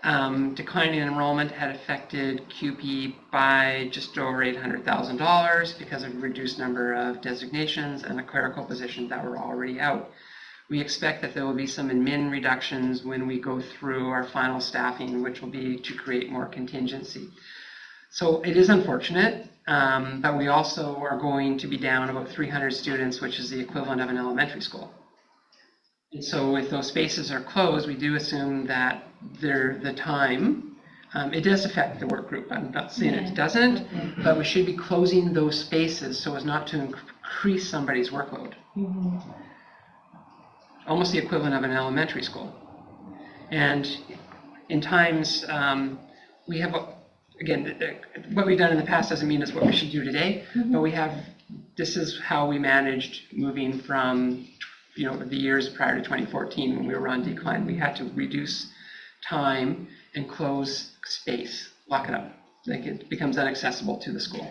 Declining enrollment had affected QP by just over $800,000 because of a reduced number of designations and the clerical positions that were already out. We expect that there will be some admin reductions when we go through our final staffing, which will be to create more contingency. So it is unfortunate, but we also are going to be down about 300 students, which is the equivalent of an elementary school. And so if those spaces are closed, we do assume that the time, it does affect the work group. I'm not saying it doesn't, but we should be closing those spaces so as not to increase somebody's workload. Mm-hmm. Almost the equivalent of an elementary school. And in times, we have, again, what we've done in the past doesn't mean it's what we should do today, but this is how we managed moving from the years prior to 2014 when we were on decline. We had to reduce time and close space, lock it up, like it becomes inaccessible to the school.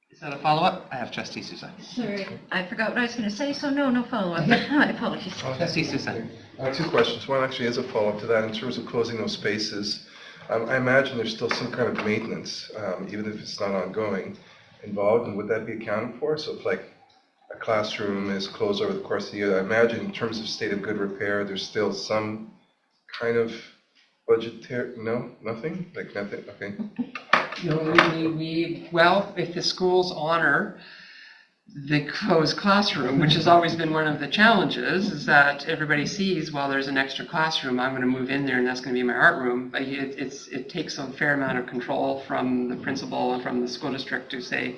Is that a follow-up? I have Trustee Sousa. Sorry, I forgot what I was going to say, so no follow-up. My apologies. Trustee Sousa. 2 questions. One actually is a follow-up to that in terms of closing those spaces. I imagine there's still some kind of maintenance, even if it's not ongoing, involved, and would that be accounted for? So if like a classroom is closed over the course of the year, I imagine in terms of state of good repair, there's still some kind of budgetary, nothing? Like nothing, okay. Well, if the schools honor the closed classroom, which has always been one of the challenges, is that everybody sees, well, there's an extra classroom, I'm going to move in there and that's going to be my art room. But it takes a fair amount of control from the principal and from the school district to say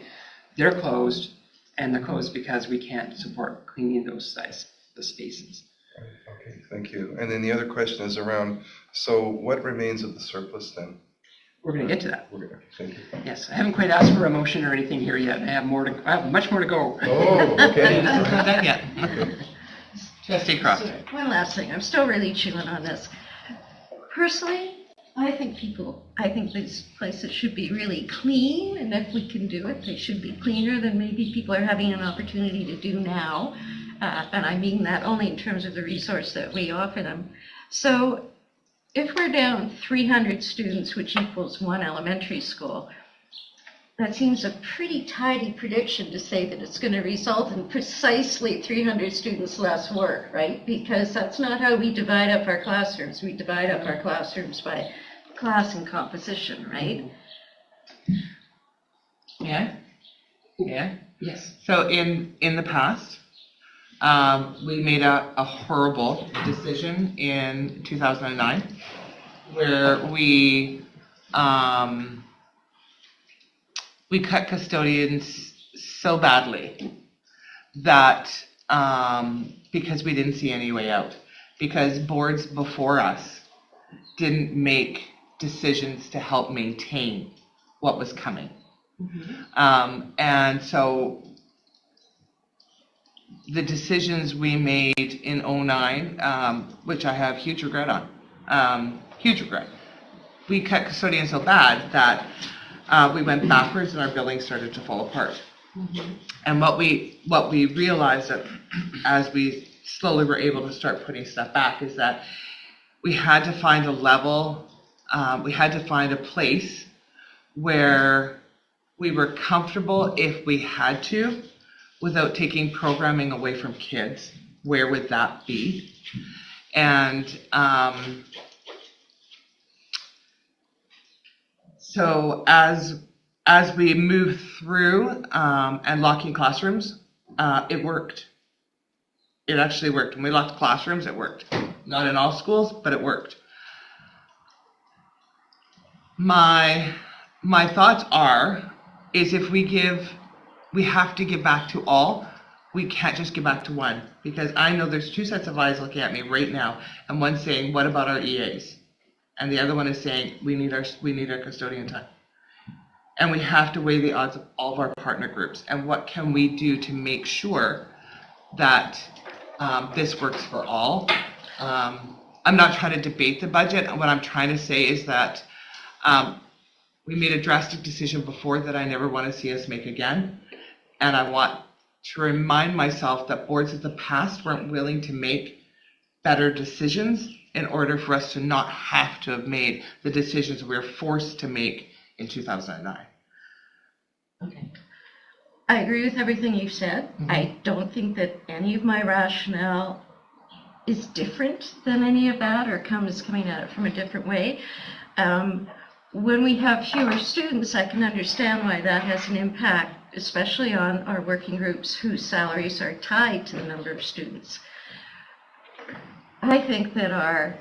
they're closed, and they're closed because we can't support cleaning the spaces. Okay, thank you. And then the other question is around, so what remains of the surplus then? We're going to get to that. Thank you. Yes, I haven't quite asked for a motion or anything here yet. I have much more to go. Oh, okay. Not done yet. Trustee Croft. One last thing. I'm still really chewing on this. Personally, I think these places should be really clean, and if we can do it, they should be cleaner than maybe people are having an opportunity to do now. And I mean that only in terms of the resource that we offer them. So if we're down 300 students, which equals 1 elementary school, that seems a pretty tidy prediction to say that it's going to result in precisely 300 students less work, right? Because that's not how we divide up our classrooms. We divide up our classrooms by class and composition, right? Yeah? Yeah? Yes. So in the past, we made a horrible decision in 2009 where we cut custodians so badly that because we didn't see any way out, because boards before us didn't make decisions to help maintain what was coming. And so the decisions we made in 2009, which I have huge regret on, huge regret. We cut custodians so bad that we went backwards and our building started to fall apart. And what we realized that as we slowly were able to start putting stuff back is that we had to find a level, we had to find a place where we were comfortable if we had to without taking programming away from kids. Where would that be? And so as we moved through and locking classrooms, it worked. It actually worked. When we locked classrooms, it worked. Not in all schools, but it worked. My thoughts is if we have to give back to all. We can't just give back to one, because I know there's two sets of eyes looking at me right now, and one's saying, "What about our EAs?" And the other one is saying, "We need our custodian time." And we have to weigh the odds of all of our partner groups, and what can we do to make sure that this works for all. I'm not trying to debate the budget. What I'm trying to say is that we made a drastic decision before that I never want to see us make again. And I want to remind myself that boards of the past weren't willing to make better decisions in order for us to not have to have made the decisions we were forced to make in 2009. Okay. I agree with everything you've said. I don't think that any of my rationale is different than any of that or coming at it from a different way. When we have fewer students, I can understand why that has an impact, especially on our working groups whose salaries are tied to the number of students. I think that our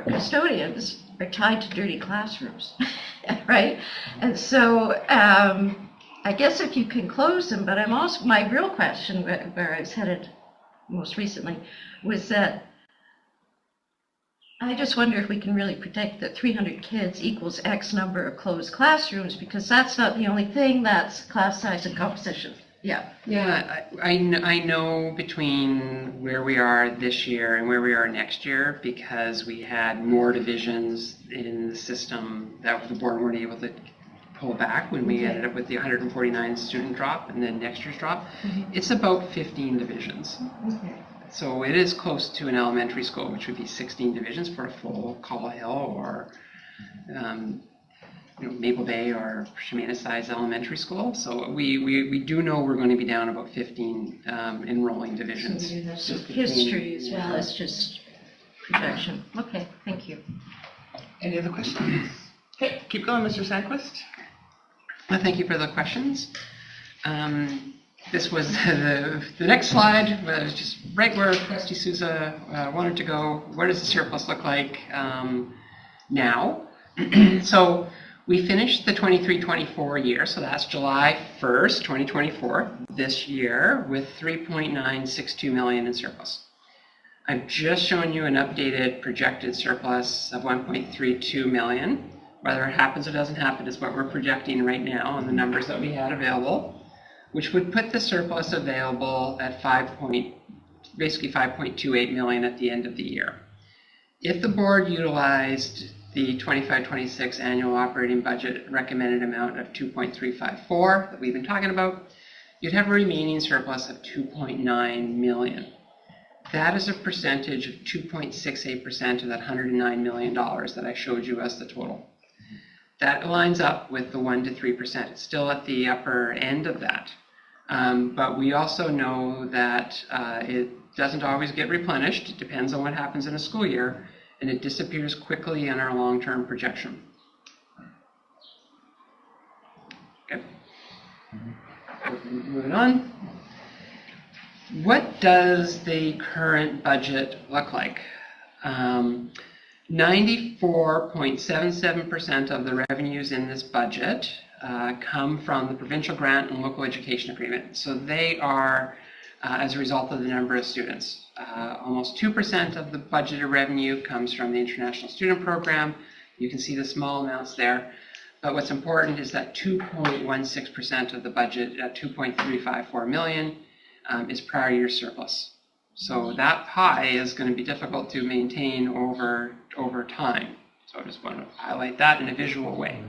custodians are tied to dirty classrooms, right? And so I guess if you can close them, but my real question where I was headed most recently was that I just wonder if we can really predict that 300 kids equals X number of closed classrooms, because that's not the only thing, that's class size and composition. Yeah. Yeah, I know between where we are this year and where we are next year, because we had more divisions in the system that the board weren't able to pull back when we ended up with the 149 student drop and then next year's drop. It's about 15 divisions. So it is close to an elementary school, which would be 16 divisions for a full Cobble Hill or Maple Bay or Shemana size elementary school. So we do know we're going to be down about 15 enrolling divisions. So that's just history as well as just projection. Okay, thank you. Any other questions? Okay, keep going, Mr. Sandquist. Well, thank you for the questions. This was the next slide, was just right where Trustee Sousa wanted to go. What does the surplus look like now? So we finished the 23-24 year, so that's July 1st, 2024, this year, with $3.962 million in surplus. I've just shown you an updated projected surplus of $1.32 million. Whether it happens or doesn't happen is what we're projecting right now on the numbers that we had available, which would put the surplus available at basically $5.28 million at the end of the year. If the board utilized the 25-26 annual operating budget recommended amount of 2.354 that we've been talking about, you'd have a remaining surplus of $2.9 million. That is a percentage of 2.68% of that $109 million that I showed you as the total. That lines up with the 1 to 3%. It's still at the upper end of that. But we also know that it doesn't always get replenished. It depends on what happens in a school year, and it disappears quickly in our long-term projection. Okay. Moving on. What does the current budget look like? 94.77% of the revenues in this budget come from the provincial grant and local education agreement. So they are as a result of the number of students. Almost 2% of the budgeted revenue comes from the international student program. You can see the small amounts there. But what's important is that 2.16% of the budget at 2.354 million is prior year surplus. So that pie is going to be difficult to maintain over time. So I just want to highlight that in a visual way.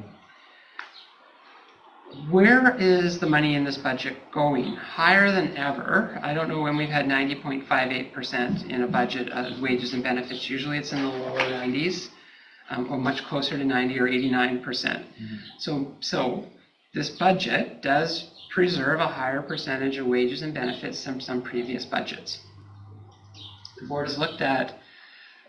Where is the money in this budget going? Higher than ever. I don't know when we've had 90.58% in a budget of wages and benefits. Usually it's in the lower 90s, or much closer to 90 or 89%. So this budget does preserve a higher percentage of wages and benefits than some previous budgets. The board has looked at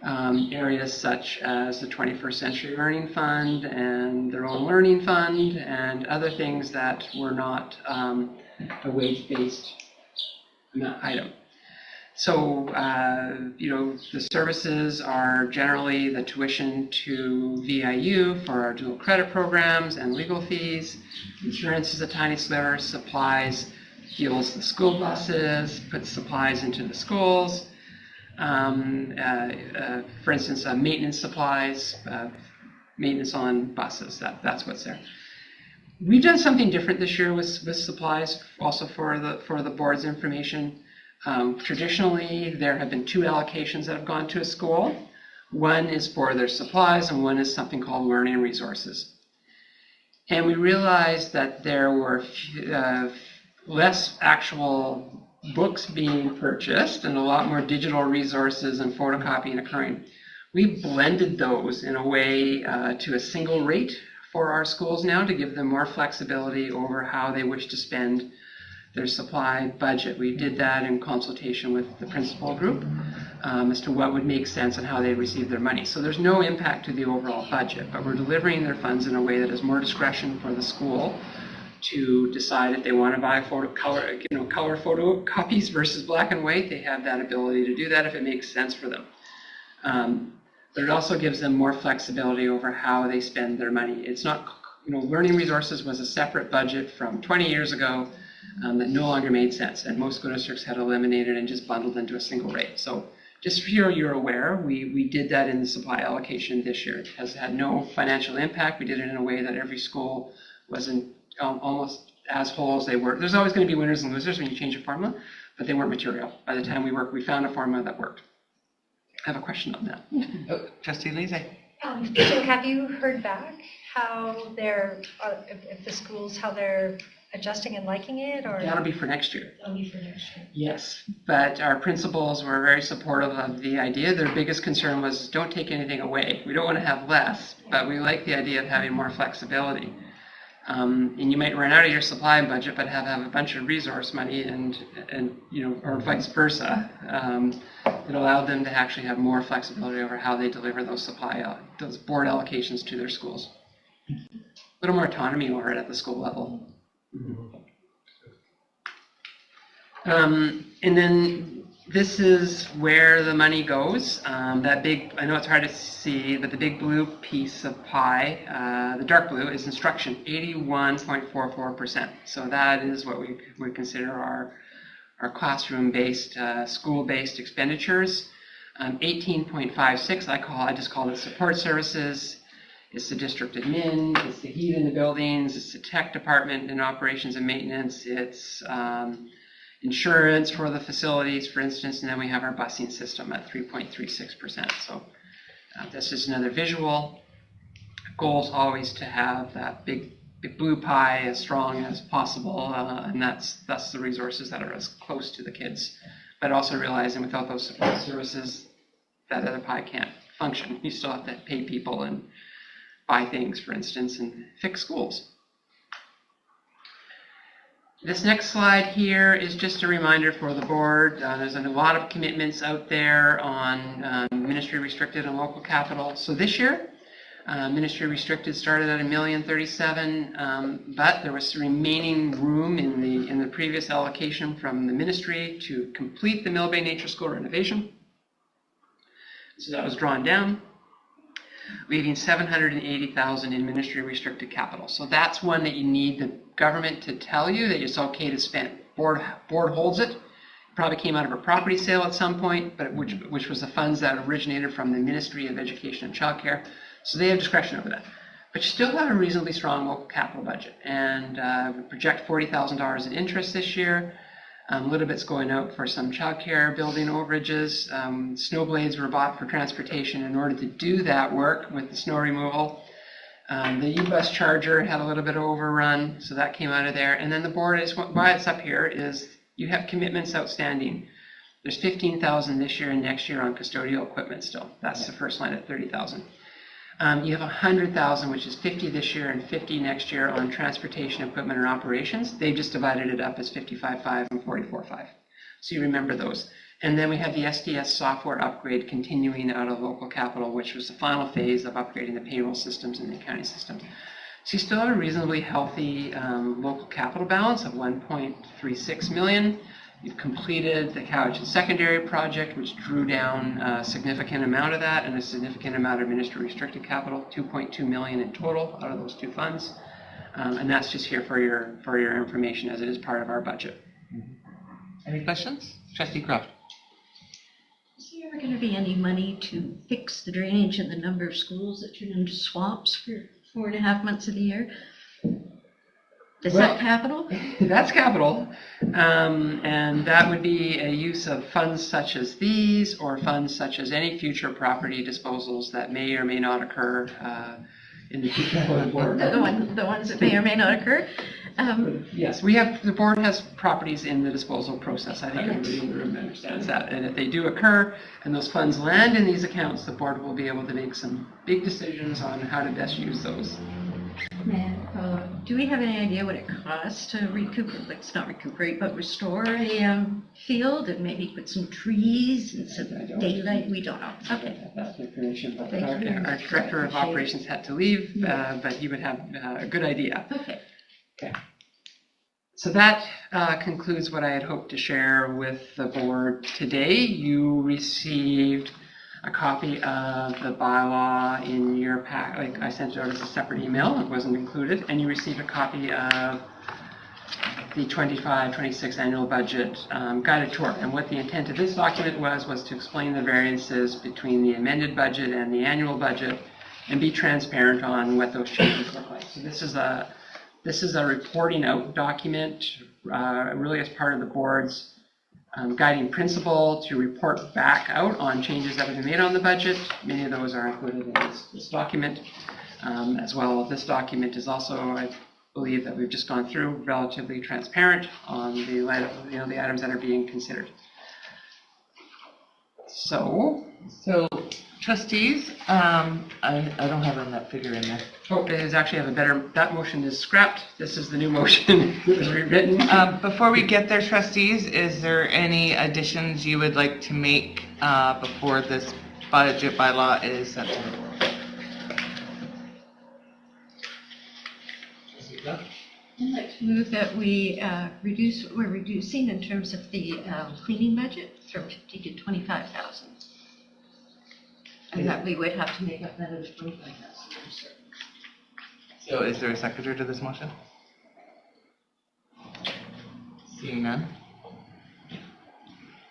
areas such as the 21st Century Learning Fund and their own learning fund and other things that were not a wage-based item. So, the services are generally the tuition to VIU for our dual credit programs and legal fees. Insurance is a tiny sliver. Supplies fuels the school buses, puts supplies into the schools. For instance, maintenance supplies, maintenance on buses, that's what's there. We've done something different this year with supplies, also for the board's information. Traditionally, there have been two allocations that have gone to a school. One is for their supplies and one is something called learning resources. And we realized that there were less actual books being purchased and a lot more digital resources and photocopying occurring. We blended those in a way to a single rate for our schools now to give them more flexibility over how they wish to spend their supply budget. We did that in consultation with the principal group as to what would make sense and how they receive their money. So there's no impact to the overall budget, but we're delivering their funds in a way that is more discretion for the school to decide if they want to buy color photocopies versus black and white. They have that ability to do that if it makes sense for them. But it also gives them more flexibility over how they spend their money. It's not, learning resources was a separate budget from 20 years ago that no longer made sense, and most school districts had eliminated and just bundled into a single rate. So just so you're aware, we did that in the supply allocation this year. It has had no financial impact. We did it in a way that every school was almost as whole as they were. There's always going to be winners and losers when you change a formula, but they weren't material. By the time we found a formula that worked. I have a question on that. Trustee Lise. So have you heard back how if the schools, how they're adjusting and liking it, or? That'll be for next year. That'll be for next year. Yes, but our principals were very supportive of the idea. Their biggest concern was don't take anything away. We don't want to have less, but we like the idea of having more flexibility. And you might run out of your supply budget, but have a bunch of resource money, and or vice versa. It allowed them to actually have more flexibility over how they deliver those board allocations to their schools. A little more autonomy over it at the school level. And then this is where the money goes. That big, I know it's hard to see, but the big blue piece of pie, the dark blue, is instruction, 81.44%. So that is what we would consider our classroom-based, school-based expenditures. 18.56, I just call it support services. It's the district admin, it's the heat in the buildings, it's the tech department and operations and maintenance, it's insurance for the facilities, for instance, and then we have our busing system at 3.36%. So this is another visual. Goal is always to have that big blue pie as strong as possible, and that's the resources that are as close to the kids. But also realizing without those support services, that other pie can't function. You still have to pay people and buy things, for instance, and fix schools. This next slide here is just a reminder for the board. There's a lot of commitments out there on ministry restricted and local capital. So this year, Ministry restricted started at $1,037,000, but there was remaining room in the previous allocation from the ministry to complete the Mill Bay Nature School renovation. So that was drawn down, leaving $780,000 in ministry restricted capital. So that's one that you need the government to tell you that it's okay to spend. Board holds it. Probably came out of a property sale at some point, but which was the funds that originated from the Ministry of Education and Childcare. So they have discretion over that. But you still have a reasonably strong local capital budget, and we project $40,000 in interest this year. A little bit's going out for some childcare building overages. Snow blades were bought for transportation in order to do that work with the snow removal. The U-Bus charger had a little bit of overrun, so that came out of there. And then the board is, why it's up here is you have commitments outstanding. There's $15,000 this year and next year on custodial equipment still. That's the first line at $30,000. You have $100,000, which is $50 this year and $50 next year on transportation equipment and operations. They just divided it up as $55,500 and $44,500. So you remember those. And then we have the SDS software upgrade continuing out of local capital, which was the final phase of upgrading the payroll systems and the accounting systems. So you still have a reasonably healthy local capital balance of $1.36 million. You've completed the Cowichan Secondary project, which drew down a significant amount of that and a significant amount of ministry restricted capital, $2.2 million in total out of those two funds. And that's just here for your information as it is part of our budget. Any questions? Trustee Croft. Is there ever going to be any money to fix the drainage in the number of schools that turn into swamps for 4.5 months of the year? Is that capital? That's capital. And that would be a use of funds such as these or funds such as any future property disposals that may or may not occur in the future for the board. The ones that may or may not occur? Yes, the board has properties in the disposal process. I think everybody in the room understands that. And if they do occur and those funds land in these accounts, the board will be able to make some big decisions on how to best use those. Do we have any idea what it costs to recuperate, but restore a field and maybe put some trees and some daylight? We don't know. Okay. That's information, but our director of operations had to leave, but he would have a good idea. Okay. So that concludes what I had hoped to share with the board today. You received a copy of the bylaw in your pack. Like I sent it out as a separate email. It wasn't included. And you received a copy of the 25-26 annual budget guided tour. And what the intent of this document was to explain the variances between the amended budget and the annual budget and be transparent on what those changes look like. So this is a reporting out document, really as part of the board's guiding principle to report back out on changes that have been made on the budget. Many of those are included in this document. As well, this document is also, I believe that we've just gone through, relatively transparent on the items that are being considered. So trustees, I don't have that figure in there. Oh, it is actually have a better, that motion is scrapped. This is the new motion that was rewritten. Before we get there, trustees, is there any additions you would like to make before this budget bylaw is sent to the board? I'd like to move that we we're reducing in terms of the cleaning budget from $50,000 to $25,000. And that we would have to make up that as $25,000. So is there a seconder to this motion? Seeing none.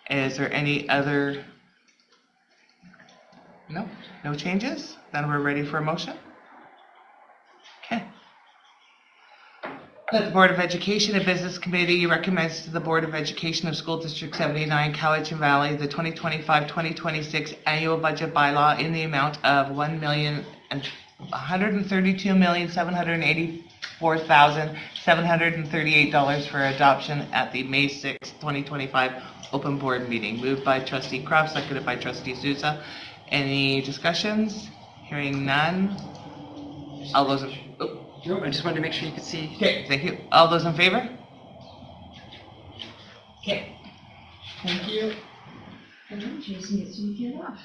Is there any other? No changes? Then we're ready for a motion? Okay. That the Board of Education and Business Committee recommends to the Board of Education of School District 79, Cowichan Valley, the 2025-2026 annual budget bylaw in the amount of $1,132,784,738 for adoption at the May 6, 2025 open board meeting. Moved by Trustee Croft, seconded by Trustee Sousa. Any discussions? Hearing none. All those in, No, I just wanted to make sure you could see. okay, thank you. All those in favor? Okay. Thank you. And then Jason gets to get off.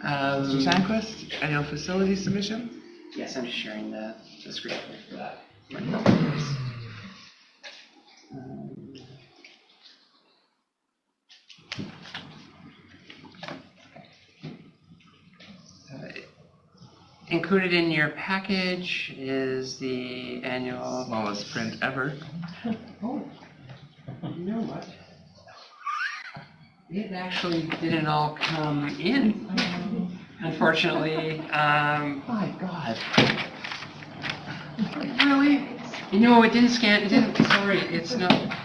Mr. Sandquist, annual facility submission? Yes, I'm just sharing the screen for that. Included in your package is the annual. Smallest print ever. Oh, you know what? It actually didn't all come in, unfortunately. My God. Really? You know, it didn't scan, sorry, it's not.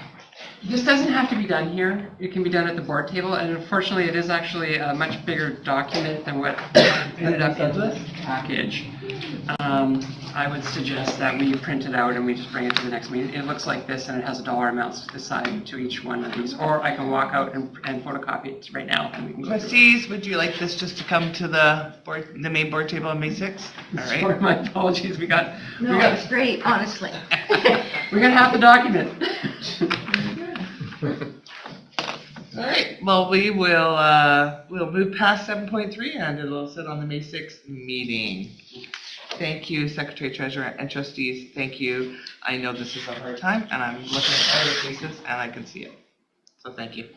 This doesn't have to be done here. It can be done at the board table, and unfortunately, it is actually a much bigger document than what ended up in the package. I would suggest that we print it out and we just bring it to the next meeting. It looks like this, and it has dollar amounts assigned to each one of these. Or I can walk out and photocopy it right now, and we can go through it. Trustees, would you like this just to come to the board, the main board table on May 6th? All right. Sorry, my apologies. We got. It's great, honestly. We're gonna have the document. All right, well, we'll move past 7.3 and it'll sit on the May 6th meeting. Thank you, Secretary Treasurer and trustees. Thank you. I know this is a hard time and I'm looking at all your faces and I can see it. So thank you.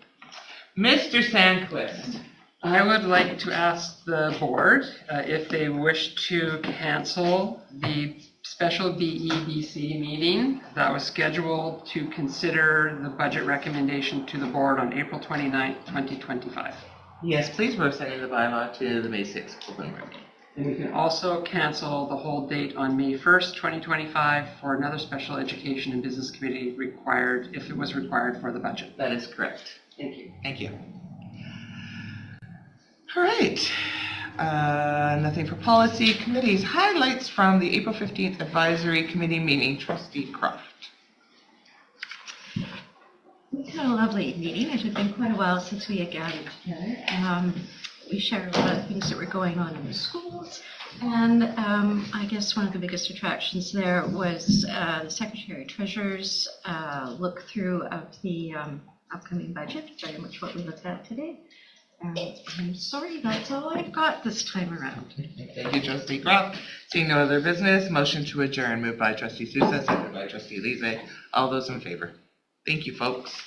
Mr. Sandquist. I would like to ask the board if they wish to cancel the special BEBC meeting that was scheduled to consider the budget recommendation to the board on April 29th, 2025. Yes, please, we're sending the bylaw to the May 6th open room. And we can also cancel the whole date on May 1st, 2025 for another special education and business committee required, if it was required for the budget. That is correct. Thank you. Thank you. All right. Nothing for policy committees. Highlights from the April 15th advisory committee meeting. Trustee Croft. We had a lovely meeting. It had been quite a while since we had gathered together. We shared a lot of things that were going on in the schools. And I guess one of the biggest attractions there was the Secretary Treasurer's look through of the upcoming budget, very much what we looked at today. I'm sorry, that's all I've got this time around. Thank you, Trustee Croft. Seeing no other business, motion to adjourn. Moved by Trustee Sousa, seconded by Trustee Lise. All those in favor. Thank you, folks.